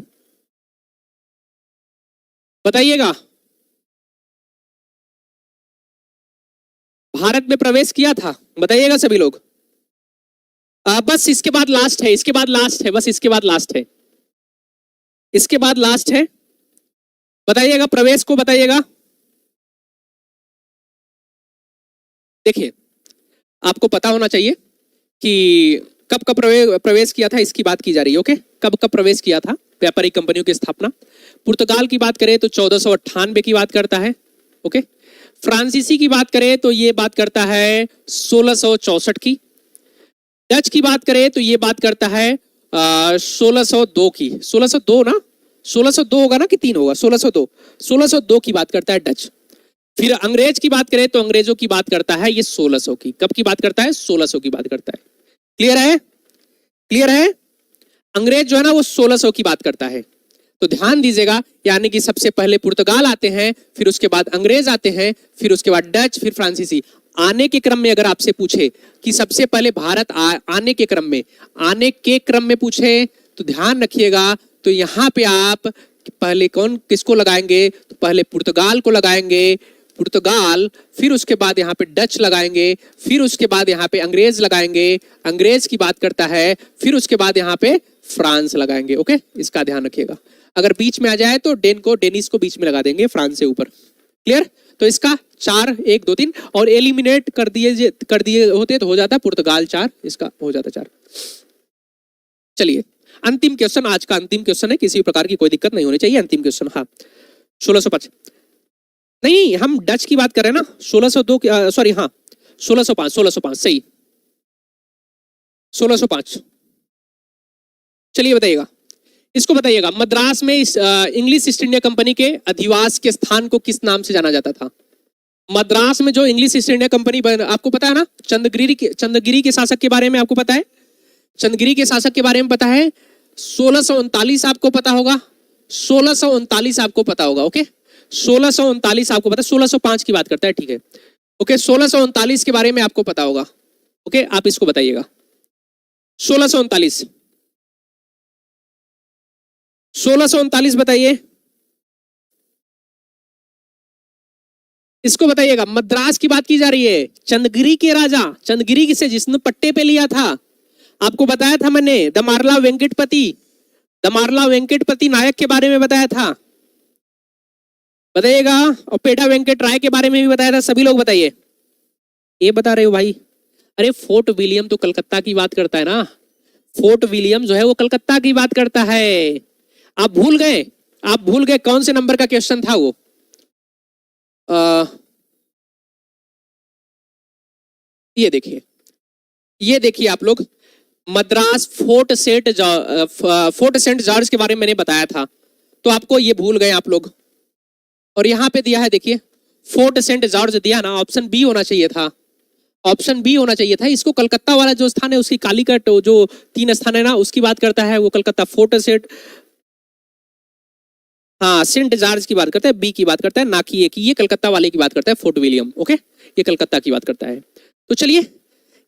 बताइएगा। भारत में प्रवेश किया था, बताइएगा सभी लोग। बस इसके बाद लास्ट है, इसके बाद लास्ट है, बस इसके बाद लास्ट है, इसके बाद लास्ट है। बताइएगा, प्रवेश को बताइएगा। देखिए, आपको पता होना चाहिए कि कब कब प्रवेश किया था, इसकी बात की जा रही है। ओके, कब कब प्रवेश किया था व्यापारिक कंपनियों की स्थापना। पुर्तगाल की बात करें तो 1498 की बात करता है। ओके, फ्रांसीसी की बात करें तो ये बात करता है 1664 की। डच की बात करें तो ये बात करता है 1602 की। 1602 ना, 1602 होगा ना कि 3 होगा? 1602, 1602 की बात करता है डच। फिर अंग्रेज की बात करें तो अंग्रेजों की बात करता है ये 1600 की। कब की बात करता है? 1600 की बात करता है। क्लियर है? क्लियर है? अंग्रेज जो है ना वो 1600 की बात करता है। तो ध्यान दीजिएगा, यानी कि सबसे पहले पुर्तगाल आते हैं, फिर उसके बाद अंग्रेज आते हैं, फिर उसके बाद डच, फिर फ्रांसीसी। आने के क्रम में अगर आपसे पूछे कि सबसे पहले भारत आने के क्रम में, आने के क्रम में पूछे तो ध्यान रखिएगा, तो यहां पे आप पहले कौन किसको लगाएंगे? तो पहले पुर्तगाल को लगाएंगे, पुर्तगाल, फिर उसके बाद यहाँ पे डच लगाएंगे, फिर उसके बाद यहाँ पे अंग्रेज लगाएंगे, अंग्रेज की बात करता है, फिर उसके बाद यहाँ पे फ्रांस लगाएंगे। ओके, इसका ध्यान रखिएगा। अगर बीच में आ जाए तो डेनिस को बीच में लगा देंगे, फ्रांस से ऊपर। क्लियर? तो इसका 4, 1, 2, 3 और एलिमिनेट कर दिए होते तो हो जाता पुर्तगाल 4, इसका हो जाता 4। चलिए अंतिम क्वेश्चन, आज का अंतिम क्वेश्चन है, किसी प्रकार की कोई दिक्कत नहीं होनी चाहिए। अंतिम क्वेश्चन, हाँ 1605 नहीं, हम डच की बात कर रहे हैं ना। 1602 सॉरी, हाँ 1605 सही, 1605। चलिए बताइएगा, इसको बताइएगा। मद्रास में इंग्लिश ईस्ट इंडिया कंपनी के अधिवास के स्थान को किस नाम से जाना जाता था? मद्रास में जो इंग्लिश ईस्ट इंडिया कंपनी आपको पता है ना, चंद्रगिरी के शासक के बारे में आपको पता है? चंद्रगिरी के शासक के बारे में पता है? 1639 आपको पता होगा, 1639 आपको पता होगा। ओके, 1639 आपको पता है, 1605 की बात करता है, ठीक है। ओके, 1639 के बारे में आपको पता होगा। ओके, आप इसको बताइएगा। 1639 बताइए, इसको बताइएगा। मद्रास की बात की जा रही है, चंद्रगिरी के राजा, चंद्रगिरी से जिसने पट्टे पे लिया था, आपको बताया था मैंने, दमारला वेंकटपति नायक के बारे में बताया था, बताइएगा। और पेड़ा वेंकट राय के बारे में भी बताया था। सभी लोग बताइए, ये बता रहे हो भाई? अरे फोर्ट विलियम तो कलकत्ता की बात करता है ना, फोर्ट विलियम जो है वो कलकत्ता की बात करता है। आप भूल गए, आप भूल गए कौन से नंबर का क्वेश्चन था वो? ये देखिए, ये देखिए आप लोग, मद्रास फोर्ट सेंट जॉर्ज के बारे में मैंने बताया था, तो आपको ये भूल गए आप लोग। और यहां पे दिया है, देखिए फोर्ट सेंट जॉर्ज दिया ना, ऑप्शन बी होना चाहिए था, ऑप्शन बी होना चाहिए था। इसको कलकत्ता वाला जो स्थान है, उसकी कालीकट जो 3 स्थान है ना, उसकी बात करता है वो कलकत्ता। फोर्ट सेंट, हाँ सेंट जॉर्ज की बात करता है, बी की बात करता है, ना कि ये कलकत्ता वाले की बात करता है, फोर्ट विलियम। ओके, ये कलकत्ता की बात करता है। तो चलिए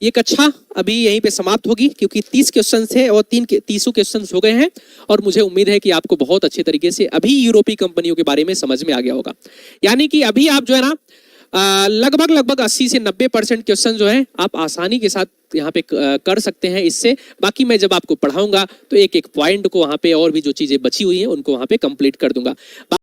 ये कक्षा अभी यहीं पे समाप्त होगी, क्योंकि 30 क्वेश्चन थे और 30 क्वेश्चन हो गए हैं। और मुझे उम्मीद है कि आपको बहुत अच्छे तरीके से अभी यूरोपीय कंपनियों के बारे में समझ में आ गया होगा। यानी कि अभी आप जो है ना लगभग 80 से 90% क्वेश्चन जो है आप आसानी के साथ यहाँ पे कर सकते हैं इससे। बाकी मैं जब आपको पढ़ाऊंगा तो एक एक पॉइंट को वहाँ पे और भी जो चीजें बची हुई हैं उनको वहाँ पे कंप्लीट कर दूंगा।